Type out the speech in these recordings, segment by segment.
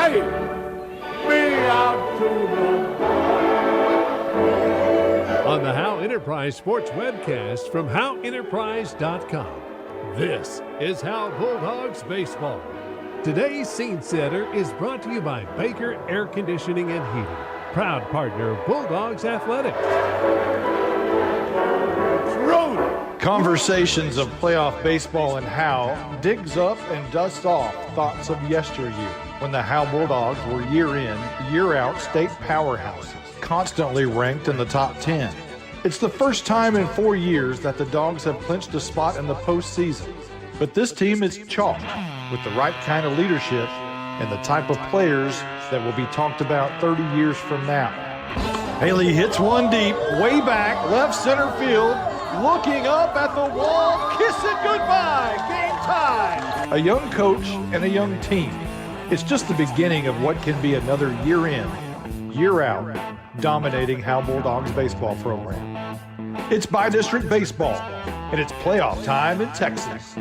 Hey, me out to the... On the Howe Enterprise Sports webcast from HoweEnterprise.com, this is Howe Bulldogs Baseball. Today's scene setter is brought to you by Baker Air Conditioning and Heating, proud partner of Bulldogs Athletics. Conversations of playoff baseball in Howe digs up and dusts off thoughts of yesteryear, when the Howe Bulldogs were year in, year out state powerhouses, constantly ranked in the top 10. It's the first time in 4 years that the Dogs have clinched a spot in the postseason. But this team is chalk with the right kind of leadership and the type of players that will be talked about 30 years from now. Haley hits one deep, way back, left center field, looking up at the wall, kiss it goodbye, game time. A young coach and a young team. It's just the beginning of what can be another year in, year out, dominating Howe Bulldogs baseball program. It's by-district baseball, and it's playoff time in Texas.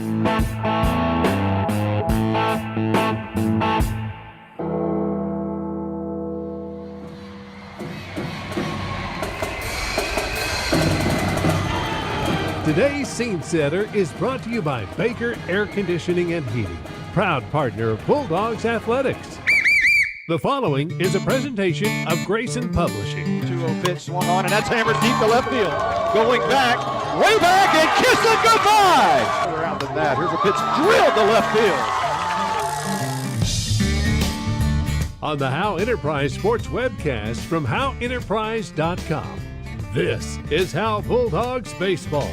Today's scene setter is brought to you by Baker Air Conditioning and Heating, proud partner of Bulldogs Athletics. The following is a presentation of Grayson Publishing. 2-0 pitch swung on, and that's hammered deep to left field. Going back, way back, and kiss it goodbye. Further out than that, here's a pitch drilled to left field. On the Howe Enterprise Sports webcast from HoweEnterprise.com, this is Howe Bulldogs Baseball.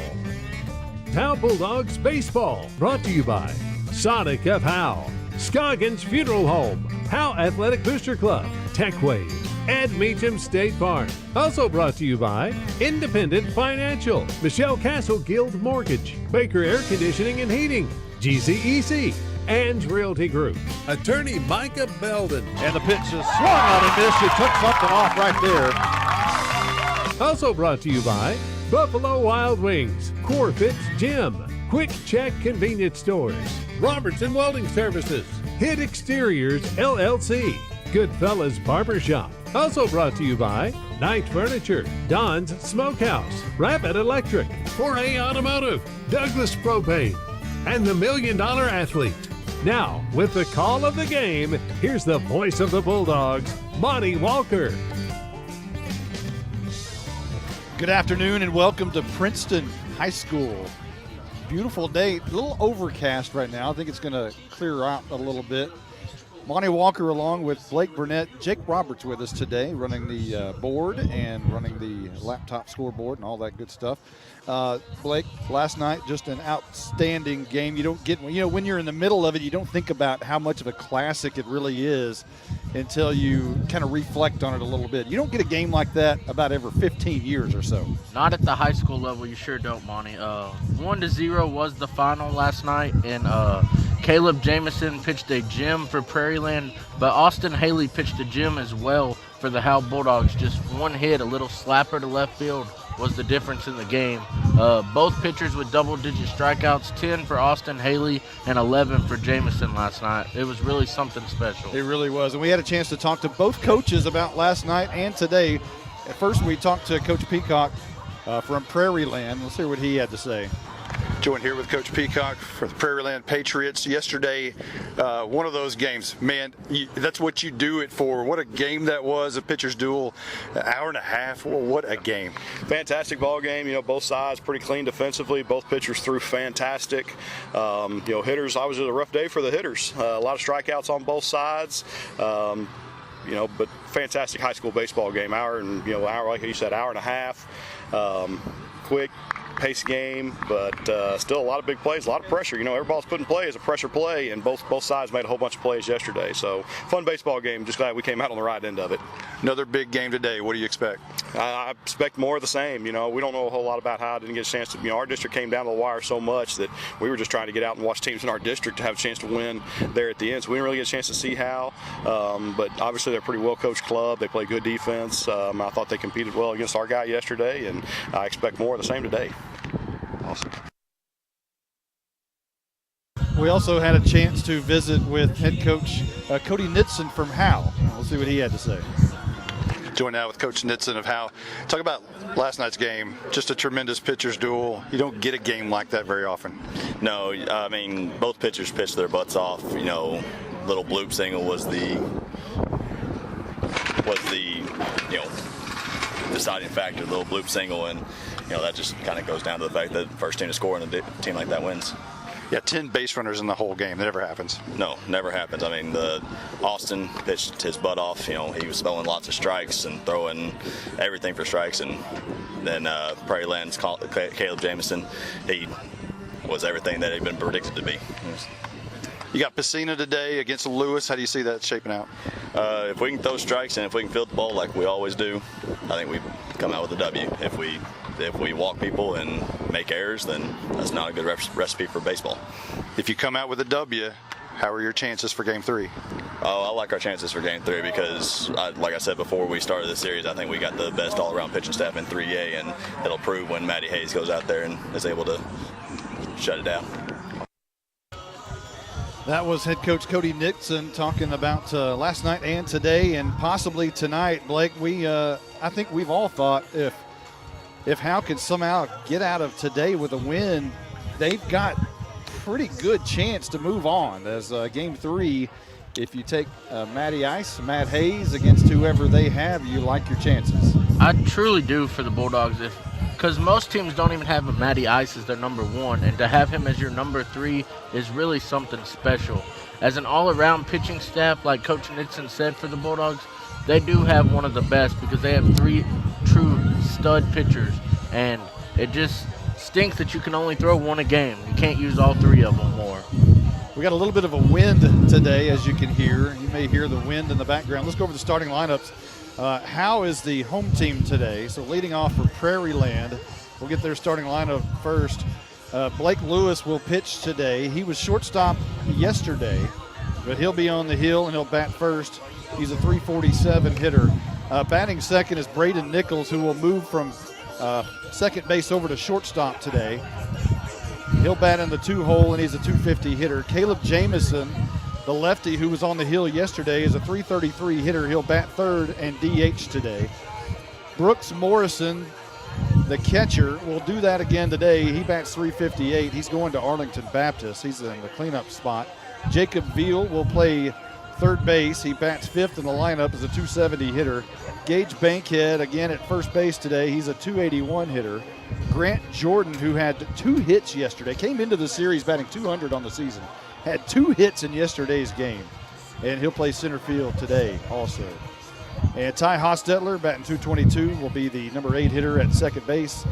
Howe Bulldogs Baseball, brought to you by Sonic of Howe, Scoggins Funeral Home, Howe Athletic Booster Club, TechWave, Ed Meacham State Farm. Also brought to you by Independent Financial, Michelle Castle Guild Mortgage, Baker Air Conditioning and Heating, GCEC, and Realty Group. Attorney Micah Belden. And the pitch is swung on and missed. It took something off right there. Also brought to you by Buffalo Wild Wings, Corfit's Gym, Quick Check Convenience Stores, Robertson Welding Services, Hit Exteriors LLC, Goodfellas Barbershop. Also brought to you by Knight Furniture, Don's Smokehouse, Rapid Electric, 4A Automotive, Douglas Propane, and the $1 Million Athlete. Now, with the call of the game, here's the voice of the Bulldogs, Monty Walker. Good afternoon and welcome to Princeton High School. Beautiful day, a little overcast right now. I think it's going to clear out a little bit. Monty Walker along with Blake Burnett, Jake Roberts with us today, running the board and running the laptop scoreboard and all that good stuff. Blake, last night, just an outstanding game. You don't get, when you're in the middle of it, you don't think about how much of a classic it really is until you kind of reflect on it a little bit. You don't get a game like that about every 15 years or so. Not at the high school level, you sure don't, Monty. 1-0 was the final last night, and Caleb Jamison pitched a gem for Prairiland, but Austin Haley pitched a gem as well for the Howe Bulldogs. Just one hit, a little slapper to left field, was the difference in the game. Both pitchers with double-digit strikeouts, 10 for Austin Haley and 11 for Jamison last night. It was really something special. It really was, and we had a chance to talk to both coaches about last night and today. At first, we talked to Coach Peacock from Prairiland. Let's hear what he had to say. Joined here with Coach Peacock for the Prairiland Patriots. Yesterday, one of those games, man, that's what you do it for. What a game that was, a pitcher's duel, an hour and a half. Well, what a game. Fantastic ball game. Both sides pretty clean defensively. Both pitchers threw fantastic. Hitters, obviously a rough day for the hitters. A lot of strikeouts on both sides. But fantastic high school baseball game. Hour, like you said, hour and a half. Quick pace game, but still a lot of big plays, a lot of pressure. Every ball's put in play is a pressure play, and both sides made a whole bunch of plays yesterday. So fun baseball game. Just glad we came out on the right end of it. Another big game today. What do you expect? I expect more of the same. We don't know a whole lot about how I didn't get a chance to. Our district came down to the wire so much that we were just trying to get out and watch teams in our district to have a chance to win there at the end. So we didn't really get a chance to see how. But obviously they're a pretty well-coached club. They play good defense. I thought they competed well against our guy yesterday, and I expect more of the same today. Awesome. we also had a chance to visit with head coach Cody Nitson from Howe. We'll see what he had to say. Joined now with Coach Nitson of Howe. Talk about last night's game. Just a tremendous pitcher's duel. You don't get a game like that very often. No, I mean, both pitchers pitched their butts off. You know, little bloop single was the deciding factor, the little bloop single, and that just kind of goes down to the fact that first team to score and a team like that wins. Yeah, 10 base runners in the whole game. That never happens. No, never happens. I mean, Austin pitched his butt off. He was throwing lots of strikes and throwing everything for strikes. And then Prairiland's Caleb Jameson, he was everything that he'd been predicted to be. You got Pacina today against Lewis. How do you see that shaping out? If we can throw strikes and if we can field the ball like we always do, I think we come out with a W. If we walk people and make errors, then that's not a good recipe for baseball. If you come out with a W, how are your chances for Game 3? Oh, I like our chances for Game 3 because, like I said before we started this series, I think we got the best all-around pitching staff in 3A, and it'll prove when Matty Hayes goes out there and is able to shut it down. That was head coach Cody Nixon talking about last night and today and possibly tonight. Blake, I think we've all thought if Howe can somehow get out of today with a win, they've got pretty good chance to move on as Game 3. If you take Matt Hayes against whoever they have, you like your chances. I truly do for the Bulldogs, because most teams don't even have a Matty Ice as their number 1, and to have him as your number 3 is really something special. As an all-around pitching staff, like Coach Nixon said for the Bulldogs, they do have one of the best because they have 3 true stud pitchers, and it just stinks that you can only throw 1 a game. You can't use all 3 of them more. We got a little bit of a wind today, as you can hear. You may hear the wind in the background. Let's go over the starting lineups. Howe is the home team today, so leading off for Prairiland. We'll get their starting lineup first. Blake Lewis will pitch today. He was shortstop yesterday, but he'll be on the hill and he'll bat first. He's a .347 hitter. Batting second is Braden Nichols, who will move from second base over to shortstop today. He'll bat in the 2-hole, and he's a .250 hitter. Caleb Jameson, the lefty who was on the hill yesterday, is a .333 hitter. He'll bat third and DH today. Brooks Morrison, the catcher, will do that again today. He bats .358. He's going to Arlington Baptist. He's in the cleanup spot. Jacob Veal will play third base. He bats fifth in the lineup as a .270 hitter. Gage Bankhead again at first base today. He's a .281 hitter. Grant Jordan, who had 2 hits yesterday, came into the series batting .200 on the season, had 2 hits in yesterday's game, and he'll play center field today also. And Ty Hostetler, batting .222, will be the number 8 hitter at second base.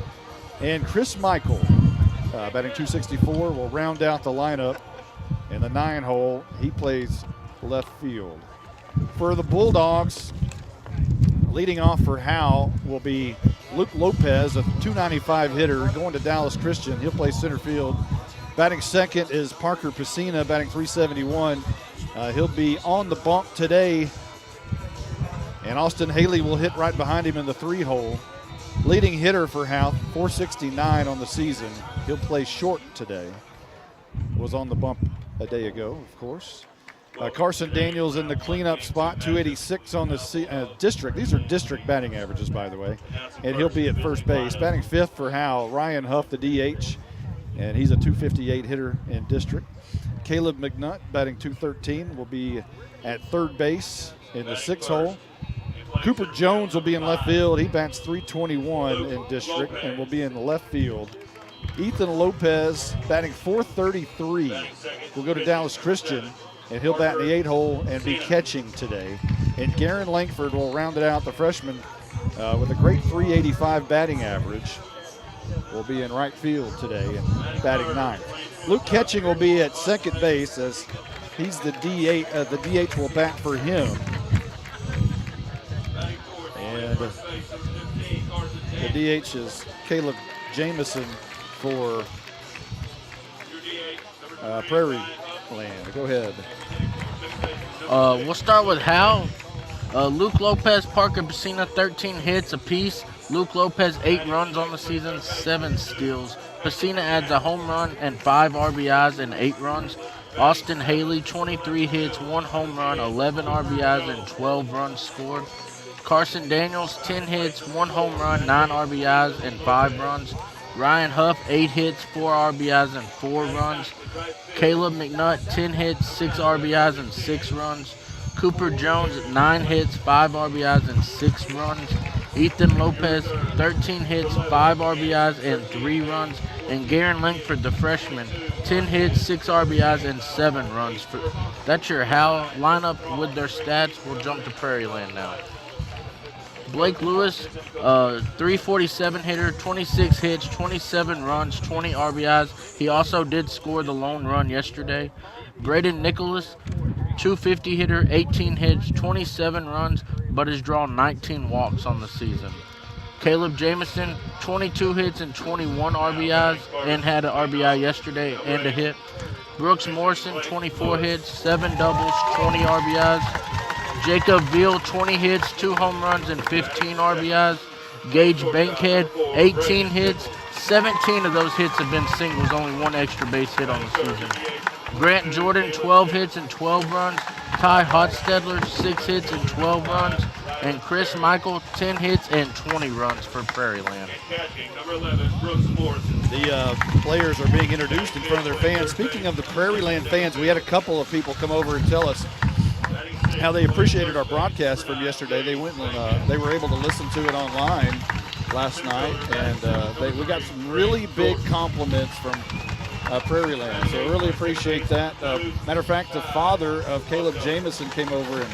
And Chris Michael, batting .264, will round out the lineup. In the 9-hole, he plays left field. For the Bulldogs, leading off for Howe will be Luke Lopez, a .295 hitter, going to Dallas Christian. He'll play center field. Batting second is Parker Pacina, batting .371. He'll be on the bump today. And Austin Haley will hit right behind him in the 3-hole. Leading hitter for Howe, .469 on the season. He'll play short today. Was on the bump a day ago, of course. Carson Daniels in the cleanup spot, .286 on the district. These are district batting averages, by the way. And he'll be at first base. Batting fifth for Howe, Ryan Huff, the DH. And he's a .258 hitter in district. Caleb McNutt, batting .213, will be at third base in the 6-hole. Cooper Jones will be in left field. He bats .321 in district and will be in the left field. Ethan Lopez, batting .433, will go to Dallas Christian, and he'll bat in the 8-hole and be catching today. And Garen Langford will round it out, the freshman, with a great .385 batting average. Will be in right field today and batting ninth. Luke Ketching will be at second base as he's the DH. The DH will bat for him. And the DH is Caleb Jameson for Prairiland. Go ahead. We'll start with Howe. Luke Lopez, Parker Pacina, 13 hits apiece. Luke Lopez, 8 runs on the season, 7 steals. Pacina adds a home run and 5 RBIs and 8 runs. Austin Haley, 23 hits, 1 home run, 11 RBIs, and 12 runs scored. Carson Daniels, 10 hits, 1 home run, 9 RBIs, and 5 runs. Ryan Huff, 8 hits, 4 RBIs, and 4 runs. Caleb McNutt, 10 hits, 6 RBIs, and 6 runs. Cooper Jones, 9 hits, 5 RBIs, and 6 runs. Ethan Lopez, 13 hits, 5 RBIs, and 3 runs. And Garen Langford, the freshman, 10 hits, 6 RBIs, and 7 runs. That's your Howe lineup with their stats. We'll jump to Prairiland now. Blake Lewis, 347 hitter, 26 hits, 27 runs, 20 RBIs. He also did score the lone run yesterday. Braden Nicholas, 250 hitter, 18 hits, 27 runs, but has drawn 19 walks on the season. Caleb Jamison, 22 hits and 21 RBIs, and had an RBI yesterday and a hit. Brooks Morrison, 24 hits, 7 doubles, 20 RBIs. Jacob Veal, 20 hits, 2 home runs, and 15 RBIs. Gage Bankhead, 18 hits. 17 of those hits have been singles, only 1 extra base hit on the season. Grant Jordan, 12 hits and 12 runs. Ty Hotstedler, 6 hits and 12 runs. And Chris Michael, 10 hits and 20 runs for Prairiland. The players are being introduced in front of their fans. Speaking of the Prairiland fans, we had a couple of people come over and tell us how they appreciated our broadcast from yesterday. They went and they were able to listen to it online last night, and we got some really big compliments from Prairiland. So I really appreciate that. Matter of fact, the father of Caleb Jamison came over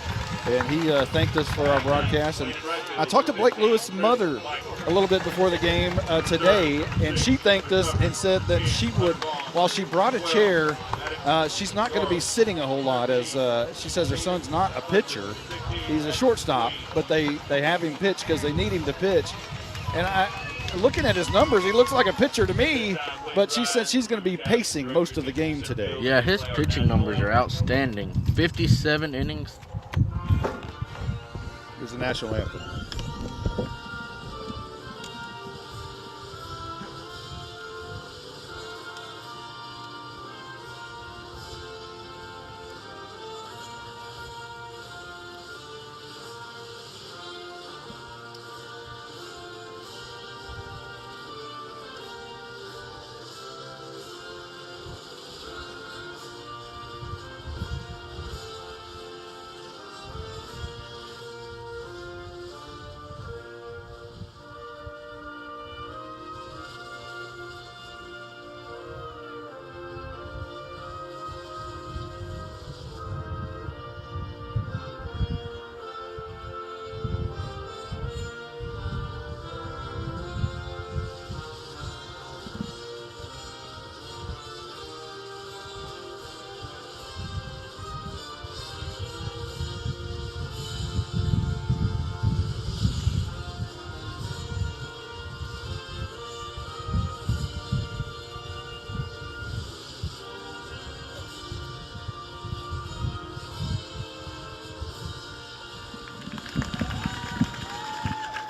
and he thanked us for our broadcast. And I talked to Blake Lewis' mother a little bit before the game today, and she thanked us and said that she would, while she brought a chair, she's not going to be sitting a whole lot, as she says her son's not a pitcher. He's a shortstop, but they have him pitch because they need him to pitch. And looking at his numbers, he looks like a pitcher to me, but she said she's going to be pacing most of the game today. Yeah, his pitching numbers are outstanding. 57 innings. Here's the national anthem.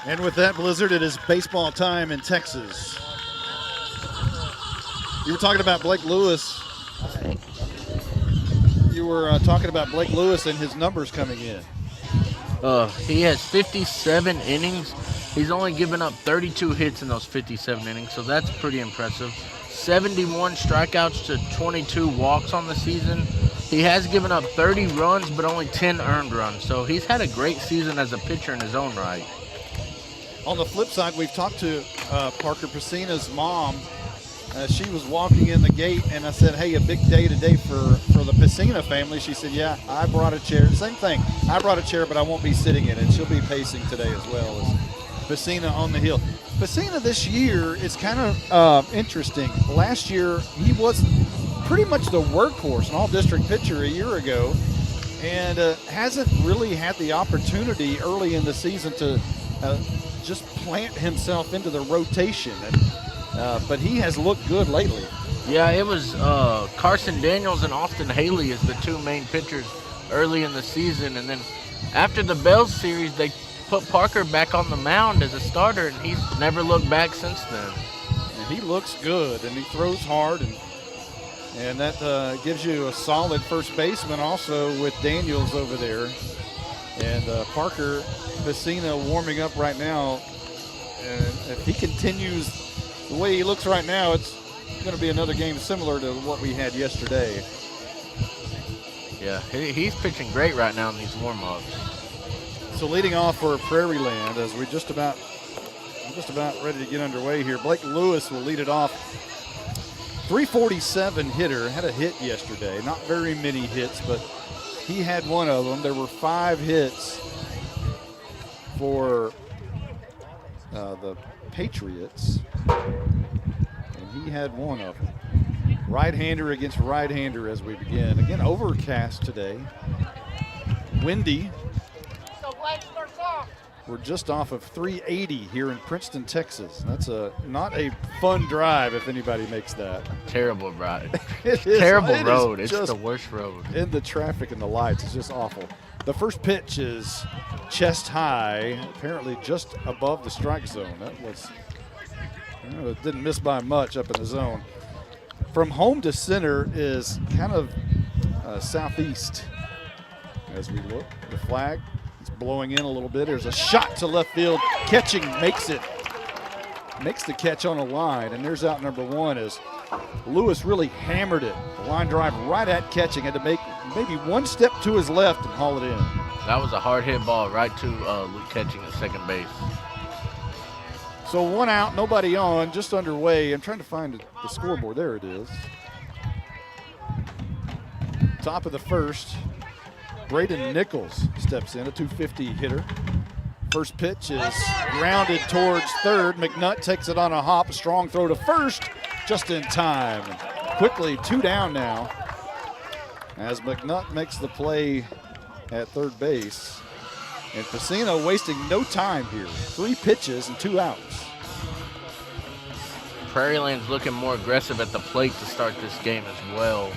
And with that, Blizzard, it is baseball time in Texas. You were talking about Blake Lewis. You were talking about Blake Lewis and his numbers coming in. He has 57 innings. He's only given up 32 hits in those 57 innings, so that's pretty impressive. 71 strikeouts to 22 walks on the season. He has given up 30 runs, but only 10 earned runs, so he's had a great season as a pitcher in his own right. On the flip side, we've talked to Parker Piscina's mom. She was walking in the gate, and I said, hey, a big day today for the Piscina family. She said, yeah, I brought a chair. Same thing. I brought a chair, but I won't be sitting in it. She'll be pacing today as well as Piscina on the hill. Piscina this year is kind of interesting. Last year, he was pretty much the workhorse, an all-district pitcher a year ago, and hasn't really had the opportunity early in the season to just plant himself into the rotation, but he has looked good lately. Yeah, it was Carson Daniels and Austin Haley as the two main pitchers early in the season, and then after the Bells series, they put Parker back on the mound as a starter, and he's never looked back since then. And he looks good, and he throws hard, and And that gives you a solid first baseman also with Daniels over there. And Parker Pacina warming up right now. And if he continues the way he looks right now, it's going to be another game similar to what we had yesterday. Yeah, he's pitching great right now in these warm-ups. So leading off for Prairiland as we're just about ready to get underway here. Blake Lewis will lead it off. 347 hitter, had a hit yesterday. Not very many hits, but he had one of them. There were 5 hits for the Patriots, and he had one of them. Right-hander against right-hander as we begin. Again, overcast today. Windy. We're just off of 380 here in Princeton, Texas. That's not a fun drive if anybody makes that. Terrible ride. Terrible road. It's the worst road. In the traffic and the lights, it's just awful. The first pitch is chest high, apparently just above the strike zone. That was, it didn't miss by much up in the zone. From home to center is kind of southeast as we look. The flag is blowing in a little bit. There's a shot to left field. Catching makes the catch on a line, and there's out number 1 as Lewis really hammered it. The line drive right at catching. Had to make maybe one step to his left and haul it in. That was a hard hit ball right to Luke catching at second base. So 1 out, nobody on, just underway. I'm trying to find the scoreboard. There it is. Top of the first, Braden Nichols steps in, a 250 hitter. First pitch is grounded towards third. McNutt takes it on a hop, a strong throw to first, just in time. Quickly, 2 down now as McNutt makes the play at third base. And Pacina wasting no time here. 3 pitches and 2 outs. Prairiland's looking more aggressive at the plate to start this game as well.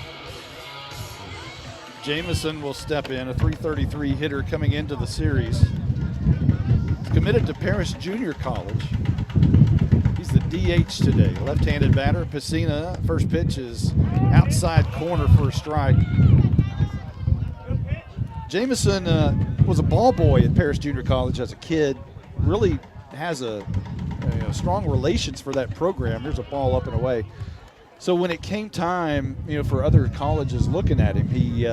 Jamison will step in, a 333 hitter coming into the series. He's committed to Paris Junior College. He's the DH today. Left-handed batter. Pacina, first pitch is outside corner for a strike. Jamison was a ball boy at Paris Junior College as a kid. Really has a strong relations for that program. There's a ball up and away. So when it came time, for other colleges looking at him, he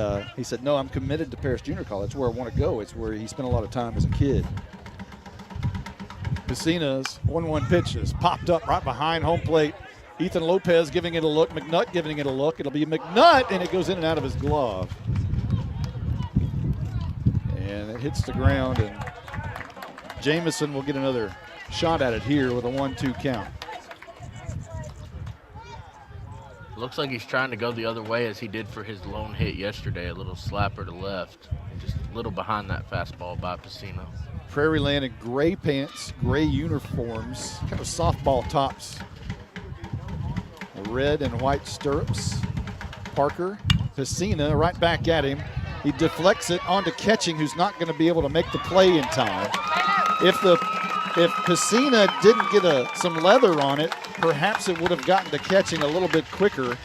said, "No, I'm committed to Paris Junior College. It's where I want to go. It's where he spent a lot of time as a kid." Pacina's 1-1 pitch is popped up right behind home plate. Ethan Lopez giving it a look. McNutt giving it a look. It'll be McNutt, and it goes in and out of his glove. And it hits the ground, and Jamison will get another shot at it here with a 1-2 count. Looks like he's trying to go the other way as he did for his lone hit yesterday, a little slapper to left. Just a little behind that fastball by Pacina. Prairiland in gray pants, gray uniforms, kind of softball tops. Red and white stirrups. Parker, Pacina right back at him. He deflects it onto catching, who's not going to be able to make the play in time. If Pacina didn't get some leather on it, perhaps it would have gotten to catching a little bit quicker,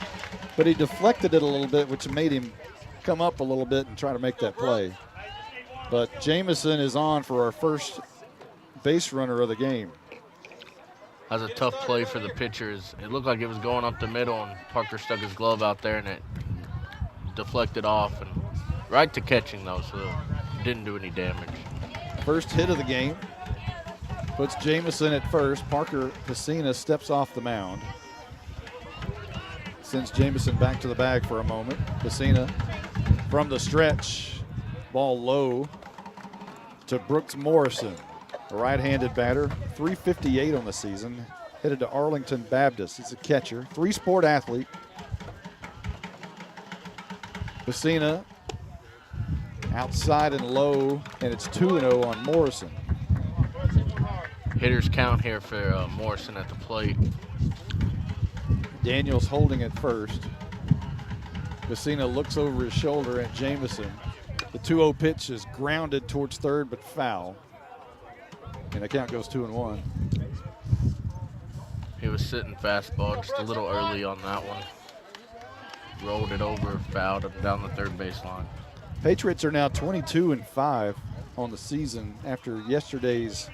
but he deflected it a little bit, which made him come up a little bit and try to make that play. But Jamison is on for our first base runner of the game. That was a tough play for the pitchers. It looked like it was going up the middle, and Parker stuck his glove out there, and it deflected off. And right to catching, though, so it didn't do any damage. First hit of the game puts Jamison at first. Parker Pacina steps off the mound. Sends Jamison back to the bag for a moment. Pacina from the stretch. Ball low to Brooks Morrison, a right-handed batter, 358 on the season, headed to Arlington Baptist. He's a catcher, 3-sport athlete. Pacina outside and low, and it's 2-0 on Morrison. Hitters count here for Morrison at the plate. Daniels holding at first. Pacina looks over his shoulder at Jamison. The 2-0 pitch is grounded towards third, but foul. And the count goes 2-1. He was sitting fastball just a little early on that one. rolled it over, fouled him down the third baseline. Patriots are now 22-5 on the season after yesterday's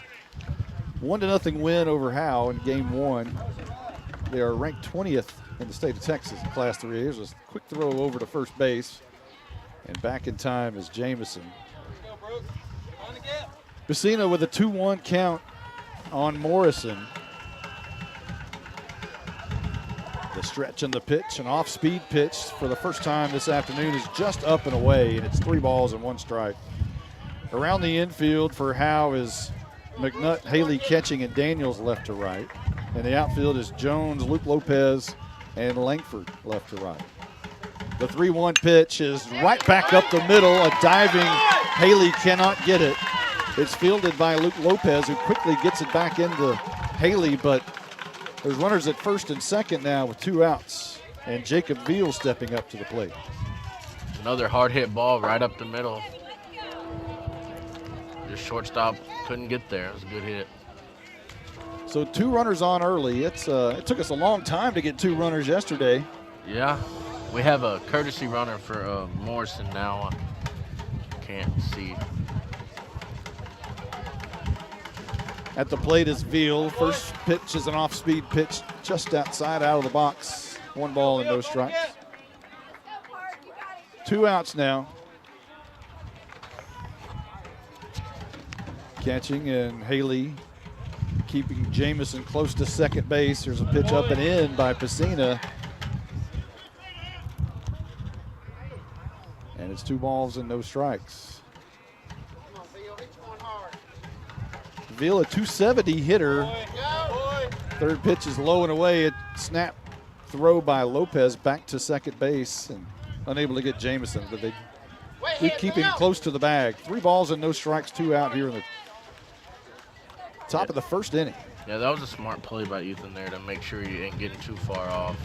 1-0 win over Howe in Game 1. They are ranked 20th in the state of Texas in Class 3. Here's a quick throw over to first base. And back in time is Jamison. Pacina with a 2-1 count on Morrison. The stretch and the pitch, an off-speed pitch for the first time this afternoon is just up and away, and it's 3 balls and 1 strike. Around the infield for Howe is McNutt, Haley catching, and Daniels left to right. And the outfield is Jones, Luke Lopez, and Langford left to right. The 3-1 pitch is right back up the middle. A diving Haley cannot get it. It's fielded by Luke Lopez, who quickly gets it back into Haley, but there's runners at first and second now with 2 outs. And Jacob Veal stepping up to the plate. Another hard hit ball right up the middle. Just shortstop couldn't get there. It was a good hit. So 2 runners on early. It took us a long time to get 2 runners yesterday. Yeah, we have a courtesy runner for Morrison now. Can't see. At the plate is Veal. First pitch is an off-speed pitch just outside, out of the box. 1 ball and no strikes. 2 outs now. Catching, and Haley keeping Jamison close to second base. There's a pitch up and in by Pacina. And it's 2 balls and no strikes. Veal, a 270 hitter. Third pitch is low and away. A snap throw by Lopez back to second base and unable to get Jamison, but they keep him close to the bag. 3 balls and no strikes, 2 out here in the top of the first inning. Yeah, that was a smart play by Ethan there to make sure you ain't getting too far off.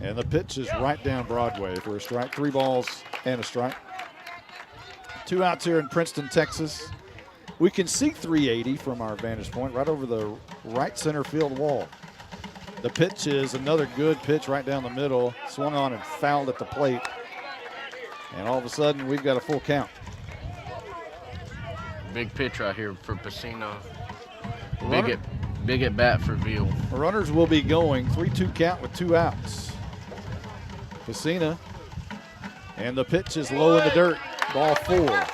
And the pitch is right down Broadway for a strike. 3 balls and a strike. 2 outs here in Princeton, Texas. We can see 380 from our vantage point right over the right center field wall. The pitch is another good pitch right down the middle. Swung on and fouled at the plate. And all of a sudden, we've got a full count. Big pitch right here for Pacina. Big at bat for Veal. Runners will be going. 3-2 count with 2 outs. Pacina. And the pitch is low in the dirt. Ball 4.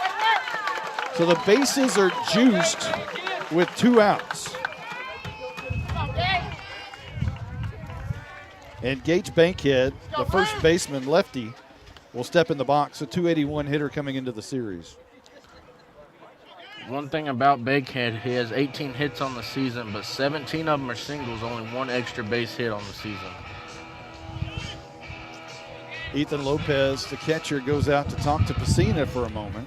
So the bases are juiced with 2 outs. And Gage Bankhead, the first baseman, lefty, will step in the box. A 281 hitter coming into the series. One thing about Bankhead, he has 18 hits on the season, but 17 of them are singles, only 1 extra base hit on the season. Ethan Lopez, the catcher, goes out to talk to Pacina for a moment,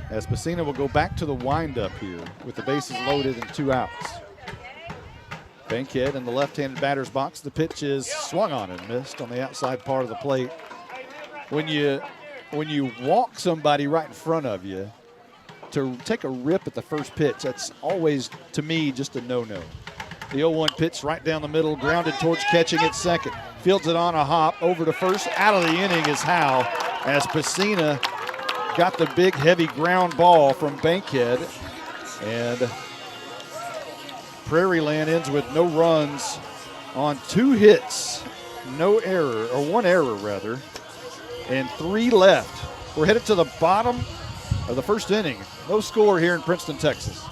as Pacina will go back to the windup here with the bases loaded and 2 outs. Bankhead in the left-handed batter's box. The pitch is swung on and missed on the outside part of the plate. When you walk somebody right in front of you to take a rip at the first pitch, that's always, to me, just a no-no. The 0-1 pitch right down the middle, grounded towards catching at second. Fields it on a hop, over to first. Out of the inning is Howe, as Pacina got the big, heavy ground ball from Bankhead. And Prairiland ends with no runs on 2 hits, no error, or 1 error rather, and 3 left. We're headed to the bottom of the first inning. No score here in Princeton, Texas.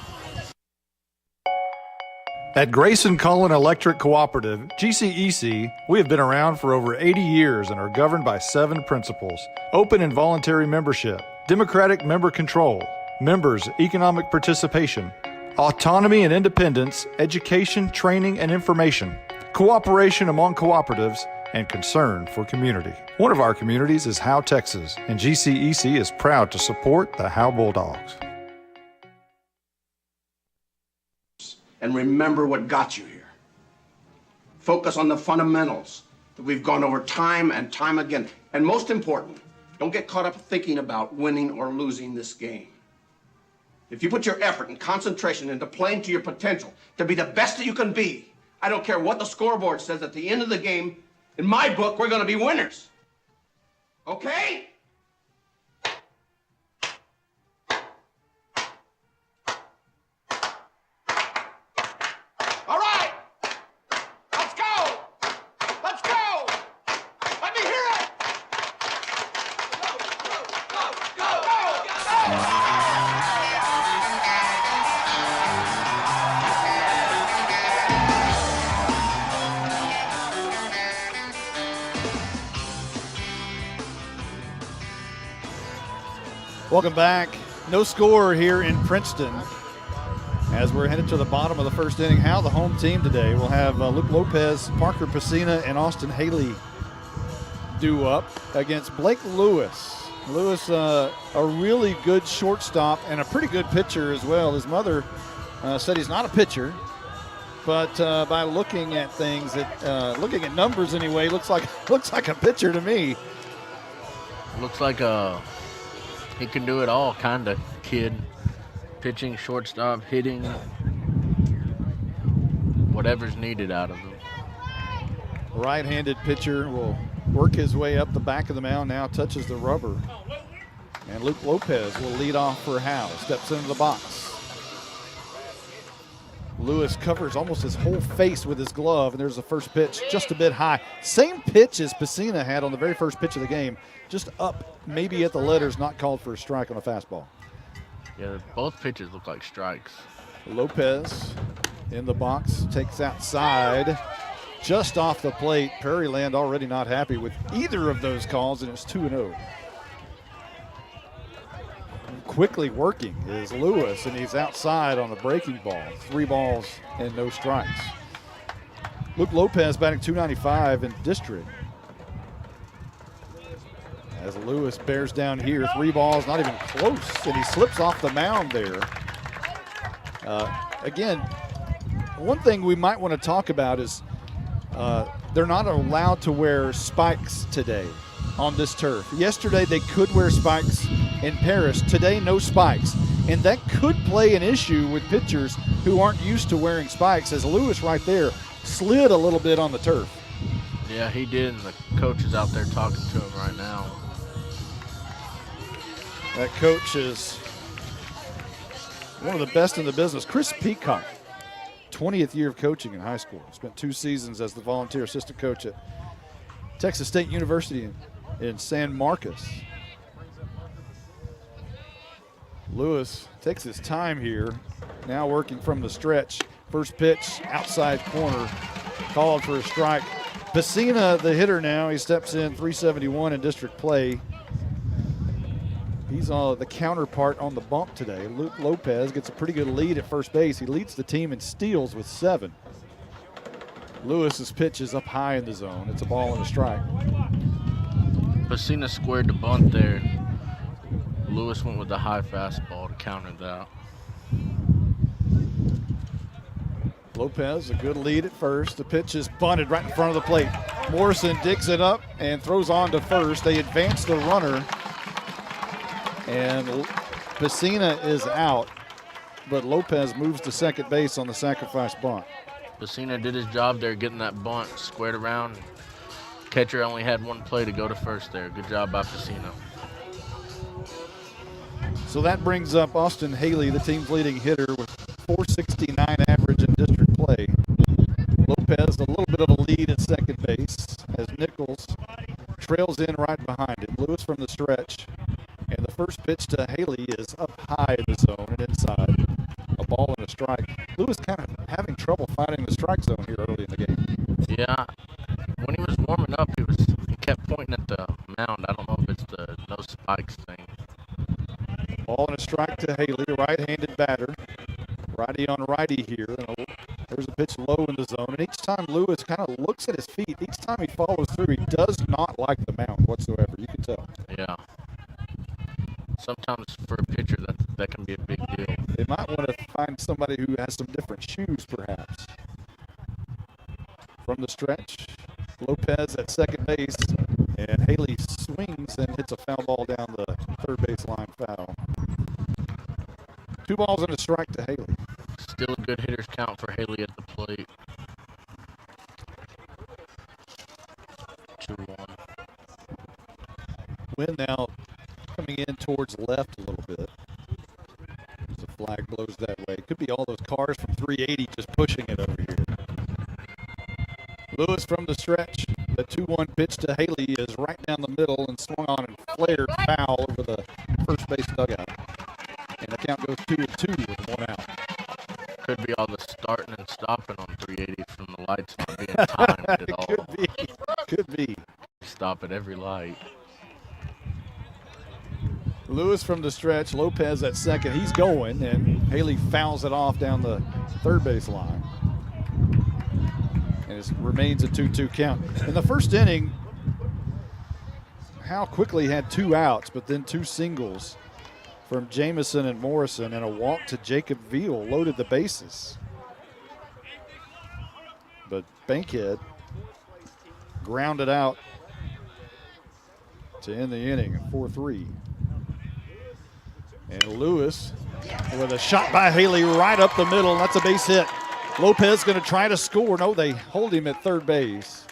At Grayson Cullen Electric Cooperative, GCEC, we have been around for over 80 years and are governed by 7 principles: open and voluntary membership, democratic member control, members' economic participation, autonomy and independence, education, training, and information, cooperation among cooperatives, and concern for community. One of our communities is Howe, Texas, and GCEC is proud to support the Howe Bulldogs. And remember what got you here. Focus on the fundamentals that we've gone over time and time again. And most important, don't get caught up thinking about winning or losing this game. If you put your effort and concentration into playing to your potential, to be the best that you can be, I don't care what the scoreboard says at the end of the game, In my book, we're going to be winners. Okay? All right. Let's go. Let's go. Let me hear it. Go, go, go, go, go, go. Welcome back. No score here in Princeton as we're headed to the bottom of the first inning. Howe, the home team today, will have Luke Lopez, Parker Pacina, and Austin Haley due up against Blake Lewis. Lewis, a really good shortstop and a pretty good pitcher as well. His mother said he's not a pitcher, but by looking at things, looking at numbers anyway, looks like a pitcher to me. Looks like he can do it all, kind of kid. Pitching, shortstop, hitting, whatever's needed out of him. Right-handed pitcher will work his way up the back of the mound, now touches the rubber. And Luke Lopez will lead off for Howe, steps into the box. Lewis covers almost his whole face with his glove, and there's the first pitch, just a bit high. Same pitch as Pacina had on the very first pitch of the game, just up maybe at the letters, not called for a strike on a fastball. Yeah, both pitches look like strikes. Lopez in the box, takes outside, just off the plate. Prairiland already not happy with either of those calls, and it's 2-0. Quickly working is Lewis, and he's outside on a breaking ball. 3 balls and no strikes. Luke Lopez batting .295 in district. As Lewis bears down here, 3 balls, not even close, and he slips off the mound there. Again, one thing we might want to talk about is they're not allowed to wear spikes today on this turf. Yesterday they could wear spikes in Paris. Today, no spikes. And that could play an issue with pitchers who aren't used to wearing spikes, as Lewis right there slid a little bit on the turf. Yeah, he did, and the coach is out there talking to him right now. That coach is one of the best in the business. Chris Peacock, 20th year of coaching in high school. Spent 2 seasons as the volunteer assistant coach at Texas State University in San Marcos. Lewis takes his time here, now working from the stretch. First pitch, outside corner, called for a strike. Pacina, the hitter now, he steps in, 371 in district play. He's the counterpart on the bump today. Luke Lopez gets a pretty good lead at first base. He leads the team in steals with 7. Lewis's pitch is up high in the zone. It's a ball and a strike. Pacina squared the bunt there. Lewis went with the high fastball to counter that. Lopez, a good lead at first. The pitch is bunted right in front of the plate. Morrison digs it up and throws on to first. They advance the runner. And Pacina is out, but Lopez moves to second base on the sacrifice bunt. Pacina did his job there, getting that bunt squared around. Catcher only had 1 play to go to first there. Good job by Pacina. So that brings up Austin Haley, the team's leading hitter, with .469 average in district play. Lopez, a little bit of a lead at second base as Nichols trails in right behind him. Lewis from the stretch. And the first pitch to Haley is up high in the zone and inside. A ball and a strike. Lewis kind of having trouble finding the strike zone here early in the game. Yeah, when he was warming up, he kept pointing at the mound. I don't know if it's the no spikes thing. Ball and a strike to Haley, right-handed batter. Righty on righty here. There's a pitch low in the zone. And each time Lewis kind of looks at his feet, each time he follows through, he does not like the mound whatsoever. You can tell. Yeah. Sometimes for a pitcher, that can be a big deal. They might want to find somebody who has some different shoes, perhaps. From the stretch, Lopez at second base, and Haley swings and hits a foul ball down the third base line foul. 2 balls and a strike to Haley. Still a good hitter's count for Haley at the plate. Wind now coming in towards left a little bit. The flag blows that way. Could be all those cars from 380 just pushing it over here. Lewis from the stretch. The 2-1 pitch to Haley is right down the middle and swung on and flared foul over the first base dugout. And the count goes 2-2 with 1 out. Could be all the starting and stopping on 380 from the lights not being timed at all. Could be. Stop at every light. Lewis from the stretch. Lopez at second. He's going, and Haley fouls it off down the third base line. And it remains a 2-2 count. In the first inning, Howe quickly had 2 outs, but then 2 singles from Jamison and Morrison, and a walk to Jacob Veal loaded the bases. But Bankhead grounded out to end the inning at 4-3. And Lewis with a shot by Haley right up the middle. That's a base hit. Lopez going to try to score. No, they hold him at third base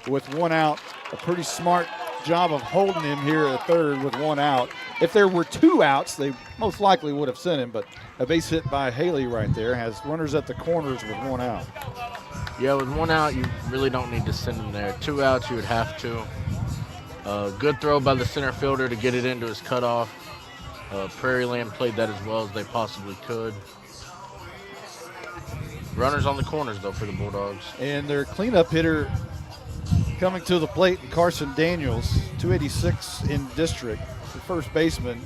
with 1 out. A pretty smart job of holding him here at third with 1 out. If there were 2 outs, they most likely would have sent him, but a base hit by Haley right there has runners at the corners with 1 out. Yeah, with 1 out, you really don't need to send him there. 2 outs, you would have to. Good throw by the center fielder to get it into his cutoff. Prairiland played that as well as they possibly could. Runners on the corners, though, for the Bulldogs. And their cleanup hitter coming to the plate, Carson Daniels, 286 in district, the first baseman.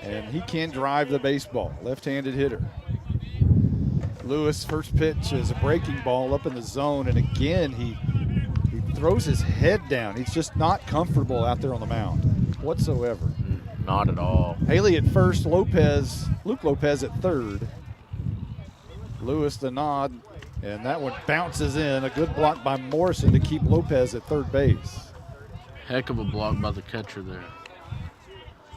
And he can drive the baseball, left-handed hitter. Lewis, first pitch is a breaking ball up in the zone, and again he throws his head down. He's just not comfortable out there on the mound whatsoever. Not at all. Haley at first, Luke Lopez at third. Lewis the nod, and that one bounces in. A good block by Morrison to keep Lopez at third base. Heck of a block by the catcher there.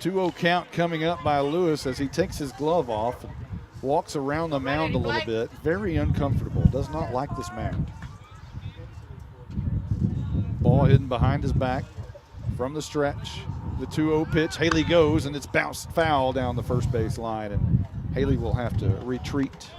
2-0 count coming up by Lewis as he takes his glove off and walks around the mound a little bit. Very uncomfortable. Does not like this mound. Ball hidden behind his back from the stretch. The 2-0 pitch. Haley goes, and it's bounced foul down the first base line, and Haley will have to retreat.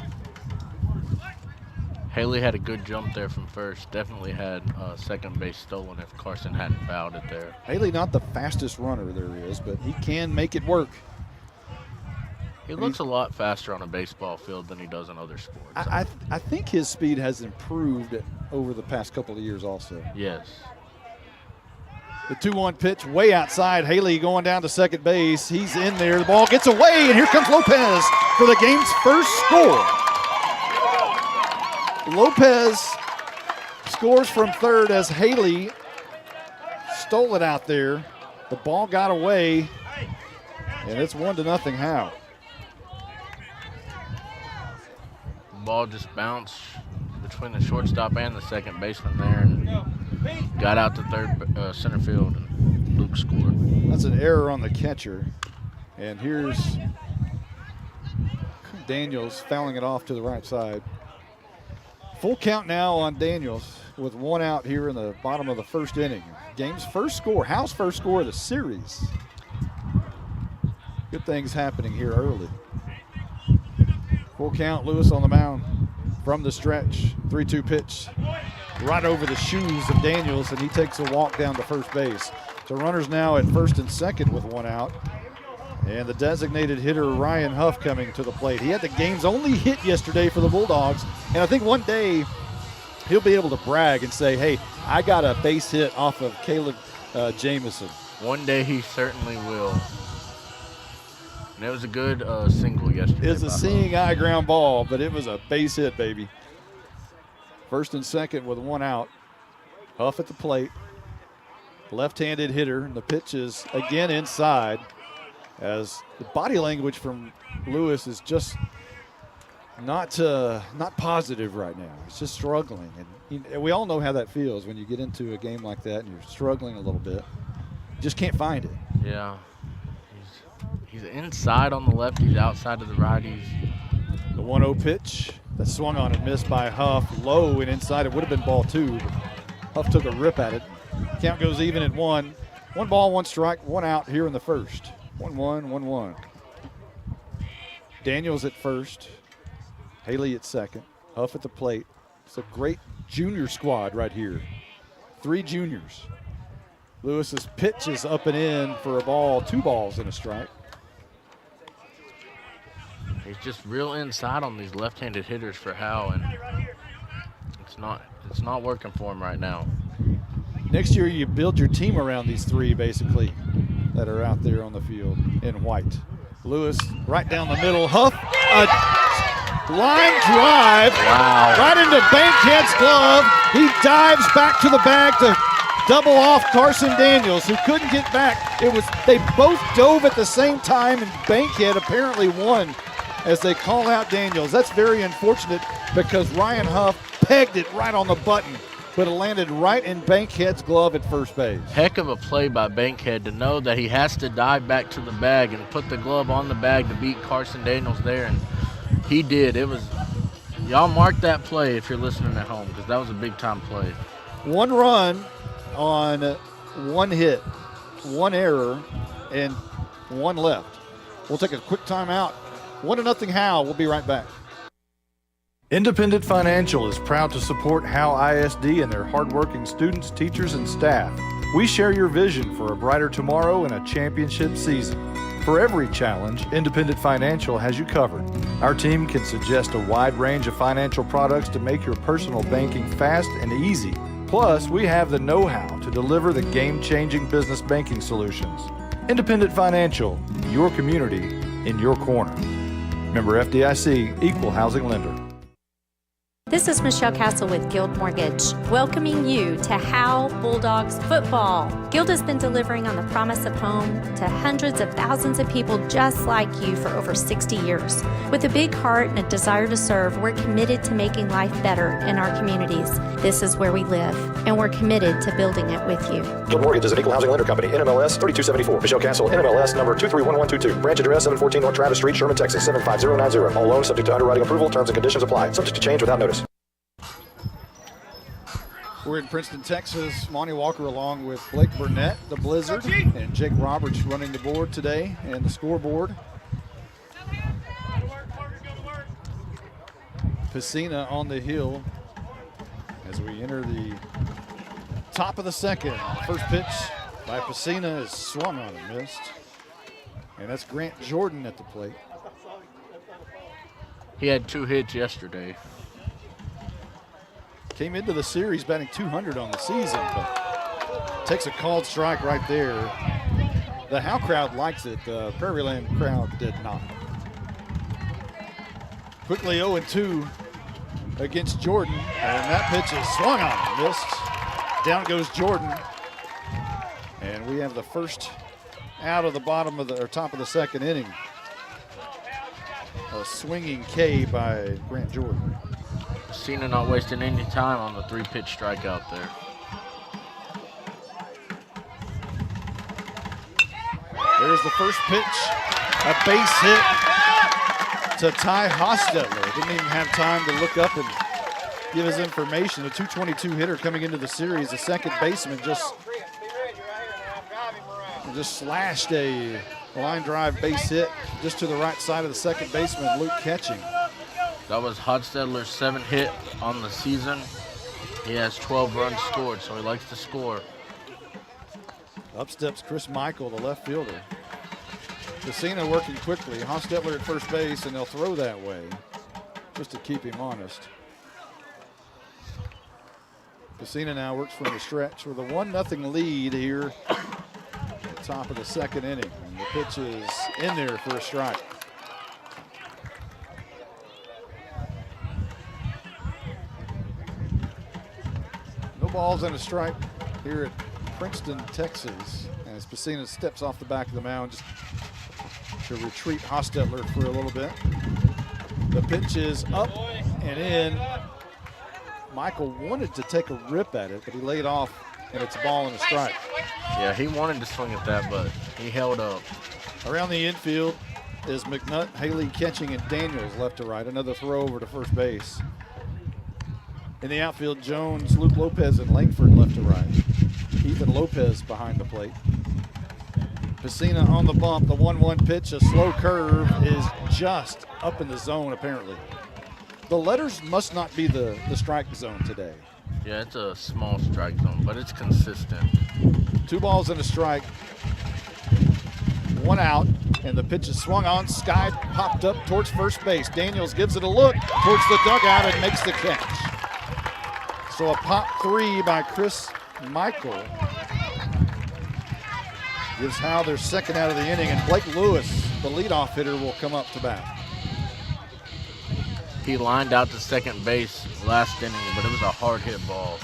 Haley had a good jump there from first. Definitely had second base stolen if Carson hadn't fouled it there. Haley not the fastest runner there is, but he can make it work. He looks a lot faster on a baseball field than he does in other sports. I think his speed has improved over the past couple of years also. Yes. The 2-1 pitch way outside. Haley going down to second base. He's in there. The ball gets away, and here comes Lopez for the game's first score. Lopez scores from third as Haley stole it out there. The ball got away, and it's 1-0 Howe. The ball just bounced between the shortstop and the second baseman there and got out to third center field, and Luke scored. That's an error on the catcher. And here's Daniels fouling it off to the right side. Full count now on Daniels with 1 out here in the bottom of the first inning. Game's first score, Howe's first score of the series. Good things happening here early. Full count, Lewis on the mound from the stretch. 3-2 pitch right over the shoes of Daniels, and he takes a walk down to first base. So runners now at first and second with 1 out. And the designated hitter, Ryan Huff, coming to the plate. He had the game's only hit yesterday for the Bulldogs. And I think one day he'll be able to brag and say, hey, I got a base hit off of Caleb Jamison. One day he certainly will. And it was a good single yesterday. It was a seeing eye ground ball, but it was a base hit, baby. First and second with 1 out. Huff at the plate. Left-handed hitter. And the pitch is again inside, as the body language from Lewis is just not positive right now. He's just struggling. And we all know how that feels when you get into a game like that and you're struggling a little bit. You just can't find it. Yeah. He's inside on the left. He's outside to the right. The 1-0 pitch that swung on and missed by Huff. Low and inside. It would have been ball 2. Huff took a rip at it. Count goes even at 1. 1 ball, 1 strike, 1 out here in the first. 1-1, 1-1. Daniels at first. Haley at second. Huff at the plate. It's a great junior squad right here. 3 juniors. Lewis's pitch is up and in for a ball, 2 balls and a strike. He's just real inside on these left-handed hitters for Howe, and it's not working for him right now. Next year, you build your team around these 3 basically that are out there on the field in white. Lewis right down the middle. Huff, a line drive right into Bankhead's glove. He dives back to the bag to double off Carson Daniels, who couldn't get back. They both dove at the same time, and Bankhead apparently won as they call out Daniels. That's very unfortunate because Ryan Huff pegged it right on the button, but it landed right in Bankhead's glove at first base. Heck of a play by Bankhead to know that he has to dive back to the bag and put the glove on the bag to beat Carson Daniels there, and he did. Y'all mark that play if you're listening at home, because that was a big-time play. 1 run on 1 hit, 1 error, and 1 left. We'll take a quick timeout. 1-0 Howe. We'll be right back. Independent Financial is proud to support Howe ISD and their hardworking students, teachers, and staff. We share your vision for a brighter tomorrow and a championship season. For every challenge, Independent Financial has you covered. Our team can suggest a wide range of financial products to make your personal banking fast and easy. Plus, we have the know-how to deliver the game-changing business banking solutions. Independent Financial, your community in your corner. Member FDIC, Equal Housing Lender. This is Michelle Castle with Guild Mortgage, welcoming you to Howe Bulldogs football. Guild has been delivering on the promise of home to hundreds of thousands of people just like you for over 60 years. With a big heart and a desire to serve, we're committed to making life better in our communities. This is where we live, and we're committed to building it with you. Guild Mortgage is an equal housing lender company, NMLS 3274. Michelle Castle, NMLS number 231122. Branch address 714 North Travis Street, Sherman, Texas 75090. All loans subject to underwriting approval. Terms and conditions apply. Subject to change without notice. We're in Princeton, Texas. Monty Walker along with Blake Burnett, the Blizzard, and Jake Roberts running the board today and the scoreboard. Pacina on the hill as we enter the top of the second. First pitch by Pacina is swung on and missed. And that's Grant Jordan at the plate. He had 2 hits yesterday. Came into the series batting .200 on the season, but takes a called strike right there. The Howe crowd likes it. The Prairiland crowd did not. Quickly 0-2 against Jordan, and that pitch is swung on and missed. Down goes Jordan, and we have the first out of the bottom of the or top of the second inning. A swinging K by Grant Jordan. Cena not wasting any time on the 3-pitch strikeout there. There's the first pitch, a base hit to Ty Hostetler. Didn't even have time to look up and give his information. The .222 hitter coming into the series, the second baseman just slashed a line drive base hit just to the right side of the second baseman, Luke Ketching. That was Hostetler's 7th hit on the season. He has 12 runs scored, so he likes to score. Up steps Chris Michael, the left fielder. Pacina working quickly. Hostetler at first base, and they'll throw that way just to keep him honest. Pacina now works from the stretch with a 1-0 lead here at the top of the second inning. And the pitch is in there for a strike. No balls and a strike here at Princeton, Texas, as Pacina steps off the back of the mound just to retreat Hostetler for a little bit. The pitch is up and in. Michael wanted to take a rip at it, but he laid off, and it's a ball and a strike. Yeah, he wanted to swing at that, but he held up. Around the infield is McNutt, Haley, Ketching, and Daniels left to right. Another throw over to first base. In the outfield, Jones, Luke Lopez, and Langford left to right. Ethan Lopez behind the plate. Pacina on the bump, the 1-1 pitch, a slow curve is just up in the zone apparently. The letters must not be the strike zone today. Yeah, it's a small strike zone, but it's consistent. 2 balls and a strike. 1 out, and the pitch is swung on. Sky popped up towards first base. Daniels gives it a look towards the dugout and makes the catch. So a pop 3 by Chris Michael gives Howe their second out of the inning, and Blake Lewis, the leadoff hitter, will come up to bat. He lined out to second base last inning, but it was a hard hit ball.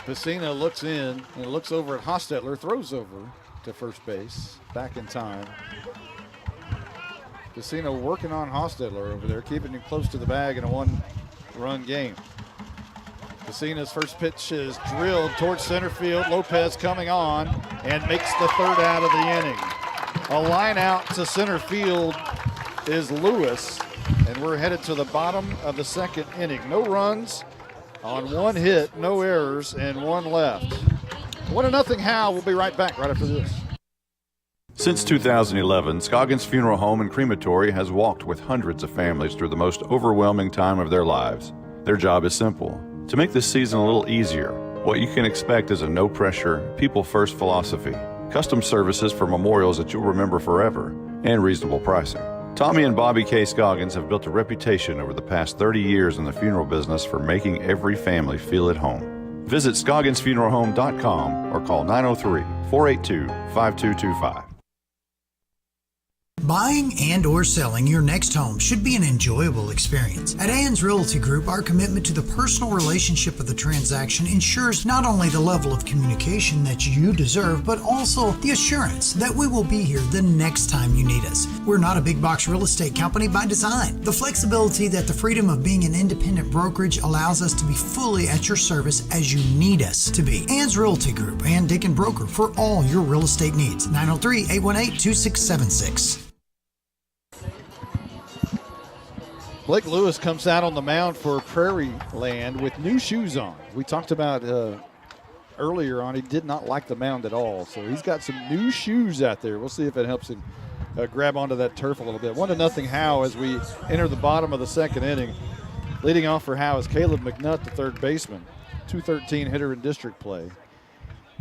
Pacina looks in and looks over at Hostetler, throws over to first base, back in time. Pacina working on Hostetler over there, keeping him close to the bag in a 1-run game. Pacina's first pitch is drilled towards center field. Lopez coming on and makes the third out of the inning. A line out to center field is Lewis, and we're headed to the bottom of the second inning. No runs on 1 hit, no errors, and 1 left. 1-0 Howe. We'll be right back right after this. Since 2011, Scoggins Funeral Home and Crematory has walked with hundreds of families through the most overwhelming time of their lives. Their job is simple: to make this season a little easier. What you can expect is a no-pressure, people-first philosophy, custom services for memorials that you'll remember forever, and reasonable pricing. Tommy and Bobby K. Scoggins have built a reputation over the past 30 years in the funeral business for making every family feel at home. Visit ScogginsFuneralHome.com or call 903-482-5225. Buying and or selling your next home should be an enjoyable experience. At Ann's Realty Group, our commitment to the personal relationship of the transaction ensures not only the level of communication that you deserve, but also the assurance that we will be here the next time you need us. We're not a big box real estate company by design. The flexibility that the freedom of being an independent brokerage allows us to be fully at your service as you need us to be. Ann's Realty Group, Ann Dick and Broker for all your real estate needs. 903-818-2676. Blake Lewis comes out on the mound for Prairiland with new shoes on. We talked about earlier on, he did not like the mound at all. So he's got some new shoes out there. We'll see if it helps him grab onto that turf a little bit. 1-0 Howe as we enter the bottom of the second inning. Leading off for Howe is Caleb McNutt, the third baseman. 213 hitter in district play.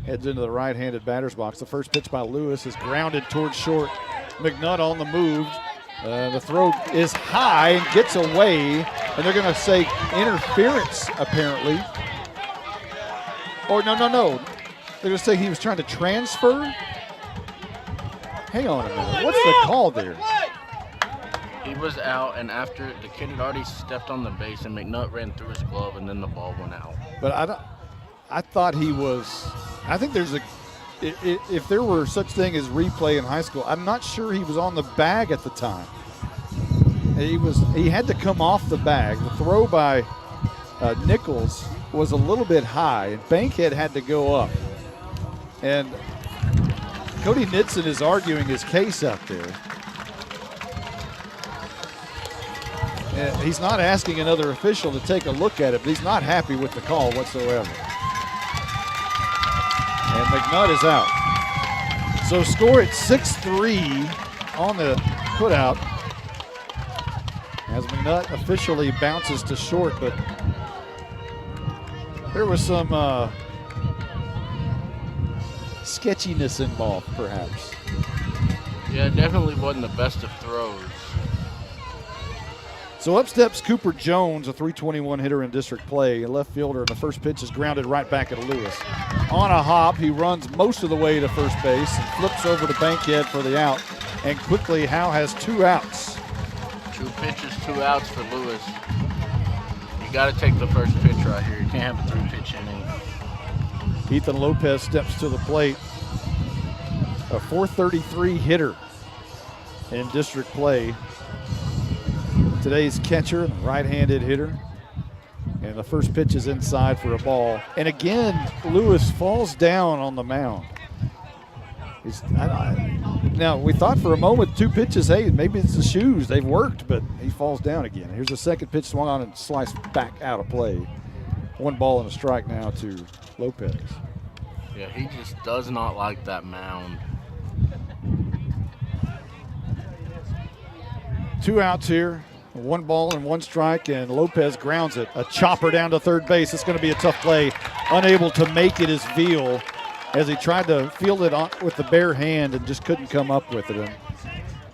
Heads into the right-handed batter's box. The first pitch by Lewis is grounded towards short. McNutt on the move. The throw is high and gets away, and they're going to say interference, apparently. Or no. They're going to say he was trying to transfer. Hang on a minute. What's the call there? He was out, and after the kid had already stepped on the base, and McNutt ran through his glove, and then the ball went out. But I thought he was. I think there's if there were such thing as replay in high school, I'm not sure he was on the bag at the time. He had to come off the bag. The throw by Nichols was a little bit high, and Bankhead had to go up. And Cody Nitson is arguing his case out there. And he's not asking another official to take a look at it, but he's not happy with the call whatsoever. And McNutt is out. So score at 6-3 on the putout as McNutt officially bounces to short, but there was some sketchiness involved, perhaps. Yeah, it definitely wasn't the best of throws. So up steps Cooper Jones, a 321 hitter in district play, a left fielder, and the first pitch is grounded right back at Lewis. On a hop, he runs most of the way to first base and flips over to Bankhead for the out. And quickly, Howe has 2 outs. 2 pitches, 2 outs for Lewis. You got to take the first pitch right here. You can't have a 3-pitch inning. Ethan Lopez steps to the plate. A 433 hitter in district play. Today's catcher, right-handed hitter. And the first pitch is inside for a ball. And again, Lewis falls down on the mound. Now, we thought for a moment 2 pitches, hey, maybe it's the shoes. They've worked, but he falls down again. Here's a second pitch swung on and sliced back out of play. 1 ball and a strike now to Lopez. Yeah, he just does not like that mound. 2 outs here, 1 ball and 1 strike, and Lopez grounds it. A chopper down to third base. It's going to be a tough play. Unable to make it is Veal as he tried to field it on with the bare hand and just couldn't come up with it. And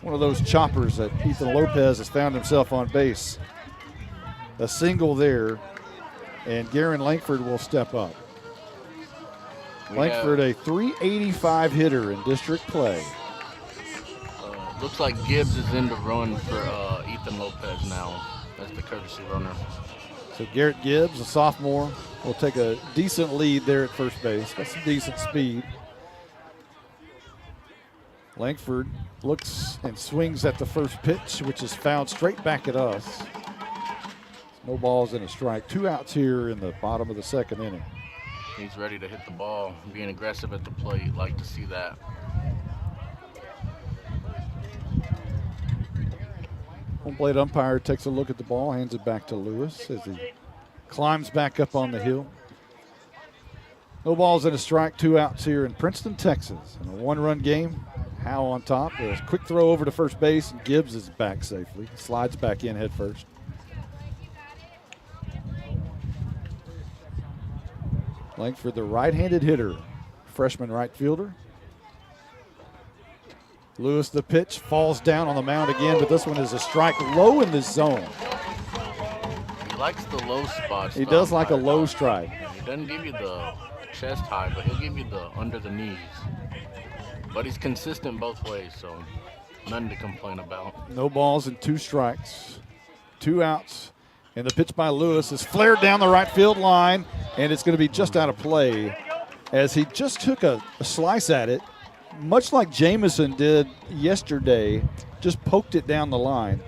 one of those choppers that Ethan Lopez has found himself on base. A single there, and Garen Langford will step up. Langford, a .385 hitter in district play. Looks like Gibbs is in to run for Ethan Lopez now as the courtesy runner. So Garrett Gibbs, a sophomore, will take a decent lead there at first base. Got some decent speed. Langford looks and swings at the first pitch, which is fouled straight back at us. No balls and a strike. 2 outs here in the bottom of the 2nd inning. He's ready to hit the ball, being aggressive at the plate. Like to see that. Home plate umpire takes a look at the ball, hands it back to Lewis as he climbs back up on the hill. No balls and a strike, 2 outs here in Princeton, Texas. In a 1-run game, Howe on top. There's a quick throw over to first base, and Gibbs is back safely. Slides back in head first. Langford, the right-handed hitter, freshman right fielder. Lewis, the pitch, falls down on the mound again, but this one is a strike low in the zone. He likes the low spots. He does like a low strike. He doesn't give you the chest high, but he'll give you the under the knees. But he's consistent both ways, so nothing to complain about. No balls and 2 strikes. 2 outs. And the pitch by Lewis is flared down the right field line, and it's going to be just out of play as he just took a slice at it, much like Jamison did yesterday, just poked it down the line,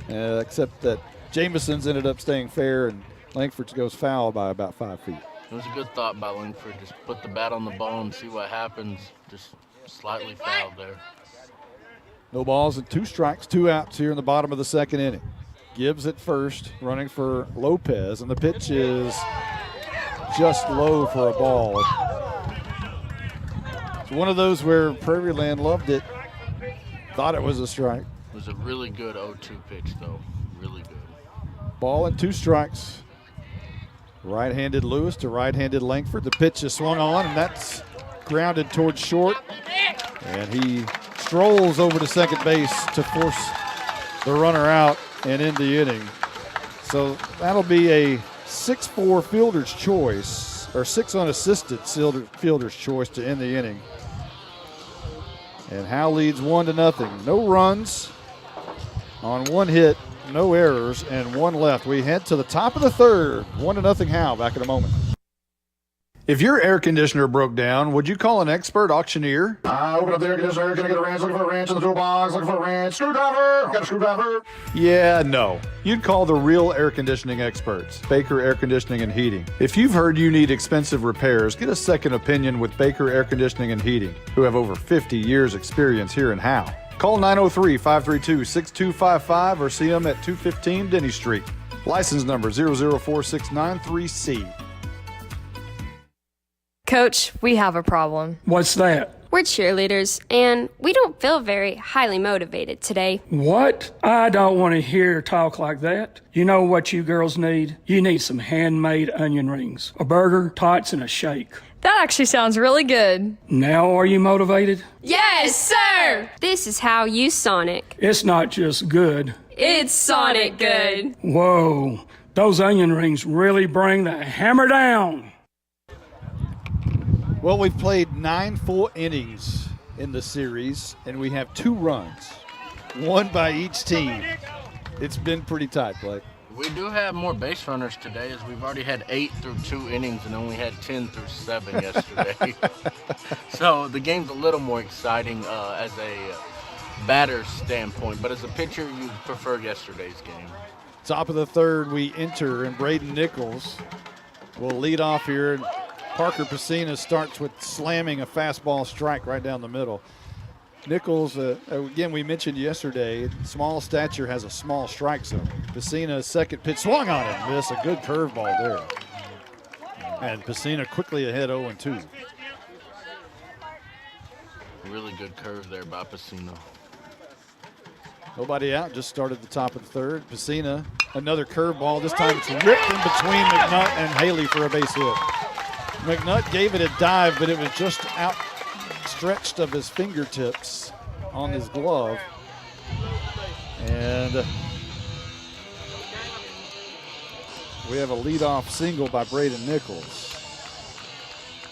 except that Jamison's ended up staying fair and Langford goes foul by about 5 feet. It was a good thought by Langford. Just put the bat on the ball and see what happens. Just slightly fouled there. No balls and 2 strikes, 2 outs here in the bottom of the 2nd inning. Gibbs at first, running for Lopez, and the pitch is just low for a ball. It's one of those where Prairiland loved it, thought it was a strike. It was a really good 0-2 pitch, though. Really good. Ball and 2 strikes. Right-handed Lewis to right-handed Langford. The pitch is swung on, and that's grounded towards short. And he strolls over to second base to force the runner out and end the inning. So that'll be a 6-4 fielder's choice, or 6 unassisted fielder's choice to end the inning. And Howe leads 1-0. No runs on 1 hit, no errors, and 1 left. We head to the top of the 3rd. 1-0 Howe. Back in a moment. If your air conditioner broke down, would you call an expert auctioneer? Open up the air conditioner, gonna get a wrench, looking for a wrench in the toolbox, looking for a wrench, screwdriver, got a screwdriver. Yeah, no. You'd call the real air conditioning experts, Baker Air Conditioning and Heating. If you've heard you need expensive repairs, get a second opinion with Baker Air Conditioning and Heating, who have over 50 years experience here in Howe. Call 903-532-6255 or see them at 215 Denny Street. License number 004693C. Coach, we have a problem. What's that? We're cheerleaders, and we don't feel very highly motivated today. What? I don't want to hear talk like that. You know what you girls need? You need some handmade onion rings, a burger, tots, and a shake. That actually sounds really good. Now are you motivated? Yes, sir! This is how you Sonic. It's not just good. It's Sonic good. Whoa, those onion rings really bring the hammer down. Well, we've played 9 full innings in the series, and we have 2 runs, 1 by each team. It's been pretty tight, Blake. We do have more base runners today, as we've already had 8 through 2 innings and only had 10 through 7 yesterday. So the game's a little more exciting as a batter's standpoint, but as a pitcher, you prefer yesterday's game. Top of the 3rd, we enter, and Braden Nichols will lead off here. Parker Pesina starts with slamming a fastball strike right down the middle. Nichols, again, we mentioned yesterday, small stature has a small strike zone. Pesina's second pitch swung on it, miss a good curveball there. And Pesina quickly ahead 0-2. Really good curve there by Pesina. Nobody out, just started the top of the third. Pesina, another curveball. This time it's ripped in between McNutt and Haley for a base hit. McNutt gave it a dive, but it was just outstretched of his fingertips on his glove. And we have a leadoff single by Braden Nichols.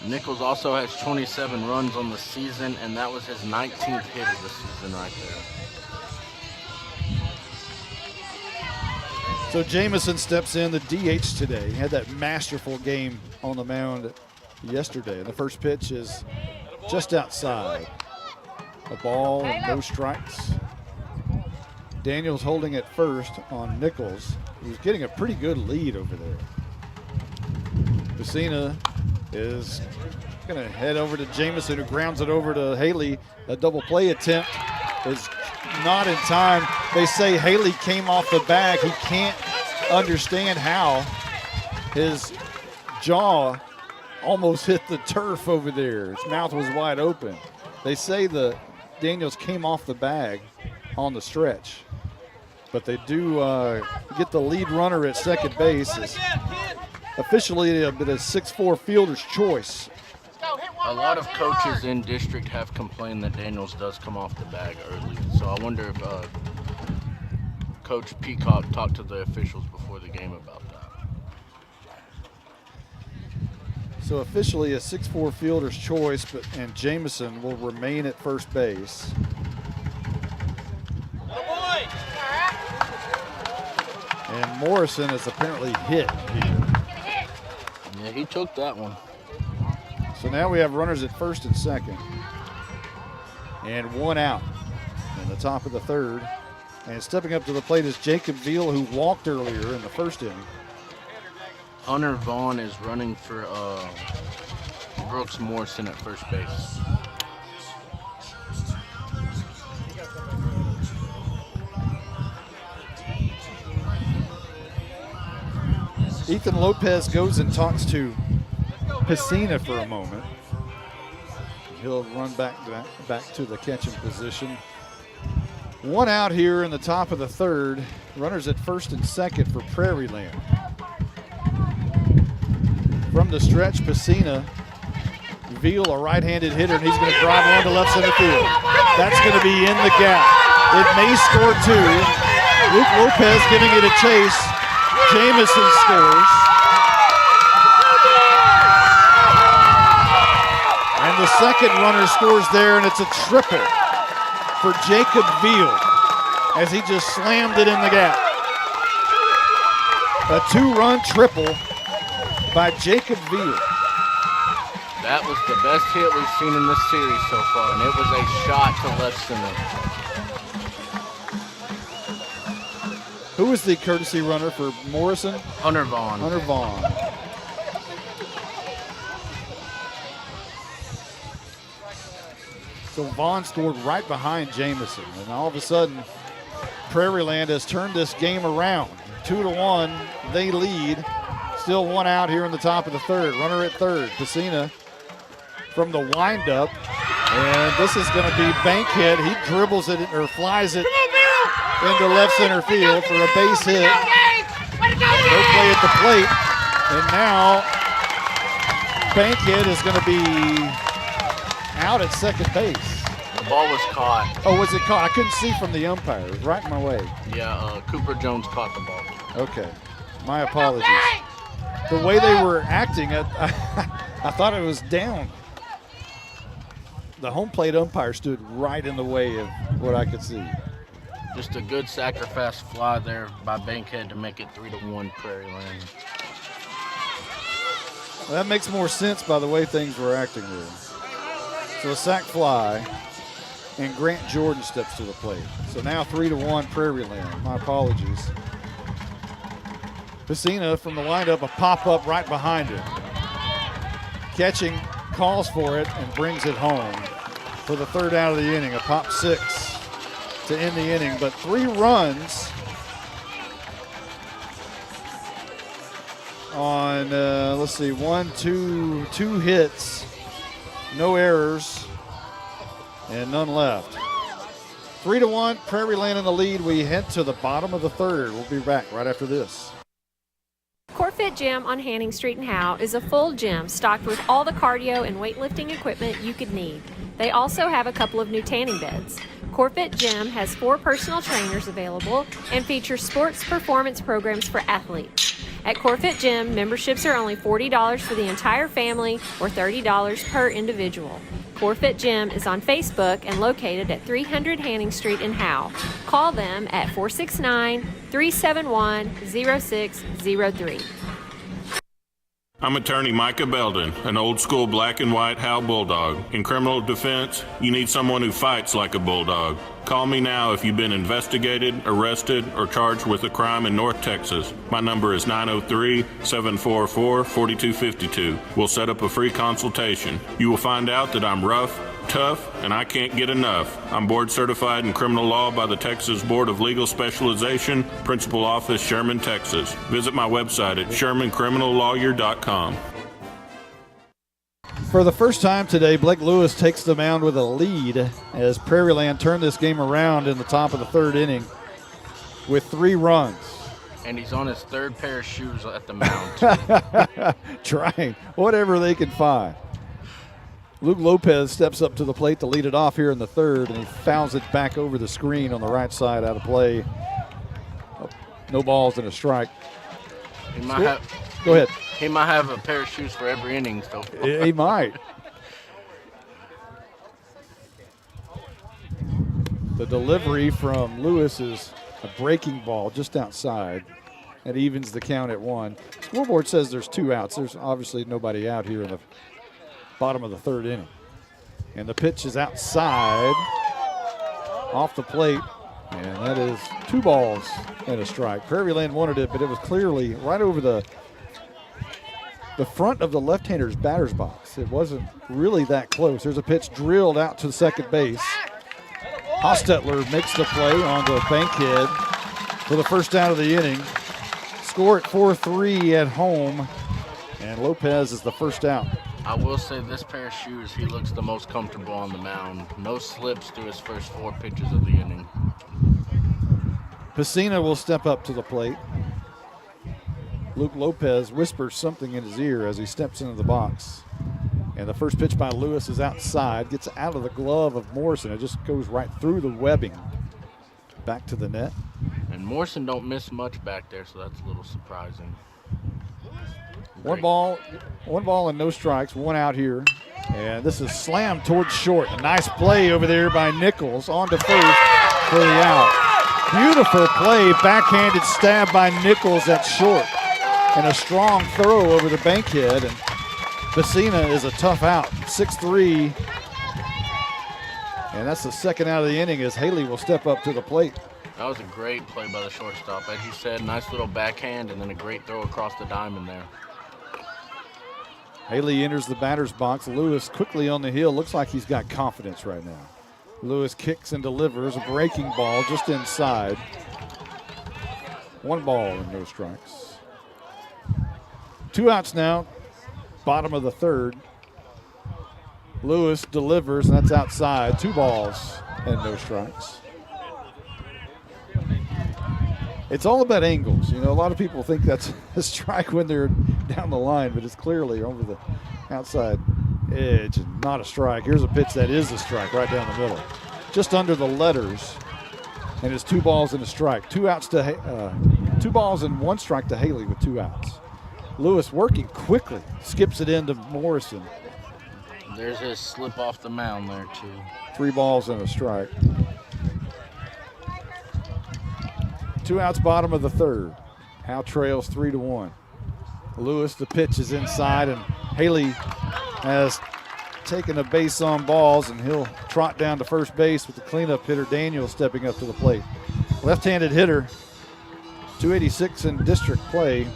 Nichols also has 27 runs on the season, and that was his 19th hit of the season right there. So Jamison steps in, the DH today. He had that masterful game on the mound yesterday. And the first pitch is just outside. A ball and no strikes. Daniels holding at first on Nichols. He's getting a pretty good lead over there. Pesina is going to head over to Jamison, who grounds it over to Haley. A double play attempt is not in time. They say Haley came off the bag. He can't understand how his jaw almost hit the turf over there. His mouth was wide open. They say the Daniels came off the bag on the stretch, but they do get the lead runner at second base. It's officially a 6'4" fielder's choice. A lot of coaches in district have complained that Daniels does come off the bag early. So I wonder if Coach Peacock talked to the officials before the game about that. So officially a 6'4" fielder's choice, and Jamison will remain at first base. And Morrison is apparently hit here. Yeah, he took that one. So now we have runners at first and second. And one out in the top of the third. And stepping up to the plate is Jacob Veal, who walked earlier in the first inning. Hunter Vaughn is running for Brooks Morrison at first base. Ethan Lopez goes and talks to Pesina for a moment. He'll run back to the catching position. One out here in the top of the third. Runners at first and second for Prairiland. From the stretch, Pesina, Veal, a right-handed hitter, and he's going to drive one to left center field. That's going to be in the gap. It may score two. Luke Lopez giving it a chase. Jamison scores. And the second runner scores there, and it's a triple for Jacob Veal as he just slammed it in the gap. A two-run triple by Jacob Veal. That was the best hit we've seen in this series so far, and it was a shot to left center. Who is the courtesy runner for Morrison? Hunter Vaughn. Hunter Vaughn. So Vaughn scored right behind Jamison, and all of a sudden, Prairiland has turned this game around. 2-1, they lead. Still one out here in the top of the third. Runner at third, Pesina from the windup, and this is going to be Bankhead. He dribbles it or flies it into left center field for a base hit. No play at the plate, and now Bankhead is going to be out at second base. The ball was caught. Oh, was it caught? I couldn't see from the umpire. It was right in my way. Yeah, Cooper Jones caught the ball. Okay, my apologies. The way they were acting, I thought it was down. The home plate umpire stood right in the way of what I could see. Just a good sacrifice fly there by Bankhead to make it 3-1 Prairiland. Well, that makes more sense by the way things were acting there. So a sac fly, and Grant Jordan steps to the plate. So now 3-1 Prairiland. My apologies. Pesina from the windup, a pop-up right behind him. catching, calls for it, and brings it home for the third out of the inning. A pop 6 to end the inning, but 3 runs on, two hits, no errors, and none left. 3-1, Prairiland in the lead. We head to the bottom of the third. We'll be back right after this. CoreFit Gym on Hanning Street in Howe is a full gym stocked with all the cardio and weightlifting equipment you could need. They also have a couple of new tanning beds. CoreFit Gym has 4 personal trainers available and features sports performance programs for athletes. At CoreFit Gym, memberships are only $40 for the entire family or $30 per individual. CoreFit Gym is on Facebook and located at 300 Hanning Street in Howe. Call them at 469-371-0603. I'm attorney Micah Belden, an old-school black and white Howe Bulldog. In criminal defense, you need someone who fights like a bulldog. Call me now if you've been investigated, arrested, or charged with a crime in North Texas. My number is 903-744-4252. We'll set up a free consultation. You will find out that I'm rough, tough, and I can't get enough. I'm board certified in criminal law by the Texas Board of Legal Specialization, Principal Office, Sherman, Texas. Visit my website at shermancriminallawyer.com. For the first time today, Blake Lewis takes the mound with a lead as Prairiland turned this game around in the top of the third inning with 3 runs. And he's on his 3rd pair of shoes at the mound. Trying whatever they can find. Luke Lopez steps up to the plate to lead it off here in the third, and he fouls it back over the screen on the right side out of play. No balls and a strike. Go ahead. He might have a pair of shoes for every inning so far. He might. The delivery from Lewis is a breaking ball just outside. That evens the count at 1. Scoreboard says there's 2 outs. There's obviously nobody out here in the bottom of the third inning. And the pitch is outside, off the plate, and that is 2 balls and a strike. Prairiland wanted it, but it was clearly right over the front of the left-hander's batter's box. It wasn't really that close. There's a pitch drilled out to second base. Hostetler makes the play on the bankhead for the first out of the inning. Score at 4-3 at home, and Lopez is the first out. I will say this pair of shoes, he looks the most comfortable on the mound. No slips through his first 4 pitches of the inning. Pacina will step up to the plate. Luke Lopez whispers something in his ear as he steps into the box. And the first pitch by Lewis is outside, gets out of the glove of Morrison. It just goes right through the webbing. Back to the net. And Morrison don't miss much back there, so that's a little surprising. One ball and no strikes, 1 out here. And this is slammed towards short. A nice play over there by Nichols on to first for the out. Beautiful play, backhanded stab by Nichols at short. And a strong throw over the bankhead. And Pacina is a tough out, 6-3. And that's the second out of the inning as Haley will step up to the plate. That was a great play by the shortstop. As you said, nice little backhand and then a great throw across the diamond there. Haley enters the batter's box. Lewis quickly on the hill. Looks like he's got confidence right now. Lewis kicks and delivers a breaking ball just inside. 1 ball and no strikes. 2 outs now, bottom of the third. Lewis delivers, and that's outside. 2 balls and no strikes. It's all about angles. You know, a lot of people think that's a strike when they're down the line, but it's clearly over the outside edge and not a strike. Here's a pitch that is a strike right down the middle. Just under the letters, and it's 2 balls and a strike. 2 outs to 2 balls and 1 strike to Haley with 2 outs. Lewis working quickly, skips it into Morrison. There's his slip off the mound there too. 3 balls and a strike. 2 outs, bottom of the third. Howe trails 3-1. Lewis, the pitch is inside, and Haley has taken a base on balls, and he'll trot down to first base with the cleanup hitter Daniel stepping up to the plate. Left-handed hitter, 286 in district play.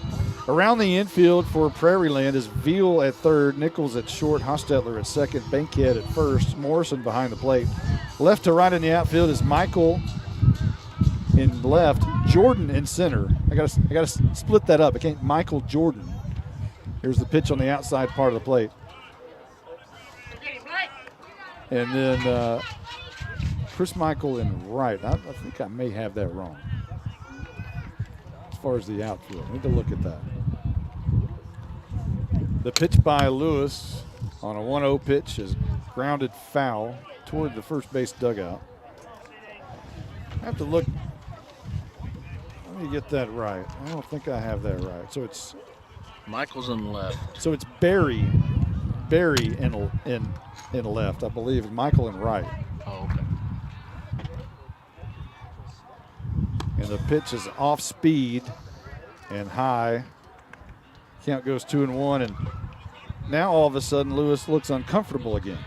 Around the infield for Prairiland is Veal at third, Nichols at short, Hostetler at second, Bankhead at first, Morrison behind the plate. Left to right in the outfield is Michael in left, Jordan in center. I gotta split that up. I can't. Michael Jordan. Here's the pitch on the outside part of the plate. And then Chris Michael in right. I think I may have that wrong as far as the outfield. I need to look at that. The pitch by Lewis on a 1-0 pitch is grounded foul toward the first base dugout. I have to look. Let me get that right. I don't think I have that right. So it's Michael's in the left. So it's Barry in left, I believe. Michael in right. Oh, okay. And the pitch is off speed and high. Count goes 2-1, and now all of a sudden Lewis looks uncomfortable again.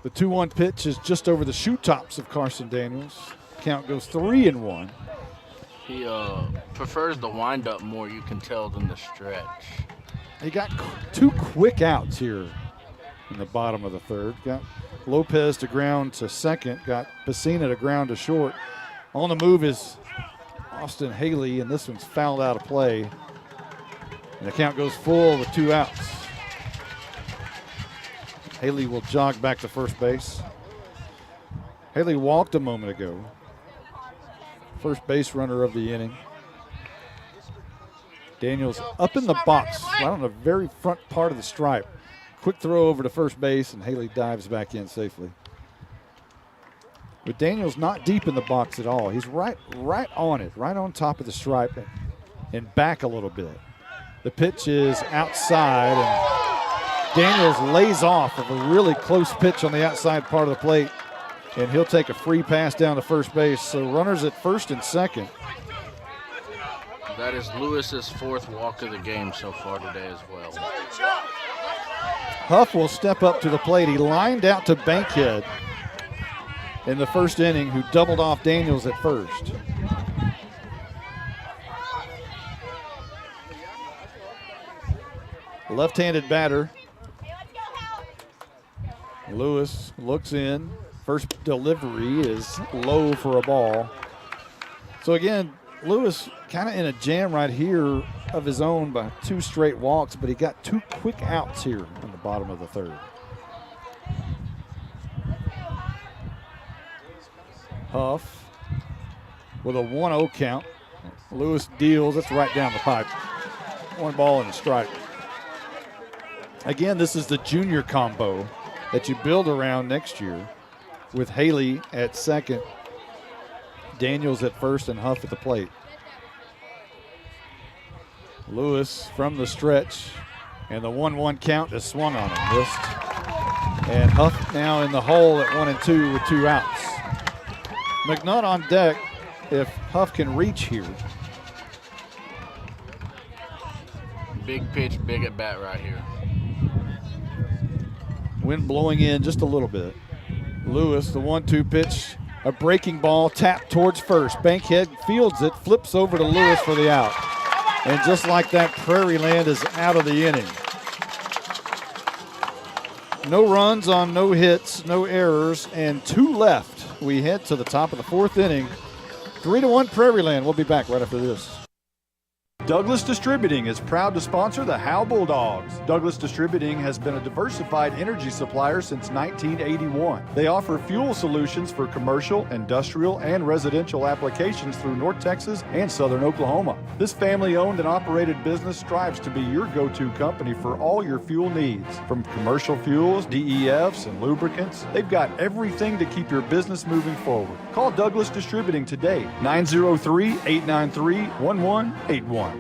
The 2-1 pitch is just over the shoe tops of Carson Daniels. Count goes 3-1. He prefers the windup more, you can tell, than the stretch. He got two quick outs here in the bottom of the third. Got Lopez to ground to second, got Pacina to ground to short. On the move is Austin Haley, and this one's fouled out of play. And the count goes full with 2 outs. Haley will jog back to first base. Haley walked a moment ago. First base runner of the inning. Daniels up in the box, right on the very front part of the stripe. Quick throw over to first base, and Haley dives back in safely. But Daniels not deep in the box at all. He's right on it, right on top of the stripe and back a little bit. The pitch is outside, and Daniels lays off of a really close pitch on the outside part of the plate, and he'll take a free pass down to first base. So runners at first and second. That is Lewis's 4th walk of the game so far today as well. Huff will step up to the plate. He lined out to Bankhead in the first inning, who doubled off Daniels at first. Left-handed batter. Lewis looks in. First delivery is low for a ball. So again, Lewis kind of in a jam right here of his own by 2 straight walks, but he got 2 quick outs here in the bottom of the third. Huff with a 1-0 count. Lewis deals, that's right down the pipe. 1 ball and a strike. Again, this is the junior combo that you build around next year with Haley at second, Daniels at first, and Huff at the plate. Lewis from the stretch, and the 1-1 count is swung on him, missed. And Huff now in the hole at 1-2 with 2 outs. McNutt on deck if Huff can reach here. Big pitch, big at bat right here. Wind blowing in just a little bit. Lewis, the 1-2 pitch, a breaking ball tapped towards first. Bankhead fields it, flips over to Lewis for the out. And just like that, Prairiland is out of the inning. No runs on no hits, no errors, and 2 left. We head to the top of the 4th inning. 3-1 Prairiland. We'll be back right after this. Douglas Distributing is proud to sponsor the Howe Bulldogs. Douglas Distributing has been a diversified energy supplier since 1981. They offer fuel solutions for commercial, industrial, and residential applications through North Texas and Southern Oklahoma. This family-owned and operated business strives to be your go-to company for all your fuel needs. From commercial fuels, DEFs, and lubricants, they've got everything to keep your business moving forward. Call Douglas Distributing today, 903-893-1181.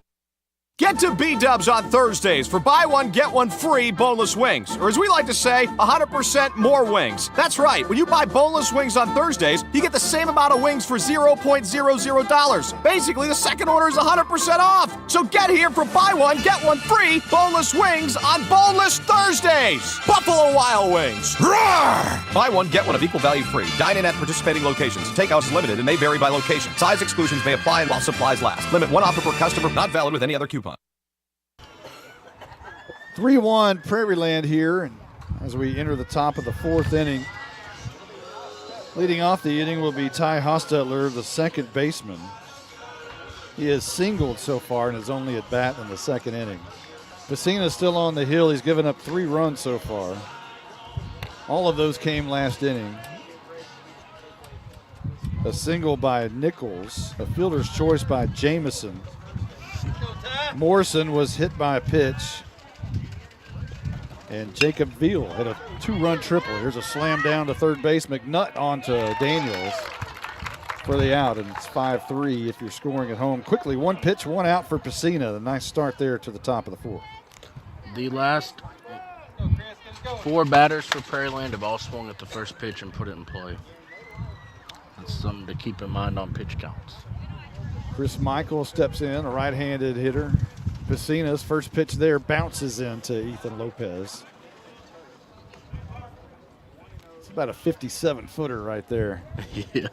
Get to B-Dubs on Thursdays for buy one, get one free boneless wings. Or as we like to say, 100% more wings. That's right. When you buy boneless wings on Thursdays, you get the same amount of wings for $0.00. Basically, the second order is 100% off. So get here for buy one, get one free boneless wings on Boneless Thursdays. Buffalo Wild Wings. Roar! Buy one, get one of equal value free. Dine in at participating locations. Takeout is limited and may vary by location. Size exclusions may apply while supplies last. Limit one offer per customer. Not valid with any other coupon. 3-1 Prairiland here, and as we enter the top of the fourth inning. Leading off the inning will be Ty Hostetler, the second baseman. He has singled so far and is only at bat in the second inning. Vecina's still on the hill. He's given up 3 runs so far. All of those came last inning. A single by Nichols, a fielder's choice by Jamison. Morrison was hit by a pitch. And Jacob Veal had a 2-run triple. Here's a slam down to third base. McNutt onto Daniels for the out, and it's 5-3 if you're scoring at home. Quickly, 1 pitch, 1 out for Pacina. A nice start there to the top of the fourth. The last 4 batters for Prairiland have all swung at the first pitch and put it in play. That's something to keep in mind on pitch counts. Chris Michael steps in, a right-handed hitter. Pacina's first pitch there bounces into Ethan Lopez. It's about a 57-footer right there. Yeah.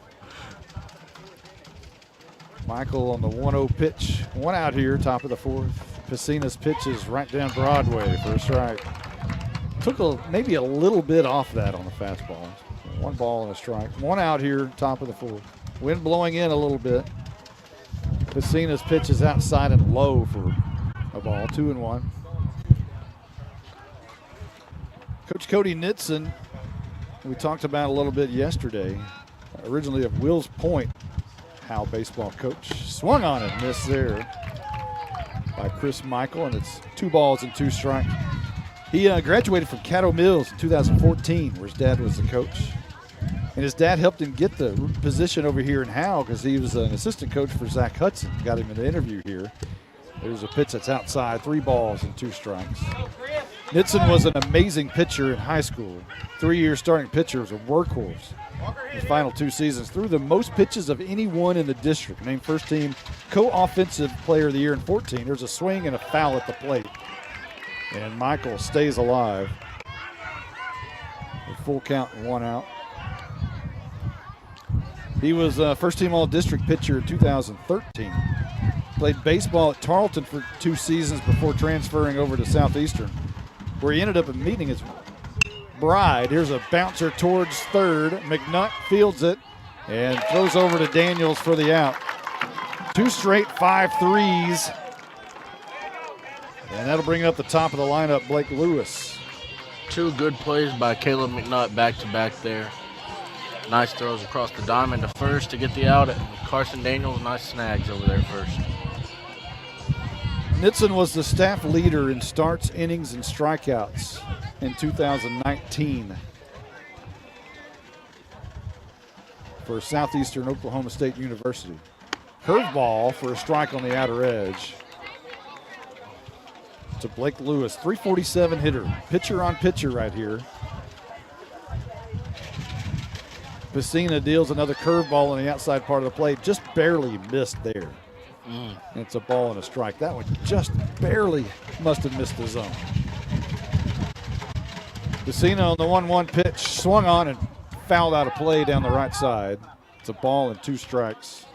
Michael on the 1-0 pitch. 1 out here, top of the fourth. Pacina's pitch is right down Broadway for a strike. Took maybe a little bit off that on the fastball. 1 ball and a strike. 1 out here, top of the fourth. Wind blowing in a little bit. Pacina's pitch is outside and low for a ball, 2-1. Coach Cody Nitson, we talked about a little bit yesterday, originally of Wills Point, Howe baseball coach. Swung on it, missed there by Chris Michael, and it's 2 balls and 2 strikes. He graduated from Caddo Mills in 2014, where his dad was the coach. And his dad helped him get the position over here in Howe because he was an assistant coach for Zach Hudson. Got him in the interview here. There's a pitch that's outside, 3 balls and 2 strikes. Nitson was an amazing pitcher in high school. 3-year starting pitcher, was a workhorse. His final 2 seasons threw the most pitches of anyone in the district. Named first team co-offensive player of the year in 14. There's a swing and a foul at the plate. And Michael stays alive. A full count and 1 out. He was first team all-district pitcher in 2013. Played baseball at Tarleton for 2 seasons before transferring over to Southeastern, where he ended up meeting his bride. Here's a bouncer towards third. McNutt fields it and throws over to Daniels for the out. 2 straight 5-3s. And that'll bring up the top of the lineup, Blake Lewis. 2 good plays by Caleb McNutt back-to-back there. Nice throws across the diamond to first to get the out. And Carson Daniels, nice snags over there first. Nitson was the staff leader in starts, innings, and strikeouts in 2019 for Southeastern Oklahoma State University. Curveball for a strike on the outer edge to Blake Lewis, 347 hitter, pitcher on pitcher right here. Pacina deals another curveball on the outside part of the plate, just barely missed there. And it's a ball and a strike. That one just barely must have missed the zone. Pacina on the 1-1 pitch, swung on and fouled out of play down the right side. It's a ball and 2 strikes.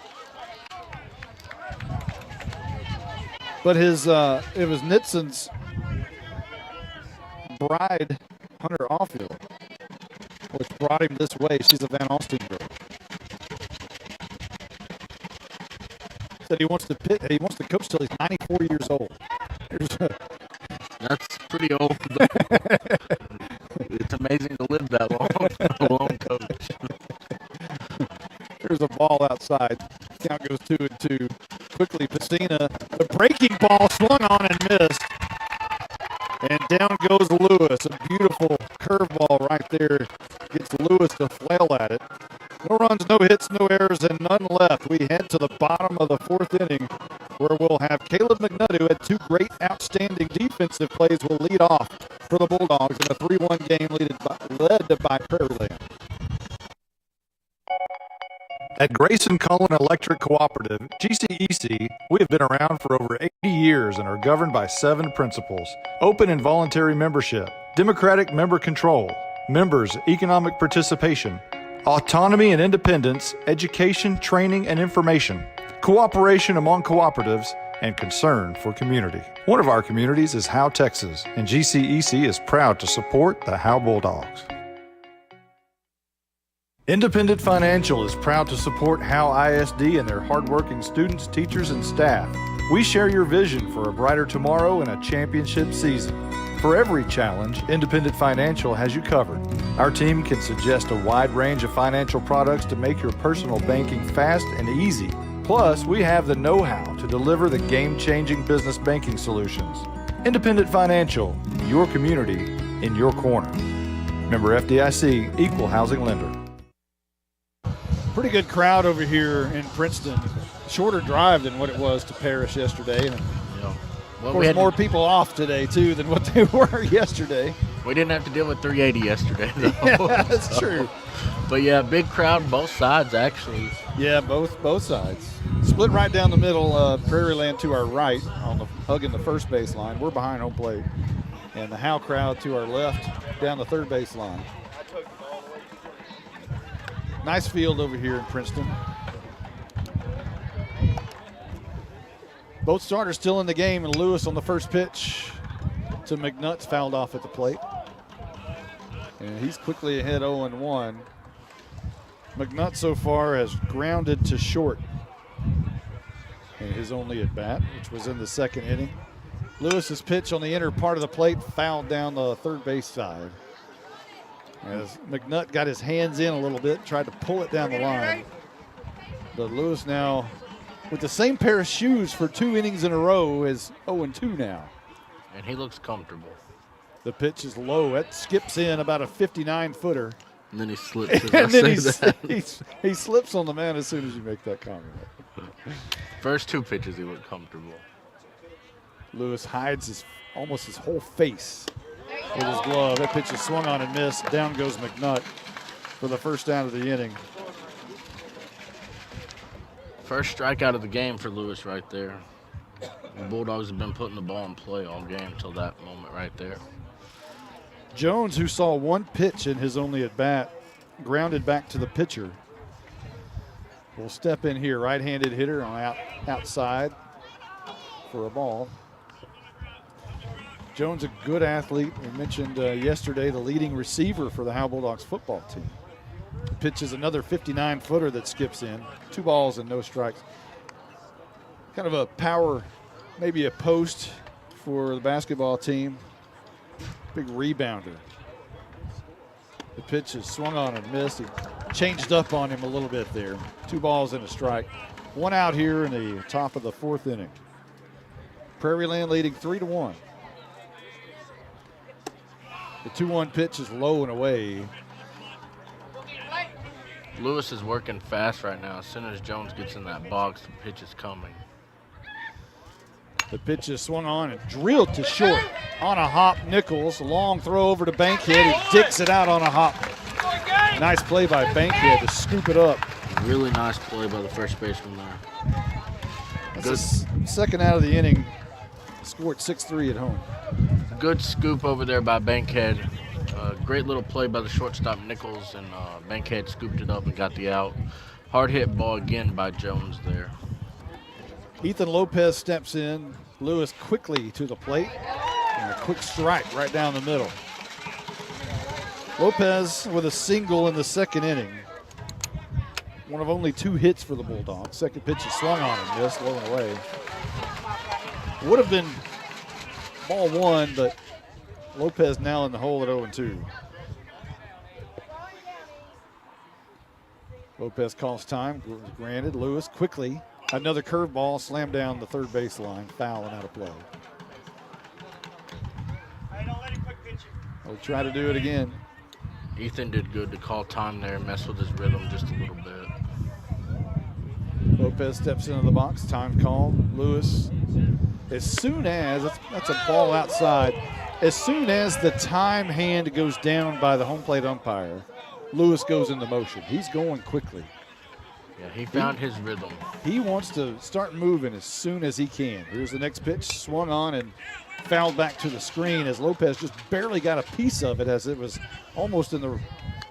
But it was Nitson's bride, Hunter Offield, which brought him this way. She's a Van Alstyne girl. Said he wants to coach till he's 94 years old. That's pretty old. It's amazing to live that long, coach. There's a ball outside. Count goes 2-2. Quickly, Pacina, the breaking ball swung on and missed. And down goes Lewis. A beautiful curveball right there. Gets Lewis to flail at it. No runs, no hits, no errors, and none left. We head to the bottom of the fourth inning where we'll have Caleb McNutt, who had two great, outstanding defensive plays, will lead off for the Bulldogs in a 3-1 game led by Prairiland. At Grayson Cullen Electric Cooperative, GCEC, we have been around for over 80 years and are governed by 7 principles: open and voluntary membership, democratic member control, members' economic participation, autonomy and independence, education, training, and information, cooperation among cooperatives, and concern for community. One of our communities is Howe, Texas, and GCEC is proud to support the Howe Bulldogs. Independent Financial is proud to support Howe ISD and their hardworking students, teachers, and staff. We share your vision for a brighter tomorrow and a championship season. For every challenge, Independent Financial has you covered. Our team can suggest a wide range of financial products to make your personal banking fast and easy. Plus, we have the know-how to deliver the game-changing business banking solutions. Independent Financial, your community in your corner. Member FDIC, Equal Housing Lender. Pretty good crowd over here in Princeton. Shorter drive than what it was to Parrish yesterday. And of course, more people off today, too, than what they were yesterday. We didn't have to deal with 380 yesterday, though. Yeah, that's true. But, yeah, big crowd, both sides, actually. Yeah, both sides. Split right down the middle, Prairiland to our right, hugging the first base line. We're behind home plate. And the Howe crowd to our left, down the third base line. Nice field over here in Princeton. Both starters still in the game, and Lewis on the first pitch to McNutt's fouled off at the plate. And he's quickly ahead 0-1. McNutt so far has grounded to short in his only at bat, which was in the second inning. Lewis's pitch on the inner part of the plate fouled down the third base side. As McNutt got his hands in a little bit, tried to pull it down the line. But Lewis now, with the same pair of shoes for 2 innings in a row, is 0-2 now. And he looks comfortable. The pitch is low. It skips in about a 59-footer. And then he slips. And then he slips on the man as soon as you make that comment. First 2 pitches, he looked comfortable. Lewis hides almost his whole face with his glove. That pitch is swung on and missed. Down goes McNutt for the first down of the inning. First strikeout of the game for Lewis right there. The Bulldogs have been putting the ball in play all game until that moment right there. Jones, who saw 1 pitch in his only at bat, grounded back to the pitcher. Will step in here, right-handed hitter on outside for a ball. Jones, a good athlete. We mentioned yesterday the leading receiver for the Howe Bulldogs football team. Pitches another 59-footer that skips in. 2 balls and no strikes. Kind of a power, maybe a post for the basketball team. Big rebounder. The pitch is swung on and missed. He changed up on him a little bit there. 2 balls and a strike. 1 out here in the top of the 4th inning. Prairiland leading 3-1. The 2-1 pitch is low and away. Lewis is working fast right now. As soon as Jones gets in that box, the pitch is coming. The pitch is swung on and drilled to short. On a hop, Nichols. Long throw over to Bankhead. He digs it out on a hop. Nice play by Bankhead to scoop it up. Really nice play by the first baseman there. That's the second out of the inning. Scored 6-3 at home. Good scoop over there by Bankhead. Great little play by the shortstop Nichols, and Bankhead scooped it up and got the out. Hard hit ball again by Jones there. Ethan Lopez steps in. Lewis quickly to the plate. And a quick strike right down the middle. Lopez with a single in the second inning. One of only 2 hits for the Bulldogs. Second pitch is swung on and missed, low and away. Would have been ball 1, but Lopez now in the hole at 0-2. Lopez calls time, granted. Lewis quickly. Another curveball slammed down the third baseline, foul and out of play. We'll try to do it again. Ethan did good to call time there, mess with his rhythm just a little bit. Lopez steps into the box, time call. Lewis, as soon as, that's a ball outside, as soon as the time hand goes down by the home plate umpire, Lewis goes into motion. He's going quickly. Yeah, he found his rhythm. He wants to start moving as soon as he can. Here's the next pitch, swung on and fouled back to the screen as Lopez just barely got a piece of it as it was almost in the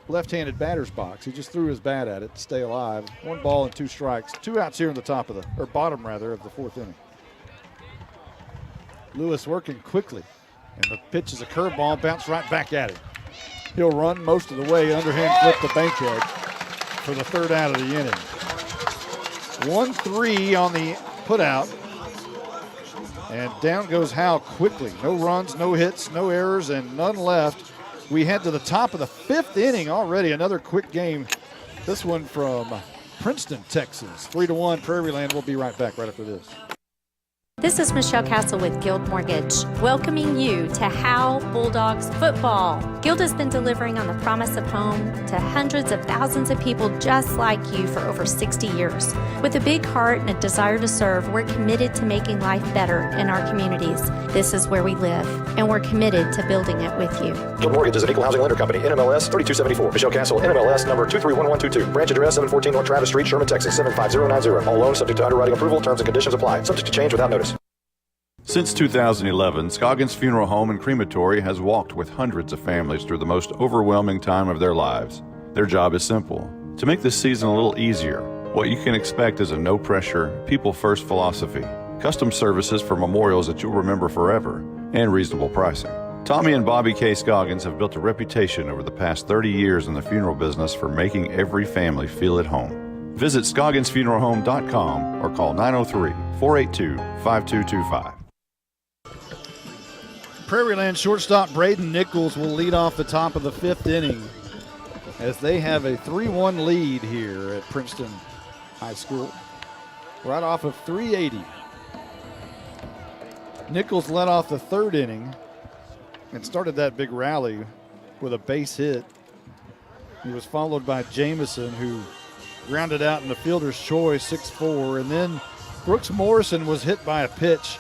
left-handed batter's box. He just threw his bat at it to stay alive. 1 ball and 2 strikes. 2 outs here in the top of the, or bottom rather, of the 4th inning. Lewis working quickly, and the pitch is a curveball, bounce right back at him. He'll run most of the way, underhand flip the bankhead for the 3rd out of the inning. 1-3 on the putout. And down goes Howe quickly. No runs, no hits, no errors, and none left. We head to the top of the 5th inning already. Another quick game. This one from Princeton, Texas. 3-1 Prairiland. We'll be right back right after this. This is Michelle Castle with Guild Mortgage, welcoming you to Howe Bulldogs football. Guild has been delivering on the promise of home to hundreds of thousands of people just like you for over 60 years. With a big heart and a desire to serve, we're committed to making life better in our communities. This is where we live, and we're committed to building it with you. Guild Mortgage is an equal housing lender company. NMLS 3274. Michelle Castle, NMLS number 231122. Branch address 714 North Travis Street, Sherman, Texas 75090. All loans subject to underwriting approval. Terms and conditions apply. Subject to change without notice. Since 2011, Scoggins Funeral Home and Crematory has walked with hundreds of families through the most overwhelming time of their lives. Their job is simple: to make this season a little easier. What you can expect is a no-pressure, people-first philosophy, custom services for memorials that you'll remember forever, and reasonable pricing. Tommy and Bobby K. Scoggins have built a reputation over the past 30 years in the funeral business for making every family feel at home. Visit ScogginsFuneralHome.com or call 903-482-5225. Prairiland shortstop Braden Nichols will lead off the top of the 5th inning as they have a 3-1 lead here at Princeton High School, right off of 380. Nichols led off the 3rd inning and started that big rally with a base hit. He was followed by Jamison, who grounded out in the fielder's choice, 6-4, and then Brooks Morrison was hit by a pitch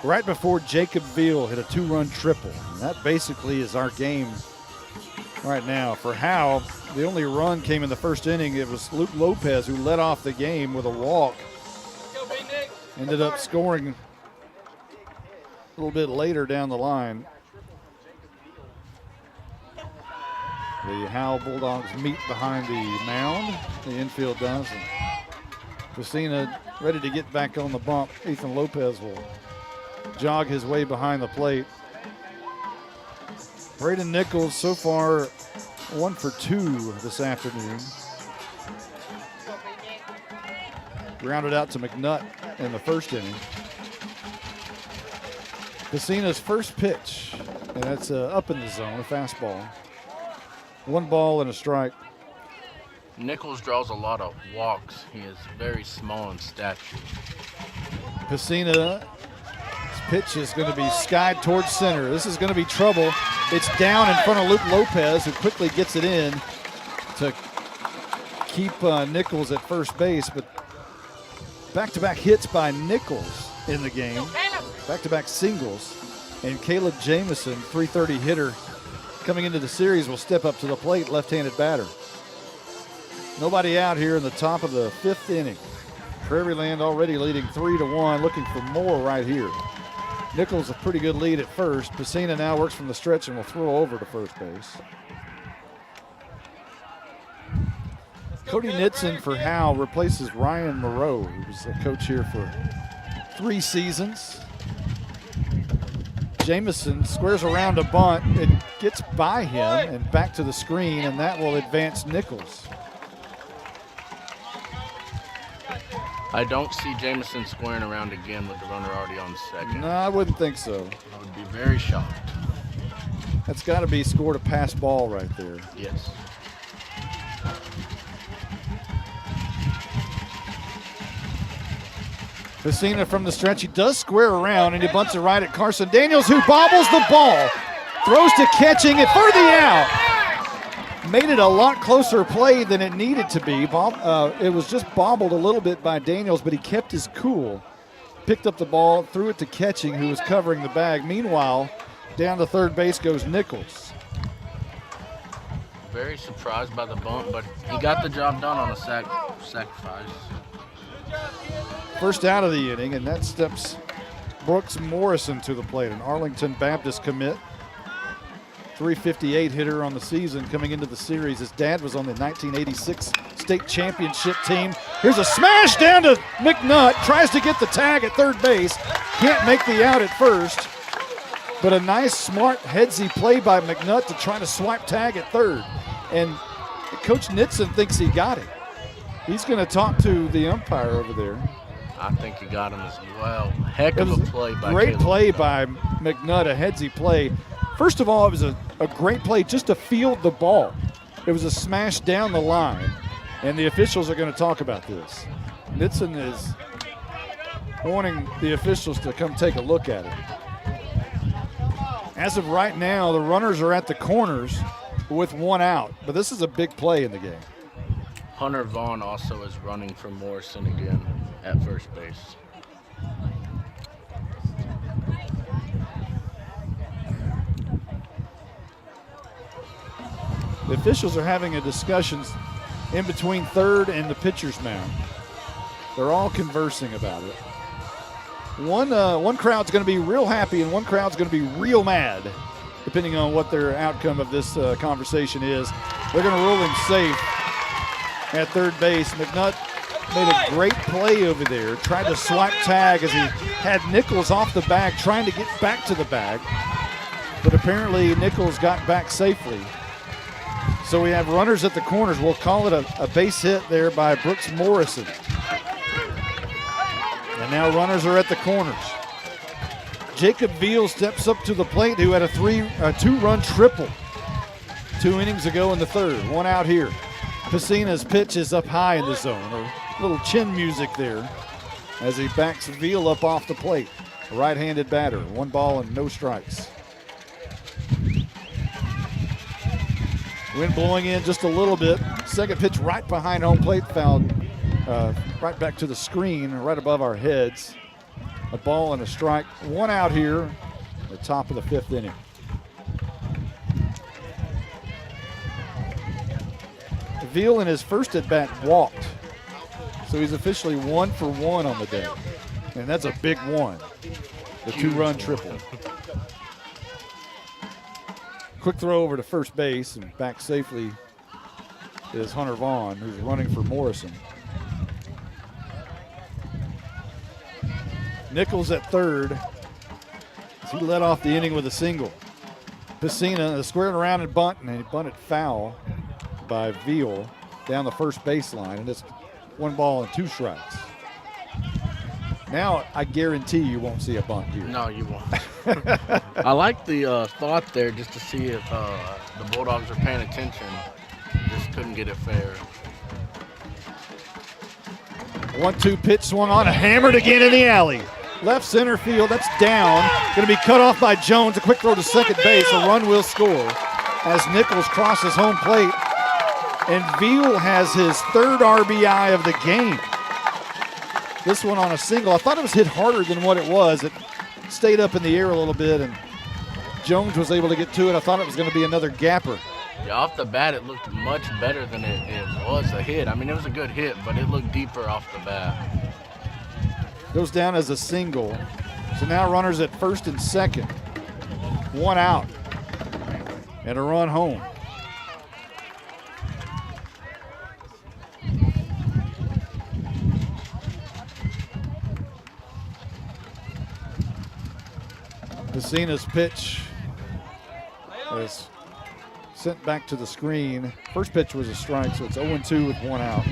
right before Jacob Veal hit a 2-run triple. And that basically is our game right now. For Howe, the only run came in the 1st inning. It was Luke Lopez who led off the game with a walk. Ended up scoring a little bit later down the line. The Howe Bulldogs meet behind the mound. The infield does. And Christina ready to get back on the bump. Ethan Lopez will jog his way behind the plate. Braden Nichols so far 1 for 2 this afternoon. Grounded out to McNutt in the 1st inning. Casina's first pitch, and that's up in the zone, a fastball. 1 ball and a strike. Nichols draws a lot of walks. He is very small in stature. Casina. Pitch is going to be skied towards center. This is going to be trouble. It's down in front of Luke Lopez, who quickly gets it in to keep Nichols at first base. But back-to-back hits by Nichols in the game. Back-to-back singles. And Caleb Jamison, 330 hitter, coming into the series, will step up to the plate, left-handed batter. Nobody out here in the top of the 5th inning. Prairiland already leading 3-1, looking for more right here. Nichols a pretty good lead at first. Pacina now works from the stretch and will throw over to first base. Cody Nitzen for Howe replaces Ryan Moreau, who was a coach here for 3 seasons. Jamison squares around a bunt. It gets by him and back to the screen, and that will advance Nichols. I don't see Jamison squaring around again with the runner already on second. No, I wouldn't think so. I would be very shocked. That's got to be scored a pass ball right there. Yes. Pacina from the stretch. He does square around, and he bunts it right at Carson Daniels, who bobbles the ball Throws to Catching it for the out. Made it a lot closer play than it needed to be. It was just bobbled a little bit by Daniels, but he kept his cool. Picked up the ball, threw it to Catching, who was covering the bag. Meanwhile, down to third base goes Nichols. Very surprised by the bump, but he got the job done on a sacrifice. First out of the inning, and that steps Brooks Morrison to the plate, an Arlington Baptist commit. 358 hitter on the season coming into the series. His dad was on the 1986 state championship team. Here's a smash down to McNutt. Tries to get the tag at third base. Can't make the out at first. But a nice, smart, headsy play by McNutt to try to swipe tag at third. And Coach Nitson thinks he got it. He's going to talk to the umpire over there. I think he got him as well. Heck of a play by Great Caleb. play by McNutt, a headsy play. First of all, it was a great play just to field the ball. It was a smash down the line, and the officials are going to talk about this. Nitson is wanting the officials to come take a look at it. As of right now, the runners are at the corners with one out, but this is a big play in the game. Hunter Vaughn also is running for Morrison again at first base. The officials are having a discussion in between third and the pitcher's mound. They're all conversing about it. One crowd's going to be real happy and one crowd's going to be real mad, depending on what their outcome of this conversation is. They're going to rule him safe at third base. McNutt made a great play over there, tried to swipe tag as he had Nichols off the bag, trying to get back to the bag. But apparently Nichols got back safely. So we have runners at the corners. We'll call it a base hit there by Brooks Morrison. And now runners are at the corners. Jacob Veal steps up to the plate, who had a two-run triple 2 innings ago in the third. One out here. Pacina's pitch is up high in the zone. A little chin music there as he backs Veal up off the plate. A right-handed batter. 1 ball and no strikes. Wind blowing in just a little bit. Second pitch right behind home plate, fouled right back to the screen, right above our heads. A ball and a strike. 1 out here at the top of the 5th inning. Veal in his first at bat walked. So he's officially 1 for 1 on the day. And that's a big one. The 2-run triple. Quick throw over to first base and back safely is Hunter Vaughn, who's running for Morrison. Nichols at third as he led off the inning with a single. Pacina squared around and bunt, and he bunted foul by Veal down the first baseline, and it's 1 ball and 2 strikes. Now I guarantee you won't see a bunt here. No, you won't. I like the thought there just to see if the Bulldogs are paying attention. Just couldn't get it fair. 1-2 pitch swung on, hammered again in the alley. Left center field, that's down. Going to be cut off by Jones. A quick throw to second base. A run will score as Nichols crosses home plate. And Veal has his 3rd RBI of the game. This one on a single. I thought it was hit harder than what it was. It stayed up in the air a little bit, and Jones was able to get to it. I thought it was going to be another gapper. Yeah, off the bat, it looked much better than it was a hit. I mean, it was a good hit, but it looked deeper off the bat. Goes down as a single. So now runners at first and second. 1 out. And a run home. Pacina's pitch is sent back to the screen. First pitch was a strike, so it's 0-2 with 1 out.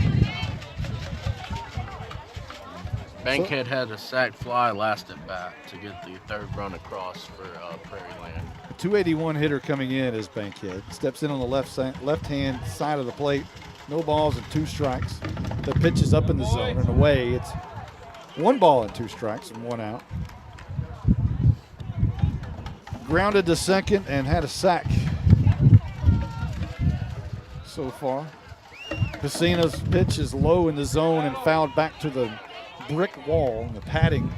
Bankhead had a sac fly last at bat to get the 3rd run across for Prairiland. A 281 hitter coming in is Bankhead. Steps in on the left-hand side of the plate. No balls and 2 strikes. The pitch is up in the zone and away. It's 1 ball and 2 strikes and 1 out. grounded to second and had a sack so far. Pacina's pitch is low in the zone and fouled back to the brick wall, the padding.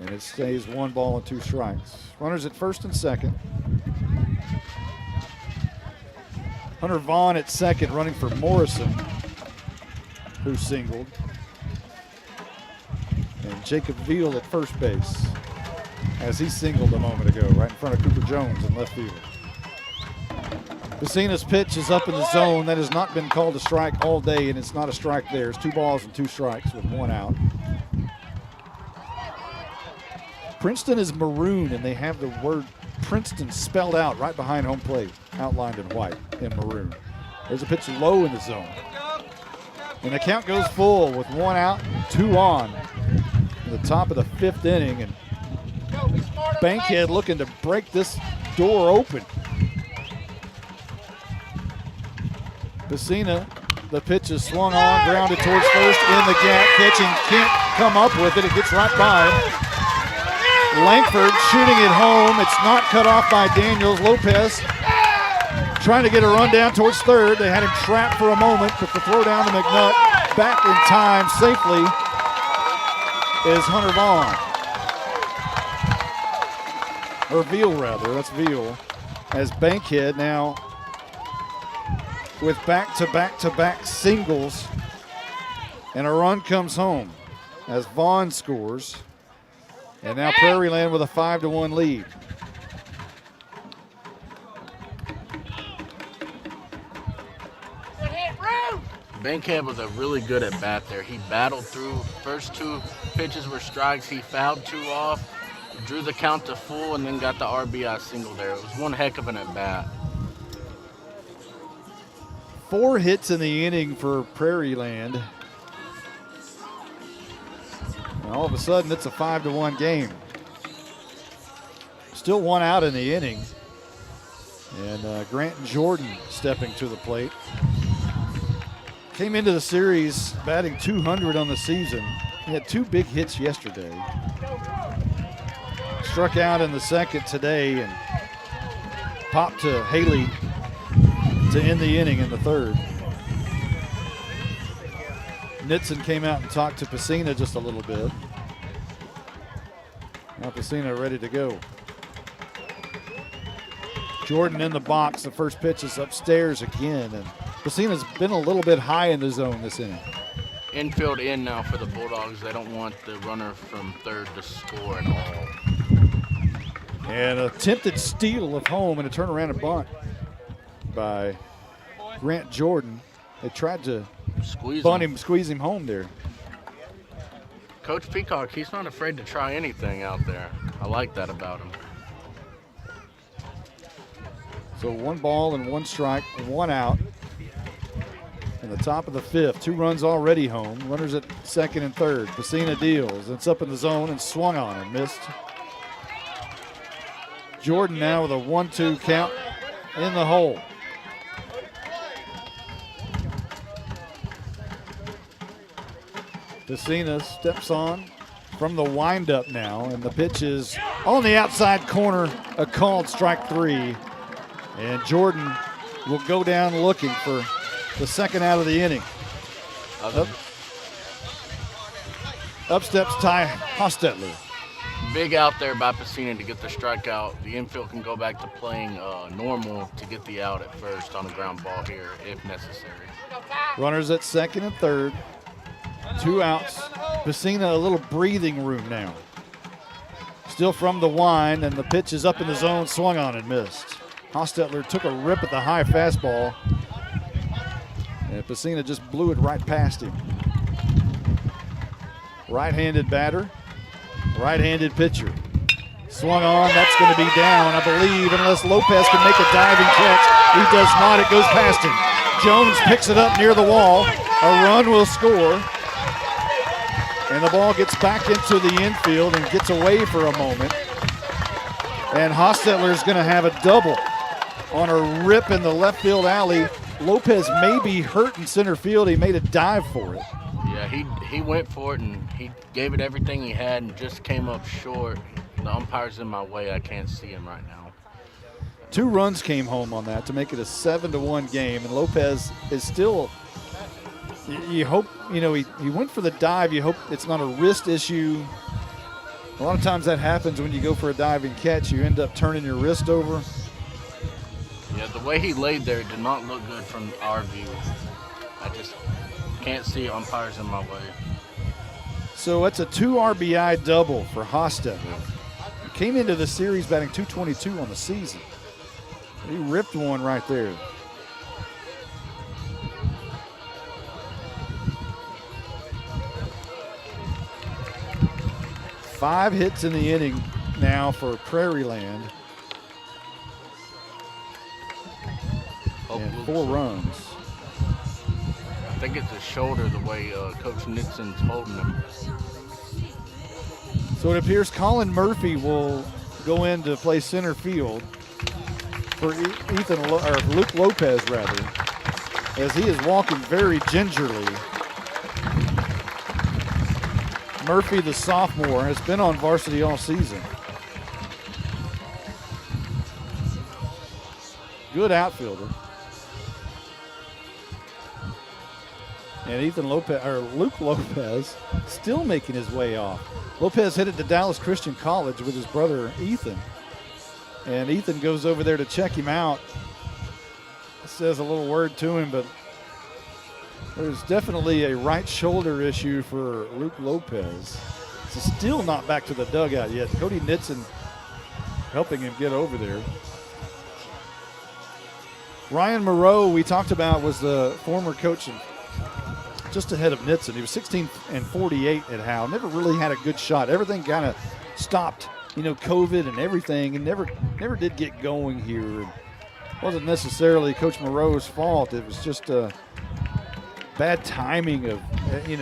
And it stays 1 ball and 2 strikes. Runners at first and second. Hunter Vaughn at second, running for Morrison, who singled. And Jacob Veal at first base, as he singled a moment ago, right in front of Cooper Jones in left field. Pacina's pitch is up in the zone. That has not been called a strike all day, and it's not a strike there. It's 2 balls and 2 strikes with 1 out. Princeton is maroon, and they have the word Princeton spelled out right behind home plate, outlined in white in maroon. There's a pitch low in the zone. And the count goes full with 1 out, 2 on at the top of the 5th inning. And Bankhead looking to break this door open. Pacina, the pitch is swung on, grounded towards first, in the gap, catching, can't come up with it. It gets right by him. Langford shooting it home. It's not cut off by Daniels. Lopez trying to get a run down towards third. They had him trapped for a moment, but the throw down to McNutt back in time safely is Hunter Vaughn. Or Veal, rather. That's Veal. As Bankhead now with back-to-back-to-back singles, and a run comes home as Vaughn scores. And now Prairiland with a 5-1 lead. Bankhead was a really good at bat there. He battled through. First 2 pitches were strikes. He fouled 2 off, drew the count to full, and then got the RBI single there. It was one heck of an at bat. 4 hits in the inning for Prairiland. And all of a sudden, it's a 5-1 game. Still 1 out in the inning. And Grant Jordan stepping to the plate. Came into the series batting 200 on the season. He had 2 big hits yesterday. Struck out in the second today and popped to Haley to end the inning in the third. Nitson came out and talked to Pacina just a little bit. Now Pacina ready to go. Jordan in the box. The first pitch is upstairs again, and Pacina's been a little bit high in the zone this inning. Infield in now for the Bulldogs. They don't want the runner from third to score at all. And an attempted steal of home and a turnaround and bunt by Grant Jordan. They tried to squeeze him home there. Coach Peacock, he's not afraid to try anything out there. I like that about him. So 1 ball and 1 strike, 1 out. In the top of the 5th, 2 runs already home. Runners at second and third. Pacina deals. It's up in the zone and swung on and missed. Jordan now with a 1-2 count in the hole. Pacina steps on from the windup now, and the pitch is on the outside corner, a called strike 3. And Jordan will go down looking for the second out of the inning. Up steps Ty Hostetler. Big out there by Pacina to get the strikeout. The infield can go back to playing normal to get the out at first on a ground ball here if necessary. Runners at second and third. 2 outs. Pacina a little breathing room now. Still from the wind, and the pitch is up in the zone, swung on and missed. Hostetler took a rip at the high fastball, and Pacina just blew it right past him. Right-handed batter, right-handed pitcher. Swung on, that's going to be down, I believe, unless Lopez can make a diving catch. He does not, it goes past him. Jones picks it up near the wall. A run will score. And the ball gets back into the infield and gets away for a moment. And Hostetler is going to have a double on a rip in the left field alley. Lopez may be hurt in center field. He made a dive for it. Yeah, he went for it, and he gave it everything he had and just came up short. The umpire's in my way. I can't see him right now. 2 runs came home on that to make it a 7-1 game, and Lopez is still. You hope, he went for the dive. You hope it's not a wrist issue. A lot of times that happens when you go for a diving catch. You end up turning your wrist over. Yeah, the way he laid there did not look good from our view. I just can't see umpires in my way. So it's a 2 RBI double for Hostetler. He came into the series batting .222 on the season. He ripped one right there. Five hits in the inning now for Prairiland. And 4 runs. I think it's his shoulder, the way Coach Nixon's holding him. So it appears Colin Murphy will go in to play center field for Luke Lopez, rather, as he is walking very gingerly. Murphy, the sophomore, has been on varsity all season. Good outfielder. And Luke Lopez still making his way off. Lopez headed to Dallas Christian College with his brother Ethan. And Ethan goes over there to check him out. Says a little word to him, but there's definitely a right shoulder issue for Luke Lopez. He's still not back to the dugout yet. Cody Nitson helping him get over there. Ryan Moreau, we talked about, was the former coach just ahead of Nitson. He was 16-48 at Howe. Never really had a good shot. Everything kind of stopped, COVID and everything, and never did get going here. It wasn't necessarily Coach Moreau's fault. It was just bad timing of, he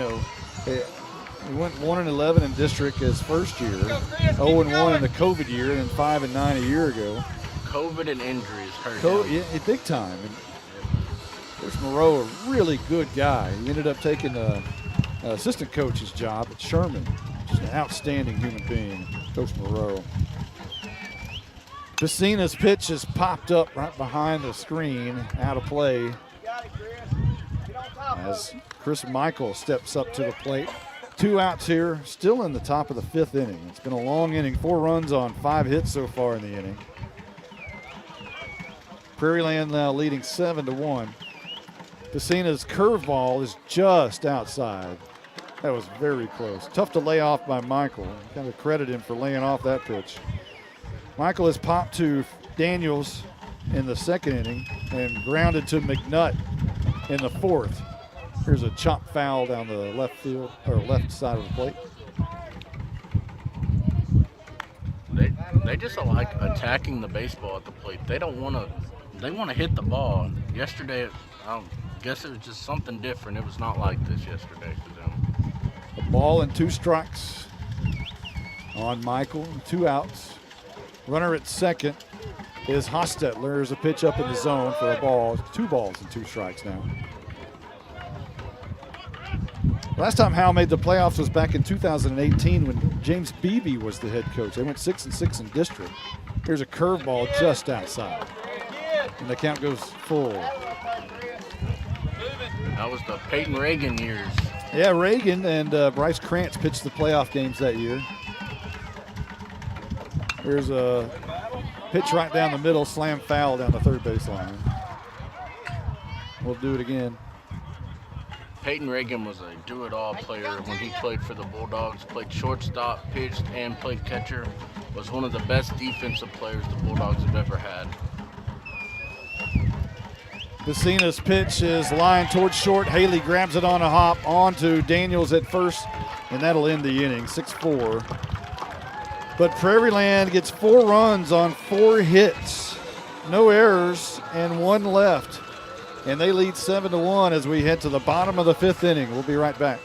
went 1-11 in district his first year, 0-1 in the COVID year, and then 5-9 a year ago. COVID and injuries hurt him. Yeah, big time. And Coach Moreau, a really good guy. He ended up taking an assistant coach's job at Sherman. Just an outstanding human being, Coach Moreau. Piscina's pitch has popped up right behind the screen, out of play, as Chris Michael steps up to the plate. 2 outs here, still in the top of the 5th inning. It's been a long inning, 4 runs on 5 hits so far in the inning. Prairiland now leading 7-1. Piscina's curveball is just outside. That was very close. Tough to lay off by Michael. Kind of credit him for laying off that pitch. Michael has popped to Daniels in the 2nd inning and grounded to McNutt in the 4th. Here's a chop foul down the left field, or left side of the plate. They just like attacking the baseball at the plate. They don't want to. They want to hit the ball. Yesterday, I guess it was just something different. It was not like this yesterday for them. A ball and 2 strikes on Michael, 2 outs. Runner at second is Hostetler. There's a pitch up in the zone for a ball. 2 balls and 2 strikes now. Last time Howe made the playoffs was back in 2018 when James Beebe was the head coach. They went 6-6 in district. Here's a curveball just outside. And the count goes full. That was the Peyton Reagan years. Yeah, Reagan and Bryce Krantz pitched the playoff games that year. Here's a pitch right down the middle, slam foul down the 3rd baseline. We'll do it again. Peyton Reagan was a do-it-all player when he played for the Bulldogs, played shortstop, pitched, and played catcher. Was one of the best defensive players the Bulldogs have ever had. Piscina's pitch is lined towards short. Haley grabs it on a hop onto Daniels at first, and that'll end the inning, 6-4. But Prairiland gets 4 runs on 4 hits, no errors, and 1 left. And they lead 7-1 as we head to the bottom of the 5th inning. We'll be right back.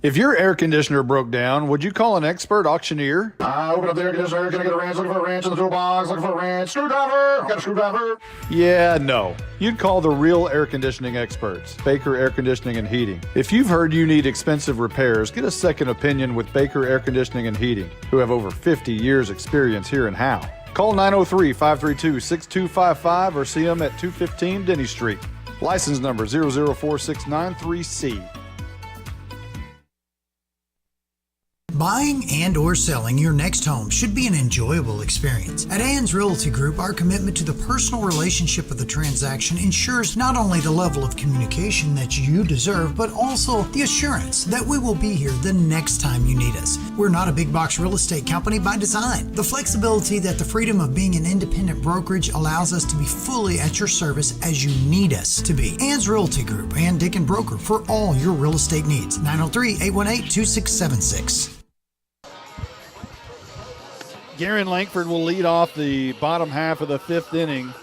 If your air conditioner broke down, would you call an expert auctioneer? Open up the air conditioner. Can I get a wrench? Looking for a wrench in the toolbox. Looking for a wrench. Screwdriver. Got a screwdriver. Yeah, no. You'd call the real air conditioning experts, Baker Air Conditioning and Heating. If you've heard you need expensive repairs, get a second opinion with Baker Air Conditioning and Heating, who have over 50 years experience here in Howe. Call 903-532-6255 or see them at 215 Denny Street. License number 004693C. Buying and or selling your next home should be an enjoyable experience. At Ann's Realty Group, our commitment to the personal relationship of the transaction ensures not only the level of communication that you deserve, but also the assurance that we will be here the next time you need us. We're not a big box real estate company by design. The flexibility that the freedom of being an independent brokerage allows us to be fully at your service as you need us to be. Ann's Realty Group, Ann Dick and Broker for all your real estate needs. 903-818-2676. Garen Langford will lead off the bottom half of the fifth inning.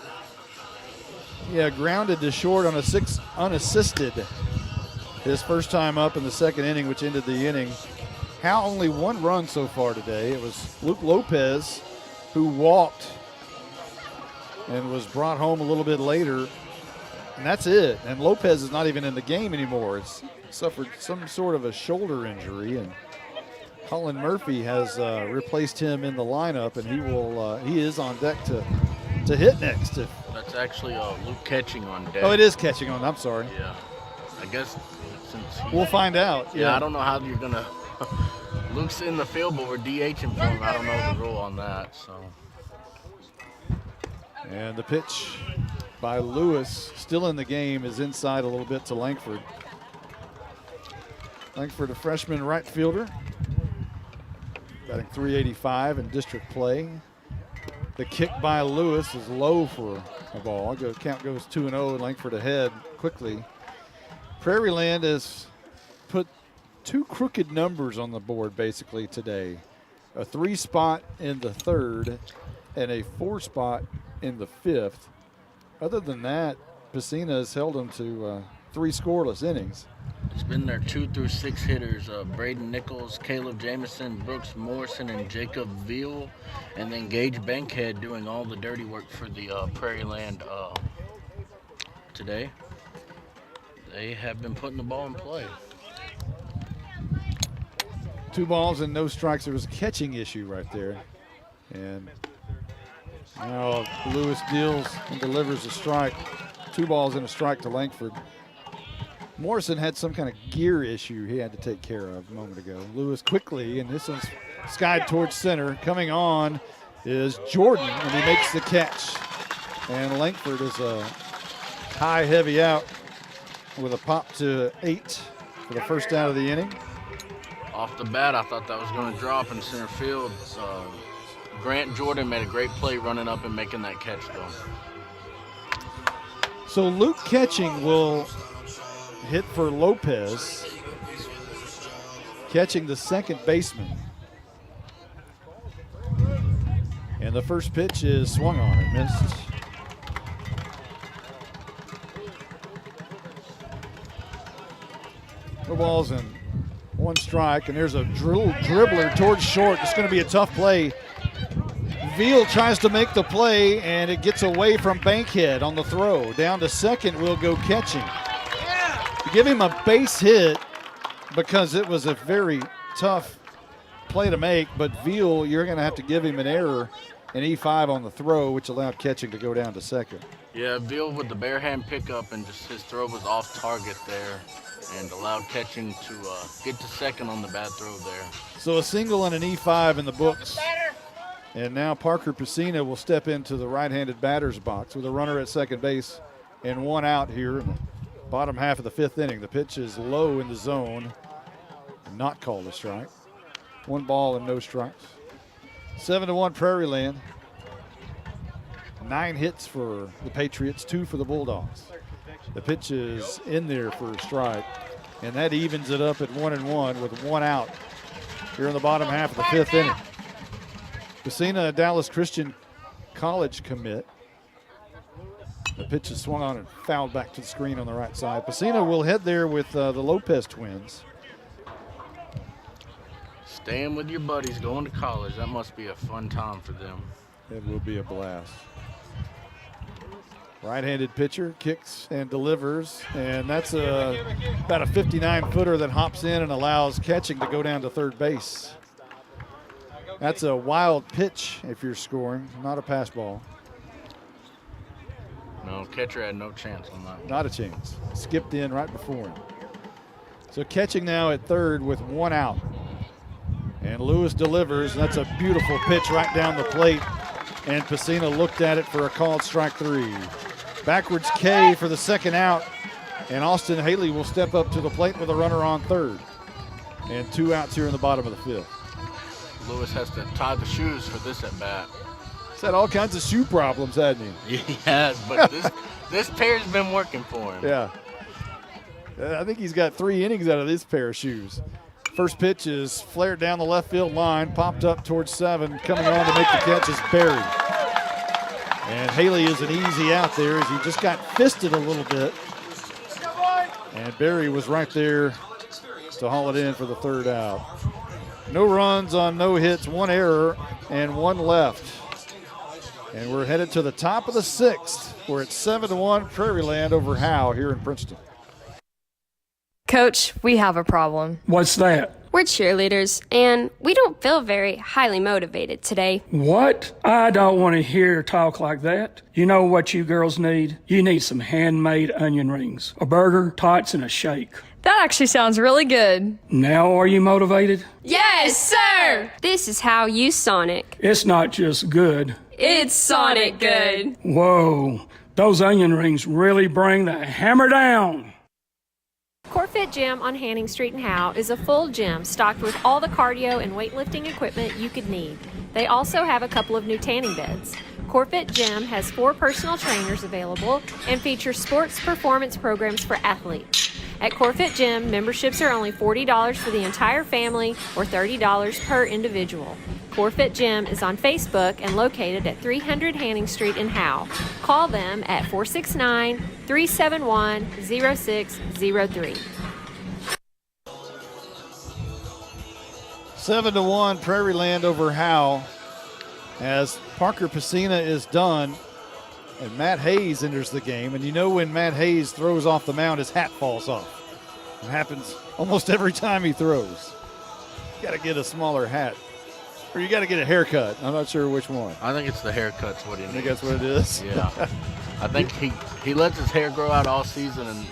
Yeah, grounded to short on a 6 unassisted. His first time up in the second inning, which ended the inning. Howe only one run so far today. It was Luke Lopez who walked and was brought home a little bit later. And that's it. And Lopez is not even in the game anymore. It's suffered some sort of a shoulder injury, and Colin Murphy has replaced him in the lineup, and he is on deck to hit next. That's actually Luke Catching on deck. Oh, it is Catching on. I'm sorry. Yeah, I guess since we'll find out. Yeah, I don't know how you're gonna. Luke's in the field, but we're DHing for him. I don't know the rule on that. So. And the pitch by Lewis, still in the game, is inside a little bit to Langford. Langford, a freshman right fielder. Batting .385 in district play. The kick by Lewis is low for a ball. Count goes 2-0 and Langford ahead quickly. Prairiland has put two crooked numbers on the board basically today. A 3 spot in the third and a 4 spot in the fifth. Other than that, Pacina has held them to 3 scoreless innings. It's been their 2 through 6 hitters, Braden Nichols, Caleb Jamison, Brooks Morrison, and Jacob Veal, and then Gage Bankhead doing all the dirty work for the Prairiland today. They have been putting the ball in play. 2 balls and no strikes. There was a catching issue right there. And now Lewis deals and delivers a strike. 2 balls and a strike to Langford. Morrison had some kind of gear issue he had to take care of a moment ago. Lewis quickly, and this one's skied towards center. Coming on is Jordan, and he makes the catch. And Langford is a high, heavy out with a pop to 8 for the first out of the inning. Off the bat, I thought that was going to drop in center field. Grant Jordan made a great play running up and making that catch, though. So Luke Catching will hit for Lopez, catching the second baseman. And the first pitch is swung on and missed. No balls and 1 strike, and there's a dribbler towards short. It's going to be a tough play. Veal tries to make the play, and it gets away from Bankhead on the throw. Down to second will go Catching. Give him a base hit because it was a very tough play to make, but Veal, you're going to have to give him an error, an E5 on the throw, which allowed Catching to go down to second. Yeah, Veal with the bare hand pickup, and just his throw was off target there and allowed Catching to get to second on the bad throw there. So a single and an E5 in the books. And now Parker Pacina will step into the right-handed batter's box with a runner at second base and 1 out here in the bottom half of the fifth inning. The pitch is low in the zone, not called a strike. 1 ball and no strikes. 7-1 Prairiland. 9 hits for the Patriots, 2 for the Bulldogs. The pitch is in there for a strike, and that evens it up at 1-1 with 1 out here in the bottom half of the fifth inning. Pacina, a Dallas Christian College commit. The pitch is swung on and fouled back to the screen on the right side. Pacina will head there with the Lopez twins. Staying with your buddies, going to college. That must be a fun time for them. It will be a blast. Right-handed pitcher kicks and delivers, and that's about a 59-footer that hops in and allows catching to go down to third base. That's a wild pitch if you're scoring, not a pass ball. No, catcher had no chance on that. Not a chance. Skipped in right before him. So catching now at third with one out. And Lewis delivers. That's a beautiful pitch right down the plate. And Pesina looked at it for a called strike 3. Backwards K for the second out. And Austin Haley will step up to the plate with a runner on third. And 2 outs here in the bottom of the 5th. Lewis has to tie the shoes for this at bat. He's had all kinds of shoe problems, hasn't he? He has, but this pair's been working for him. Yeah. I think he's got 3 innings out of this pair of shoes. First pitch is flared down the left field line, popped up towards 7. Coming on to make the catch is Barry. And Haley is an easy out there as he just got fisted a little bit. And Barry was right there to haul it in for the third out. No runs on no hits, 1 error, and 1 left. And we're headed to the top of the 6th. We're at 7-1 Prairiland over Howe here in Princeton. Coach, we have a problem. What's that? We're cheerleaders, and we don't feel very highly motivated today. What? I don't want to hear talk like that. You know what you girls need? You need some handmade onion rings, a burger, tots, and a shake. That actually sounds really good. Now are you motivated? Yes, sir! This is how you Sonic. It's not just good. It's Sonic good. Whoa, those onion rings really bring the hammer down. CoreFit Gym on Hanning Street in Howe is a full gym stocked with all the cardio and weightlifting equipment you could need. They also have a couple of new tanning beds. CoreFit Gym has 4 personal trainers available and features sports performance programs for athletes. At CoreFit Gym, memberships are only $40 for the entire family or $30 per individual. CoreFit Gym is on Facebook and located at 300 Hanning Street in Howe. Call them at 469-371-0603. 7-1 Prairiland over Howe as Parker Pesina is done and Matt Hayes enters the game. And you know when Matt Hayes throws off the mound, his hat falls off. It happens almost every time he throws. You got to get a smaller hat. Or you got to get a haircut. I'm not sure which one. I think it's the haircut's what he needs. I think that's what it is? Yeah. I think he lets his hair grow out all season, and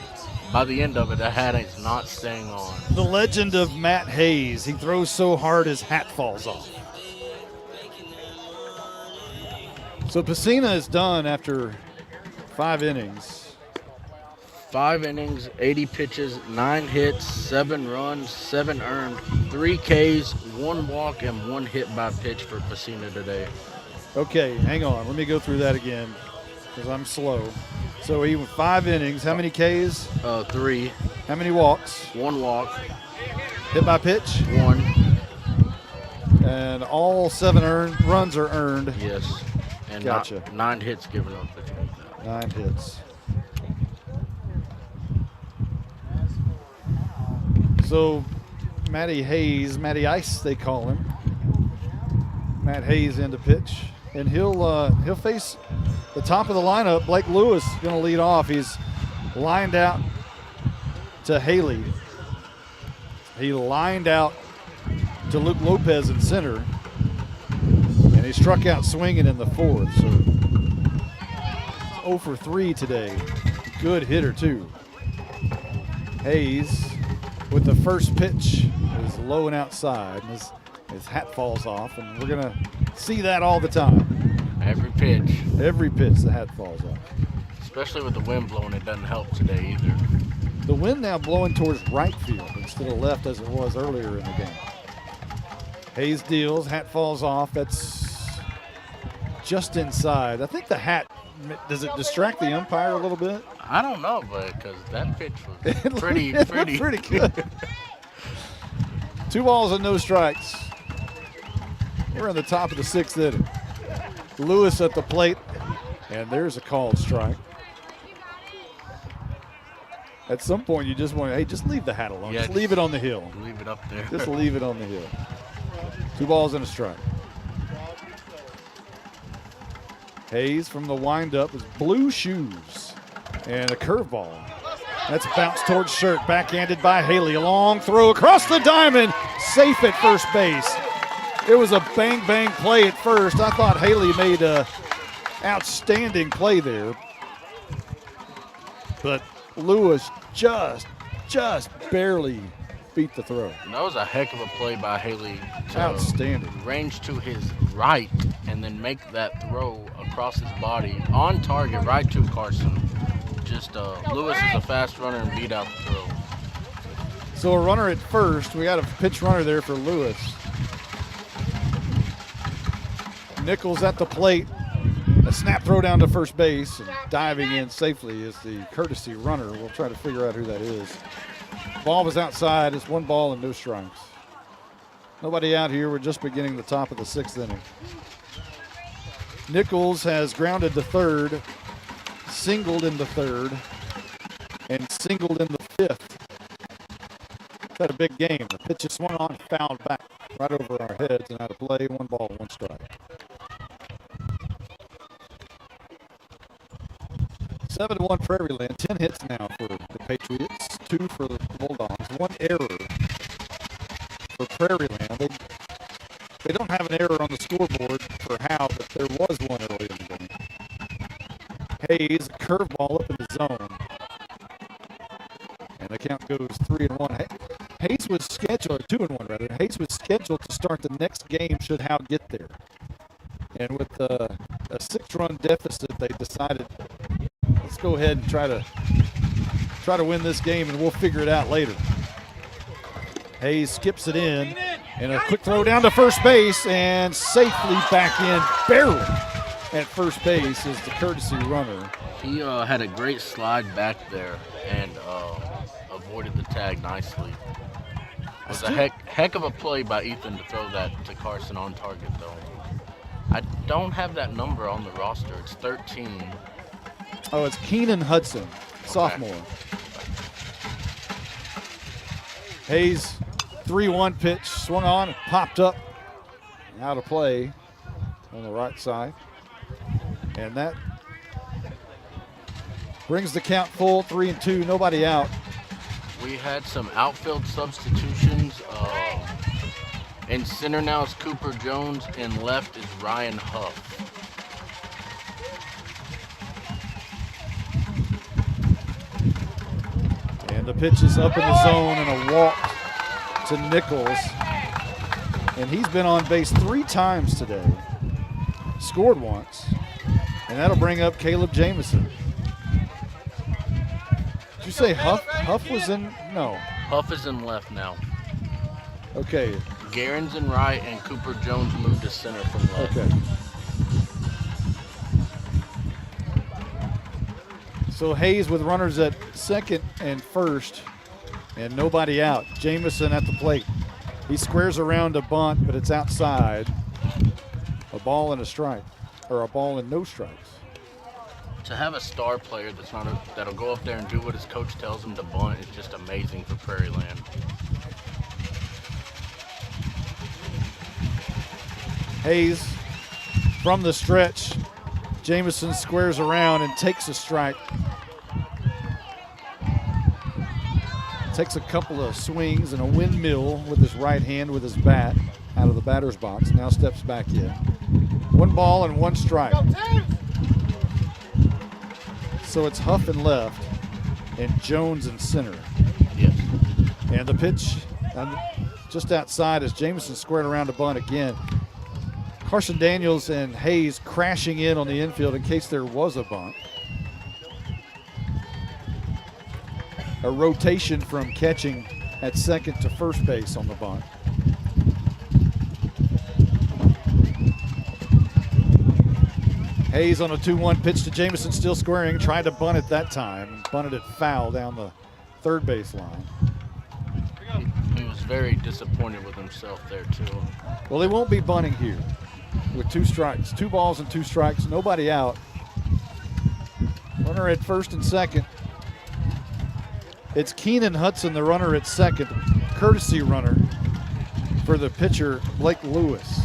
by the end of it, the hat is not staying on. The legend of Matt Hayes. He throws so hard his hat falls off. So Pesina is done after 5 innings. 5 innings, 80 pitches, 9 hits, 7 runs, 7 earned, 3 Ks, 1 walk, and 1 hit by pitch for Pesina today. Okay, hang on. Let me go through that again because I'm slow. So he went 5 innings. How many Ks? 3. How many walks? 1 walk. Hit by pitch? 1. And all 7 runs are earned. Yes. And gotcha. 9 hits given up. 9 hits. So Matty Matty Ice they call him. Matt Hayes into pitch. And he'll face the top of the lineup. Blake Lewis is going to lead off. He's lined out to Haley. He lined out to Luke Lopez in center. And he struck out swinging in the 4th. So 0 for 3 today. Good hitter too. Hayes with the first pitch is low and outside. His hat falls off, and we're going to see that all the time. Every pitch. Every pitch the hat falls off. Especially with the wind blowing, it doesn't help today either. The wind now blowing towards right field instead of left as it was earlier in the game. Hayes deals, hat falls off. That's just inside. I think the hat, does it distract the umpire a little bit? I don't know, but because that pitch was pretty good. 2 balls and no strikes. We're in the top of the 6th inning. Lewis at the plate, and there's a called strike. At some point, you just want to, hey, just leave the hat alone. Yeah, just leave it on the hill. Leave it up there. Just leave it on the hill. 2 balls and a strike. Hayes from the windup is blue shoes and a curveball. That's bounced towards shirt, backhanded by Haley. A long throw across the diamond, safe at first base. It was a bang play at first. I thought Haley made a outstanding play there, but Lewis just barely beat the throw. That was a heck of a play by Haley to outstanding range to his right and then make that throw across his body on target right to Carson. Just Lewis is a fast runner and beat out the throw. So a runner at first. We got a pitch runner there for Lewis. Nichols at the plate. A snap throw down to first base, and diving in safely is the courtesy runner. We'll try to figure out who that is. Ball was outside. It's 1 ball and no strikes. Nobody out here. We're just beginning the top of the 6th inning. Nichols has grounded to third, singled in the 3rd, and singled in the 5th. Had a big game. The pitch is swung on, fouled back right over our heads and out of play. 1 ball, 1 strike. 7-1 Prairiland. 10 hits now for the Patriots, 2 for the Bulldogs, 1 error for Prairiland. They don't have an error on the scoreboard for Howe, but there was one early in the game. Hayes, curveball up in the zone. And the count goes 3-1. Hayes was scheduled, or 2-1 rather. Hayes was scheduled to start the next game should Howe get there. And with a 6-run deficit, they decided, let's go ahead and try to win this game, and we'll figure it out later. Hayes skips it in, and a quick throw down to first base, and safely back in, barely at first base is the courtesy runner. He had a great slide back there and avoided the tag nicely. It was a heck of a play by Ethan to throw that to Carson on target, though. I don't have that number on the roster. It's 13. Oh, it's Keenan Hudson, sophomore. Okay. Hayes, 3-1 pitch, swung on, and popped up, out of play on the right side. And that brings the count full, 3-2, nobody out. We had some outfield substitutions. In center now is Cooper Jones, and left is Ryan Huff. And the pitch is up in the zone and a walk to Nichols. And he's been on base 3 times today. Scored once. And that'll bring up Caleb Jamison. Did you say Huff? Huff was in? No. Huff is in left now. Okay. Garen's in right, and Cooper Jones moved to center from left. Okay. So Hayes with runners at second and first, and nobody out. Jamison at the plate. He squares around a bunt, but it's outside. A ball and a strike, or a ball and no strikes. To have a star player that'll go up there and do what his coach tells him to bunt is just amazing for Prairiland. Hayes from the stretch. Jamison squares around and takes a strike. Takes a couple of swings and a windmill with his right hand with his bat out of the batter's box. Now steps back in. 1 ball and 1 strike. So it's Huff in left and Jones in center. Yes. And the pitch just outside as Jamison squared around a bunt again. Carson Daniels and Hayes crashing in on the infield in case there was a bunt. A rotation from catching at second to first base on the bunt. Hayes on a 2-1 pitch to Jamison, still squaring, tried to bunt it that time, bunted it foul down the third base line. He was very disappointed with himself there too. Well, they won't be bunting here with 2 strikes, 2 balls and 2 strikes, nobody out. Runner at first and second. It's Keenan Hudson, the runner at second, courtesy runner for the pitcher, Blake Lewis.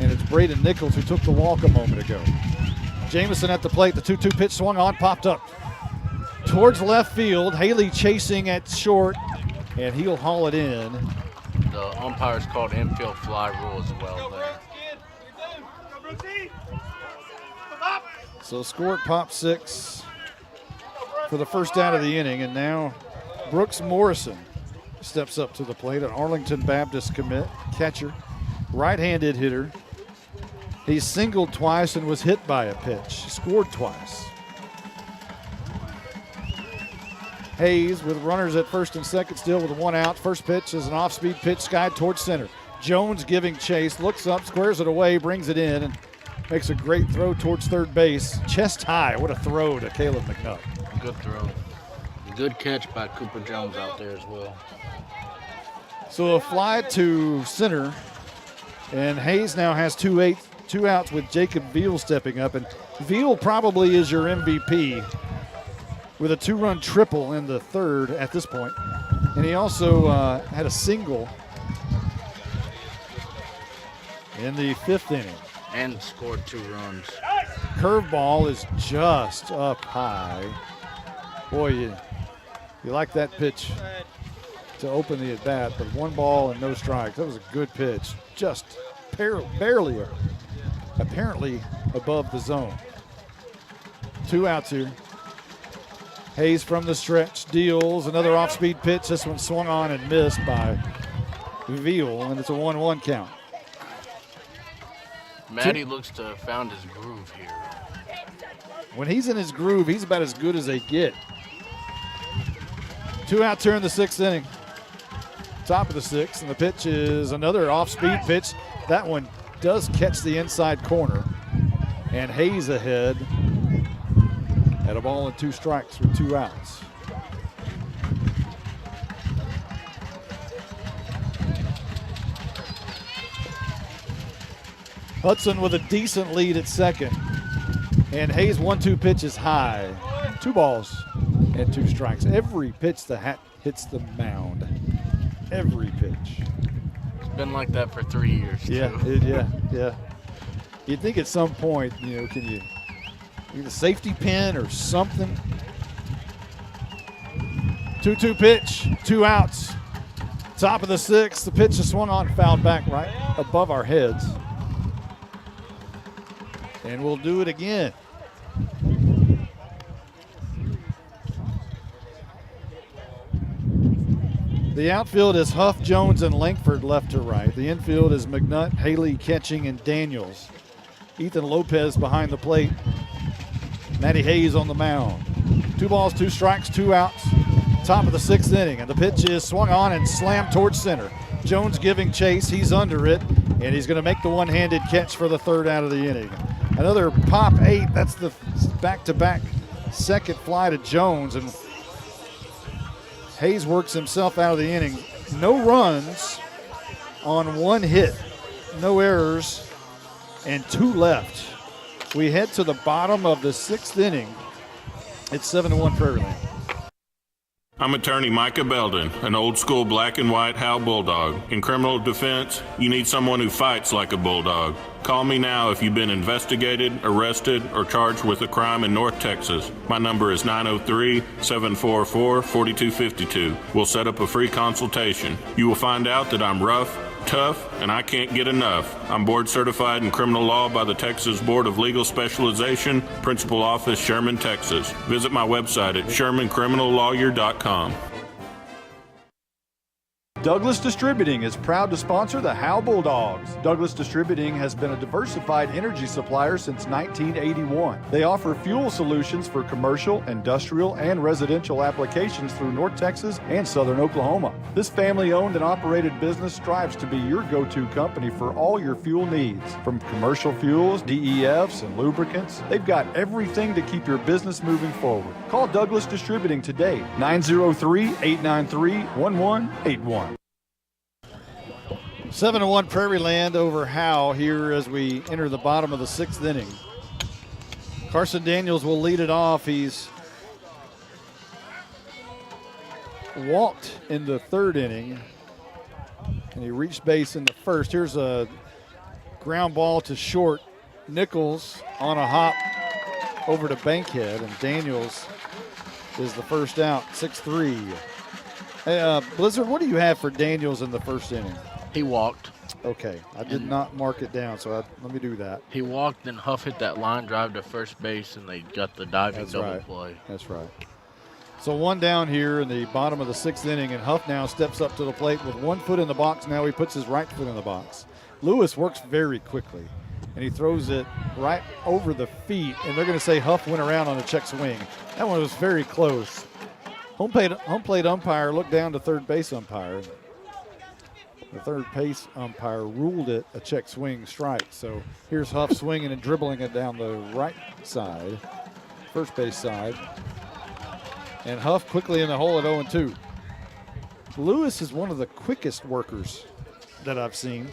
And it's Braden Nichols who took the walk a moment ago. Jamison at the plate. The 2-2 pitch swung on, popped up towards left field. Haley chasing at short, and he'll haul it in. The umpires called infield fly rule as well there. So score at Pop 6 for the first out of the inning, and now Brooks Morrison steps up to the plate, an Arlington Baptist commit, catcher, right-handed hitter. He singled twice and was hit by a pitch. He scored twice. Hayes with runners at first and second still with one out. First pitch is an off-speed pitch skied towards center. Jones giving chase, looks up, squares it away, brings it in, and makes a great throw towards third base. Chest high, what a throw to Caleb McNutt. Good throw. Good catch by Cooper Jones out there as well. So a fly to center, and Hayes now has two outs with Jacob Veal stepping up, and Veal probably is your MVP with a 2-run triple in the third at this point. And he also had a single in the fifth inning. And scored 2 runs. Curveball is just up high. Boy, you like that pitch to open the at-bat, but 1 ball and no strikes. That was a good pitch. Just barely, apparently above the zone. 2 outs here. Hayes from the stretch deals another off-speed pitch. This one swung on and missed by Veal, and it's a 1-1 count. Matty looks to have found his groove here. When he's in his groove, he's about as good as they get. 2 outs here in the 6th inning. Top of the 6th, and the pitch is another off-speed pitch. That one does catch the inside corner, and Hayes ahead at a ball and 2 strikes with 2 outs. Hudson with a decent lead at second, and Hayes 1-2 pitch is high. 2 balls and 2 strikes. Every pitch the hat hits the mound. Every pitch. It's been like that for 3 years. Yeah. You'd think at some point, can you get a safety pin or something? 2-2 pitch, 2 outs. Top of the 6th, the pitch is swung on and fouled back right above our heads. And we'll do it again. The outfield is Huff, Jones, and Langford left to right. The infield is McNutt, Haley, Catching, and Daniels. Ethan Lopez behind the plate. Matty Hayes on the mound. 2 balls, 2 strikes, 2 outs. Top of the 6th inning, and the pitch is swung on and slammed towards center. Jones giving chase, he's under it, and he's going to make the one-handed catch for the 3rd out of the inning. Another pop 8, that's the back-to-back second fly to Jones, and Hayes works himself out of the inning. No runs on 1 hit, no errors, and 2 left. We head to the bottom of the 6th inning. It's 7-1 Prairiland. I'm attorney Micah Belden, an old-school black and white Howe Bulldog. In criminal defense, you need someone who fights like a bulldog. Call me now if you've been investigated, arrested, or charged with a crime in North Texas. My number is 903-744-4252. We'll set up a free consultation. You will find out that I'm rough, tough, and I can't get enough. I'm board certified in criminal law by the Texas Board of Legal Specialization, Principal Office, Sherman, Texas. Visit my website at shermancriminallawyer.com. Douglas Distributing is proud to sponsor the Howe Bulldogs. Douglas Distributing has been a diversified energy supplier since 1981. They offer fuel solutions for commercial, industrial, and residential applications through North Texas and southern Oklahoma. This family-owned and operated business strives to be your go-to company for all your fuel needs. From commercial fuels, DEFs, and lubricants, they've got everything to keep your business moving forward. Call Douglas Distributing today, 903-893-1181. 7-1 Prairiland over Howe here as we enter the bottom of the 6th inning. Carson Daniels will lead it off. He's walked in the 3rd inning. and he reached base in the first. Here's a ground ball to short. Nichols on a hop over to Bankhead, and Daniels is the first out, 6-3. Hey, Blizzard, what do you have for Daniels in the first inning? He walked. Okay, I did not mark it down, so let me do that. He walked, and Huff hit that line drive to first base, and they got the diving double play. That's right. So one down here in the bottom of the 6th inning, and Huff now steps up to the plate with 1 foot in the box. Now he puts his right foot in the box. Lewis works very quickly, and he throws it right over the feet, and they're going to say Huff went around on a check swing. That one was very close. Home plate umpire looked down to third base umpire. The third base umpire ruled it a check swing strike. So here's Huff swinging and dribbling it down the right side, first base side. And Huff quickly in the hole at 0-2. Lewis is one of the quickest workers that I've seen.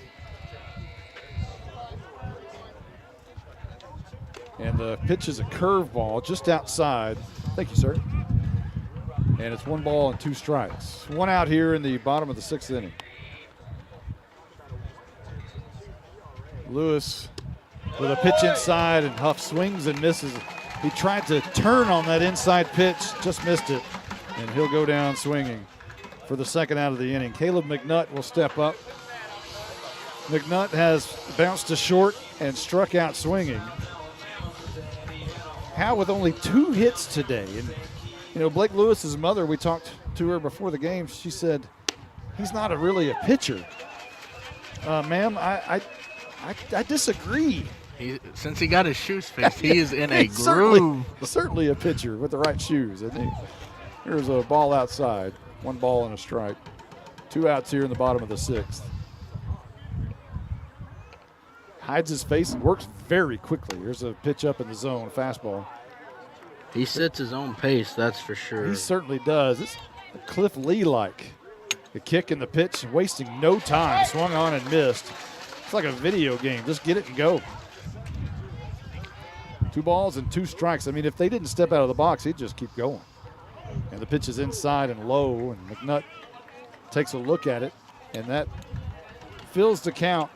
And the pitch is a curveball just outside. Thank you, sir. And it's 1 ball and 2 strikes. 1 out here in the bottom of the 6th inning. Lewis with a pitch inside, and Huff swings and misses. He tried to turn on that inside pitch, just missed it, and he'll go down swinging for the 2nd out of the inning. Caleb McNutt will step up. McNutt has bounced to short and struck out swinging. Howe with only 2 hits today. And, you know, Blake Lewis's mother, we talked to her before the game, she said, he's not really a pitcher. Ma'am, I disagree. Since he got his shoes fixed, he is in a groove. Certainly a pitcher with the right shoes, isn't he? Here's a ball outside. 1 ball and a strike. 2 outs here in the bottom of the 6th. Hides his face and works very quickly. Here's a pitch up in the zone, fastball. He sets his own pace, that's for sure. He certainly does. It's Cliff Lee-like. The kick and the pitch, wasting no time. Swung on and missed. It's like a video game. Just get it and go. 2 balls and 2 strikes. I mean, if they didn't step out of the box, he'd just keep going. And the pitch is inside and low, and McNutt takes a look at it, and that fills the count.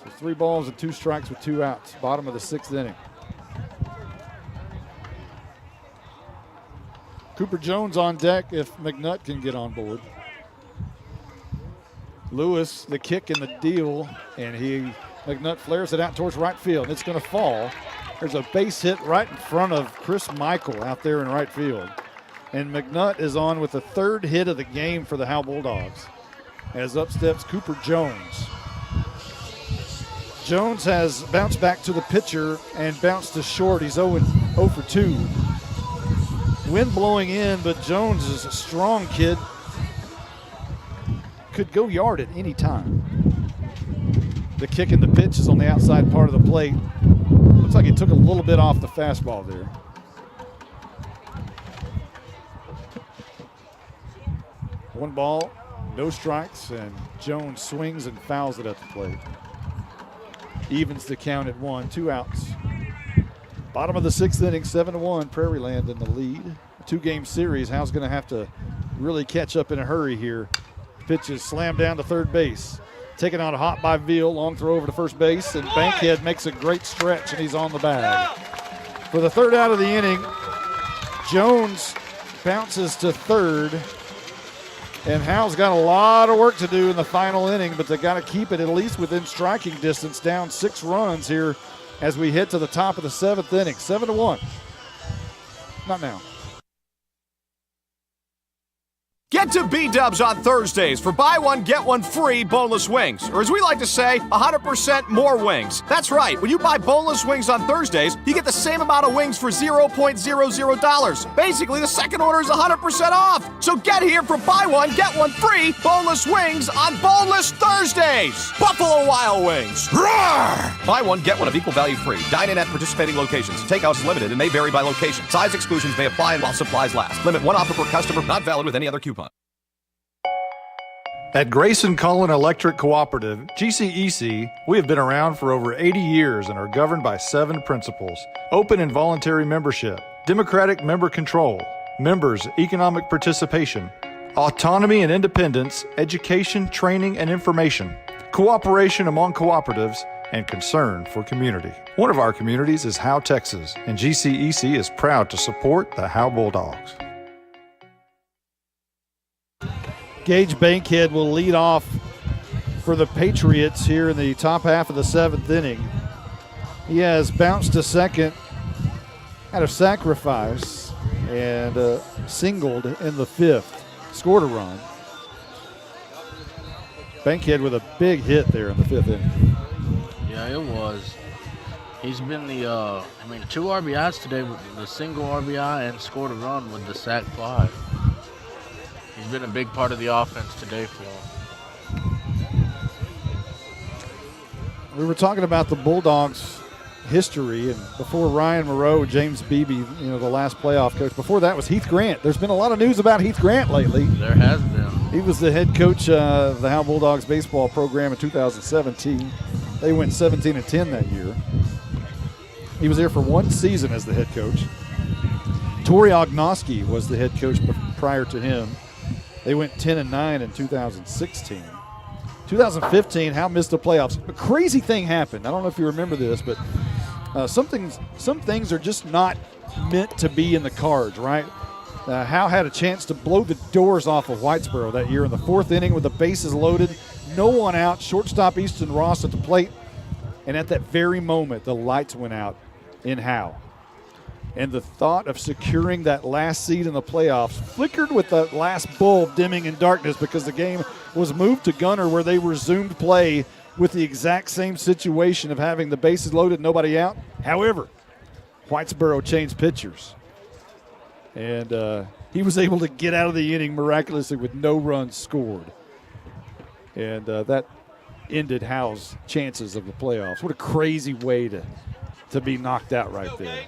So 3 balls and 2 strikes with 2 outs. Bottom of the 6th inning. Cooper Jones on deck if McNutt can get on board. Lewis, the kick and the deal, and McNutt flares it out towards right field. It's going to fall. There's a base hit right in front of Chris Michael out there in right field. And McNutt is on with the 3rd hit of the game for the Howe Bulldogs. As up steps Cooper Jones. Jones has bounced back to the pitcher and bounced to short. He's 0 for 2. Wind blowing in, but Jones is a strong kid. Could go yard at any time. The kick and the pitch is on the outside part of the plate. Looks like he took a little bit off the fastball there. One ball, no strikes, and Jones swings and fouls it at the plate. Evens the count at 1, 2 outs. Bottom of the 6th inning, 7-1, Prairiland in the lead. A 2-game series. Howe's going to have to really catch up in a hurry here. Pitch is slammed down to third base. Taken on a hop by Veal, long throw over to first base, and Bankhead makes a great stretch, and he's on the bag. For the 3rd out of the inning, Jones bounces to 3rd, and Howe's got a lot of work to do in the final inning, but they got to keep it at least within striking distance, down 6 runs here as we hit to the top of the 7th inning. 7-1. Not now. Get to B-Dubs on Thursdays for buy one, get one free boneless wings. Or as we like to say, 100% more wings. That's right. When you buy boneless wings on Thursdays, you get the same amount of wings for $0.00. Basically, the second order is 100% off. So get here for buy one, get one free boneless wings on Boneless Thursdays. Buffalo Wild Wings. Roar! Buy one, get one of equal value free. Dine in at participating locations. Takeout is limited and may vary by location. Size exclusions may apply while supplies last. Limit 1 offer per customer. Not valid with any other coupon. At Grayson Cullen Electric Cooperative, GCEC, we have been around for over 80 years and are governed by 7 principles: open and voluntary membership, democratic member control, members' economic participation, autonomy and independence, education, training, and information, cooperation among cooperatives, and concern for community. One of our communities is Howe, Texas, and GCEC is proud to support the Howe Bulldogs. Gage Bankhead will lead off for the Patriots here in the top half of the 7th inning. He has bounced to second out of sacrifice and singled in the 5th. Scored a run. Bankhead with a big hit there in the 5th inning. Yeah, it was. He's been the, 2 RBIs today with the single RBI and scored a run with the sac fly. He's been a big part of the offense today for him. We were talking about the Bulldogs' history, and before Ryan Moreau, James Beebe, the last playoff coach, before that was Heath Grant. There's been a lot of news about Heath Grant lately. There has been. He was the head coach of the Howe Bulldogs baseball program in 2017. They went 17-10 that year. He was there for 1 season as the head coach. Tori Ognoski was the head coach prior to him. They went 10-9 in 2016. 2015, Howe missed the playoffs. A crazy thing happened. I don't know if you remember this, but some things are just not meant to be in the cards, right? Howe had a chance to blow the doors off of Whitesboro that year in the 4th inning with the bases loaded, no one out, shortstop Easton Ross at the plate, and at that very moment, the lights went out in Howe. And the thought of securing that last seed in the playoffs flickered with the last bulb dimming in darkness because the game was moved to Gunner, where they resumed play with the exact same situation of having the bases loaded, nobody out. However, Whitesboro changed pitchers. And he was able to get out of the inning miraculously with no runs scored. And that ended Howe's chances of the playoffs. What a crazy way to be knocked out right there.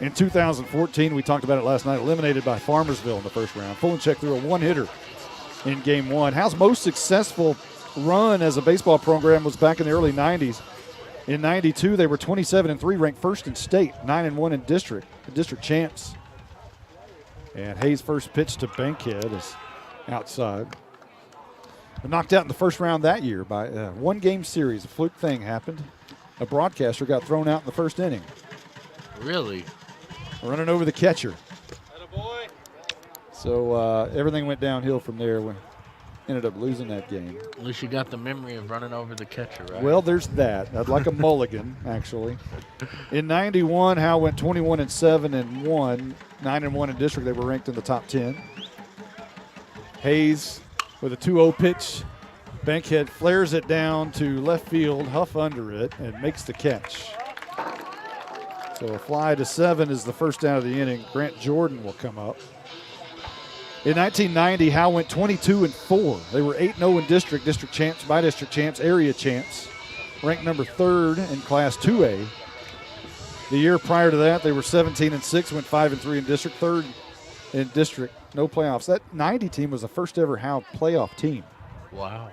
In 2014, we talked about it last night, eliminated by Farmersville in the first round. Fulencheck threw a 1-hitter in game 1. Howe's most successful run as a baseball program was back in the early 90s. In 92, they were 27-3, ranked first in state, 9-1 in district, the district champs. And Hayes' first pitch to Bankhead is outside. Knocked out in the first round that year by a 1-game series. A fluke thing happened. A broadcaster got thrown out in the first inning. Really? Running over the catcher. So everything went downhill from there. We ended up losing that game. At least you got the memory of running over the catcher, right? Well, there's that. I'd like a mulligan, actually. In 91, Howe went 21-7-1, 9-1 in district. They were ranked in the top 10. Hayes with a 2-0 pitch. Bankhead flares it down to left field, Huff under it, and makes the catch. So a fly to 7 is the first out of the inning. Grant Jordan will come up. In 1990, Howe went 22-4. They were 8-0 in district champs, by-district champs, area champs, ranked number 3rd in Class 2A. The year prior to that, they were 17-6, went 5-3 in district, 3rd in district, no playoffs. That 90 team was the first ever Howe playoff team. Wow.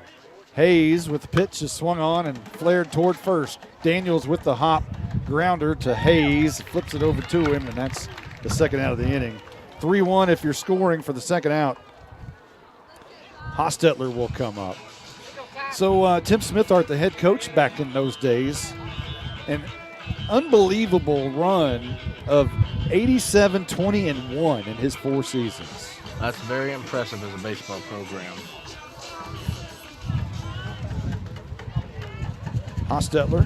Hayes with the pitch is swung on and flared toward first. Daniels with the hop grounder to Hayes, flips it over to him, and that's the second out of the inning. 3-1 if you're scoring for the second out. Hostetler will come up. So Tim Smithart, the head coach back in those days, an unbelievable run of 87-20-1 in his 4 seasons. That's very impressive as a baseball program. Hostetler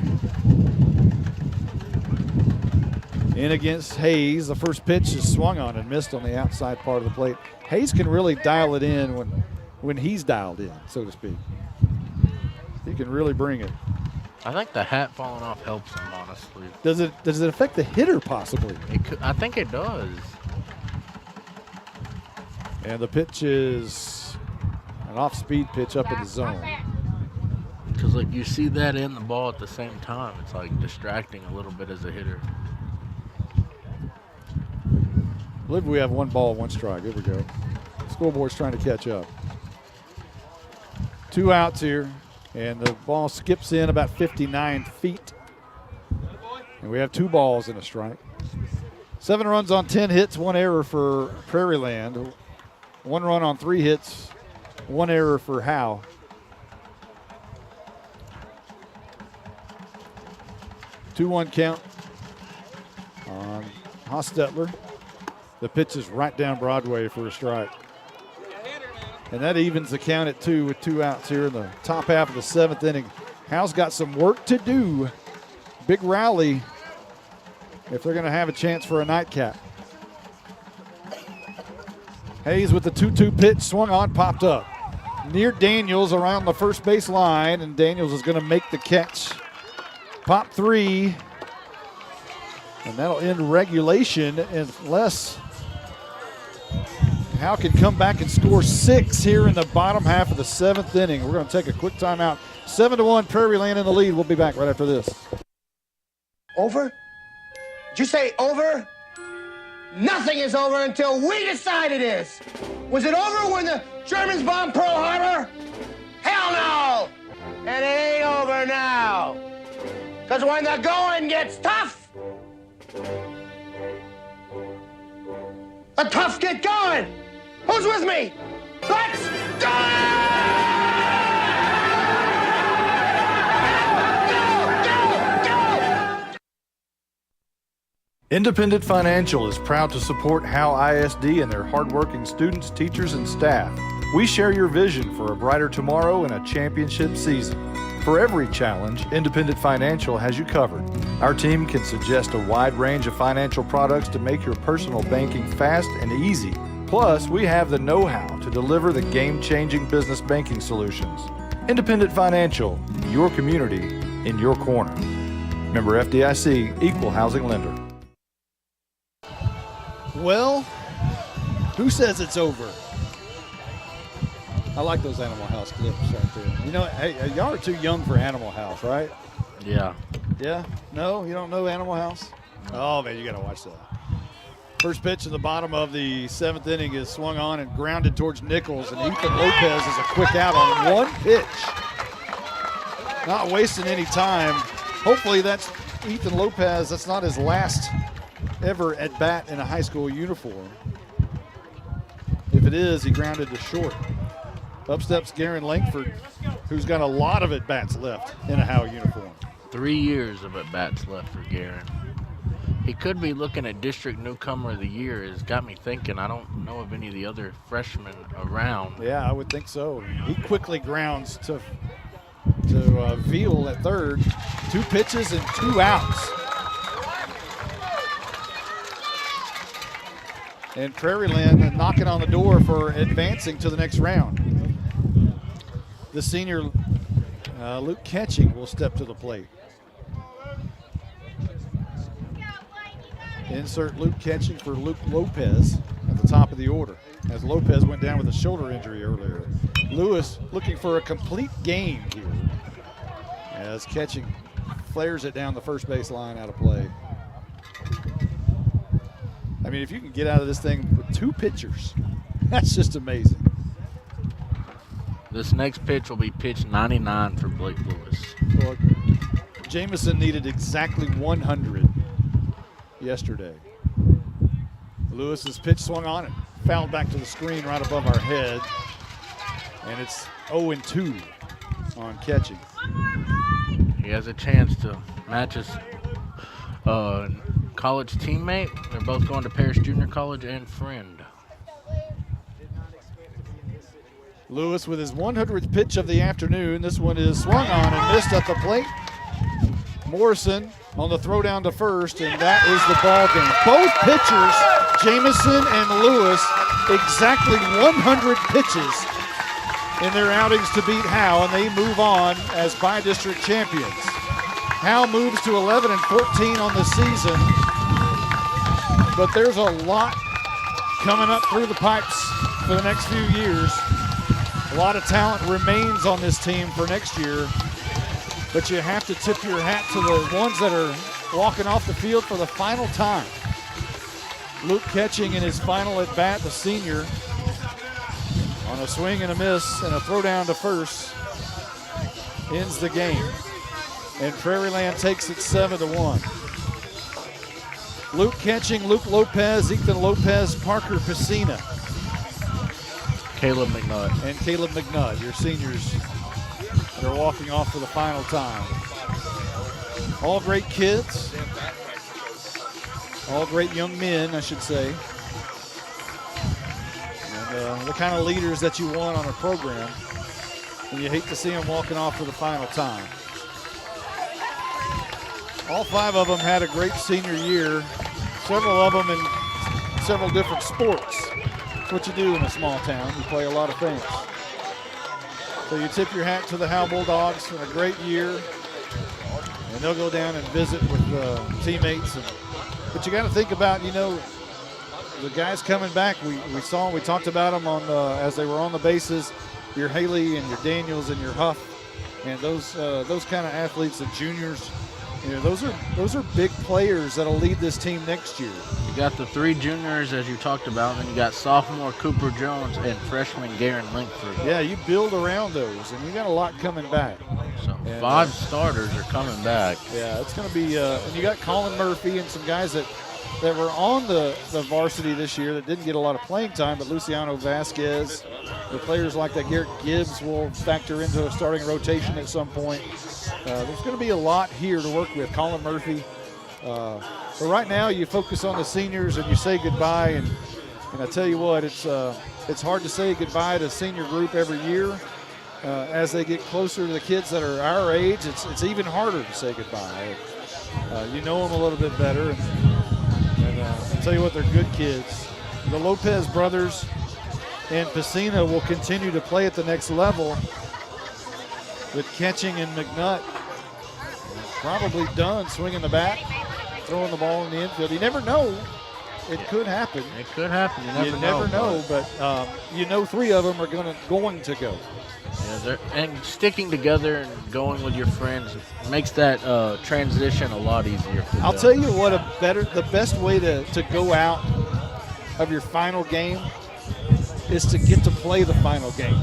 in against Hayes. The first pitch is swung on and missed on the outside part of the plate. Hayes can really dial it in when he's dialed in, so to speak. He can really bring it. I think the hat falling off helps him, honestly. Does it affect the hitter possibly? I think it does. And the pitch is an off-speed pitch up in the zone. Because, like, you see that and the ball at the same time. It's, like, distracting a little bit as a hitter. I believe we have 1 ball, 1 strike. Here we go. Scoreboard's trying to catch up. 2 outs here, and the ball skips in about 59 feet. And we have 2 balls and a strike. 7 runs on 10 hits, 1 error for Prairiland. 1 run on 3 hits, 1 error for Howe. Two-one count on Hostetler. The pitch is right down Broadway for a strike. And that evens the count at 2 with 2 outs here in the top half of the 7th inning. Howe's got some work to do. Big rally if they're going to have a chance for a nightcap. Hayes with the 2-2 pitch, swung on, popped up. Near Daniels around the first base line, and Daniels is going to make the catch. Pop 3, and that'll end regulation unless Howe can come back and score 6 here in the bottom half of the 7th inning. We're going to take a quick timeout. 7-1, Prairiland in the lead. We'll be back right after this. Over? Did you say over? Nothing is over until we decide it is. Was it over when the Germans bombed Pearl Harbor? Hell no! And it ain't over now. Because when the going gets tough, the tough get going. Who's with me? Let's go! Independent Financial is proud to support Howe ISD and their hardworking students, teachers, and staff. We share your vision for a brighter tomorrow and a championship season. For every challenge, Independent Financial has you covered. Our team can suggest a wide range of financial products to make your personal banking fast and easy. Plus, we have the know-how to deliver the game-changing business banking solutions. Independent Financial, your community in your corner. Member FDIC, Equal Housing Lender. Well, who says it's over? I like those Animal House clips right there. You know, hey, y'all are too young for Animal House, right? Yeah. Yeah? No? You don't know Animal House? Oh, man, you got to watch that. First pitch in the bottom of the 7th inning is swung on and grounded towards Nichols, and Ethan Lopez is a quick out on 1 pitch. Not wasting any time. Hopefully that's Ethan Lopez. That's not his last ever at bat in a high school uniform. If it is, he grounded to short. Up steps Garen Langford, who's got a lot of at-bats left in a Howe uniform. 3 years of at-bats left for Garen. He could be looking at District Newcomer of the Year. It's got me thinking. I don't know of any of the other freshmen around. Yeah, I would think so. He quickly grounds to Veal at third. 2 pitches and 2 outs. And Prairiland knocking on the door for advancing to the next round. The senior Luke Ketching will step to the plate. Insert Luke Ketching for Luke Lopez at the top of the order, as Lopez went down with a shoulder injury earlier. Lewis looking for a complete game here, as Ketching flares it down the first base line out of play. I mean, if you can get out of this thing with 2 pitchers, that's just amazing. This next pitch will be pitch 99 for Blake Lewis. Well, Jamison needed exactly 100 yesterday. Lewis's pitch swung on it, fouled back to the screen right above our head, and it's 0-2 on Ketching. He has a chance to match his college teammate. They're both going to Paris Junior College and friend. Lewis with his 100th pitch of the afternoon. This one is swung on and missed at the plate. Morrison on the throw down to first, and that is the ball game. Both pitchers, Jamison and Lewis, exactly 100 pitches in their outings to beat Howe, and they move on as by-district champions. Howe moves to 11-14 on the season, but there's a lot coming up through the pipes for the next few years. A lot of talent remains on this team for next year, but you have to tip your hat to the ones that are walking off the field for the final time. Luke Ketching in his final at bat, the senior, on a swing and a miss and a throw down to first, ends the game. And Prairiland takes it 7-1. Luke Ketching, Luke Lopez, Ethan Lopez, Parker Piscina. Caleb McNutt. And Caleb McNutt, your seniors that are walking off for the final time. All great kids. All great young men, I should say. And the kind of leaders that you want on a program. And you hate to see them walking off for the final time. All 5 of them had a great senior year. Several of them in several different sports. That's what you do in a small town. You play a lot of things. So you tip your hat to the Howe Bulldogs for a great year. And they'll go down and visit with teammates. But you got to think about, the guys coming back. We talked about them on as they were on the bases. Your Haley and your Daniels and your Huff, and those kind of athletes, the juniors. Those are big players that'll lead this team next year. You got the 3 juniors, as you talked about, and then you got sophomore Cooper Jones and freshman Garen Linkford. Yeah, you build around those, and you got a lot coming back. So 5 starters are coming back. Yeah, it's going to be, and you got Colin Murphy and some guys that were on the varsity this year that didn't get a lot of playing time, but Luciano Vasquez, the players like that, Garrett Gibbs will factor into a starting rotation at some point. There's going to be a lot here to work with. Colin Murphy. But right now you focus on the seniors and you say goodbye. And I tell you what, it's hard to say goodbye to a senior group every year. As they get closer to the kids that are our age, it's even harder to say goodbye. You know them a little bit better. And I'll tell you what, they're good kids. The Lopez brothers and Pacina will continue to play at the next level with Ketching and McNutt probably done swinging the bat, throwing the ball in the infield. You never know. It could happen. It could happen. You never know, but 3 of them are going to go. Yeah, and sticking together and going with your friends makes that transition a lot easier for I'll them. tell you what, the best way to go out of your final game is to get to play the final game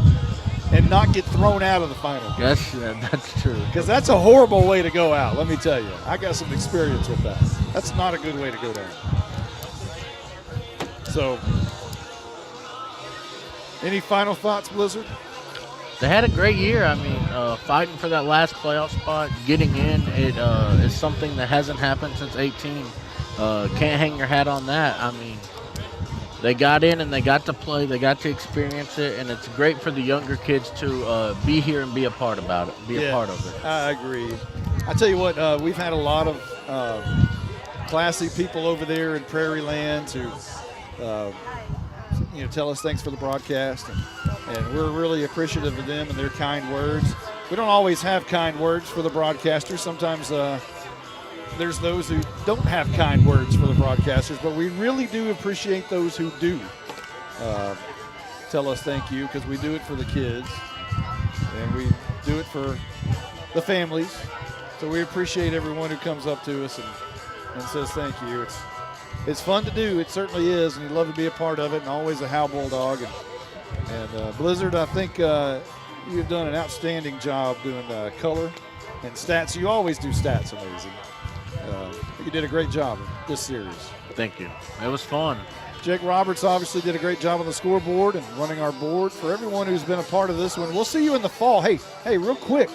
and not get thrown out of the final game. That's true. Because that's a horrible way to go out, let me tell you. I got some experience with that. That's not a good way to go down. So, any final thoughts, Blizzard? They had a great year. I mean, fighting for that last playoff spot, getting in, it is something that hasn't happened since 18. Can't hang your hat on that. I mean, they got in and they got to play, they got to experience it, and it's great for the younger kids to be here and be a part about it, a part of it. I agree. I tell you what, we've had a lot of classy people over there in Prairiland who tell us thanks for the broadcast, and we're really appreciative of them and their kind words. We don't always have kind words for the broadcasters. Sometimes there's those who don't have kind words for the broadcasters, but we really do appreciate those who do tell us thank you, because we do it for the kids and we do it for the families. So we appreciate everyone who comes up to us and says thank you. It's fun to do. It certainly is, and we'd love to be a part of it, and always a Howe Bulldog. And Blizzard, I think you've done an outstanding job doing color and stats. You always do stats amazing. You did a great job in this series. Thank you. It was fun. Jake Roberts obviously did a great job on the scoreboard and running our board. For everyone who's been a part of this one, we'll see you in the fall. Hey, real quick,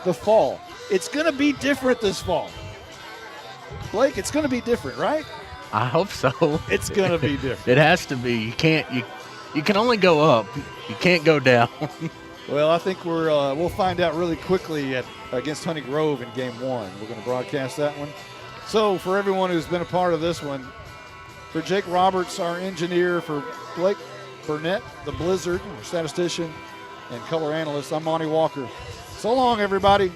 the fall. It's going to be different this fall. Blake, it's going to be different, right? I hope so. It's going to be different. It has to be. You can only go up. You can't go down. Well, I think we'll find out really quickly against Honey Grove in Game 1. We're going to broadcast that one. So for everyone who's been a part of this one, for Jake Roberts, our engineer, for Blake Burnett, the Blizzard, our statistician and color analyst, I'm Monty Walker. So long, everybody.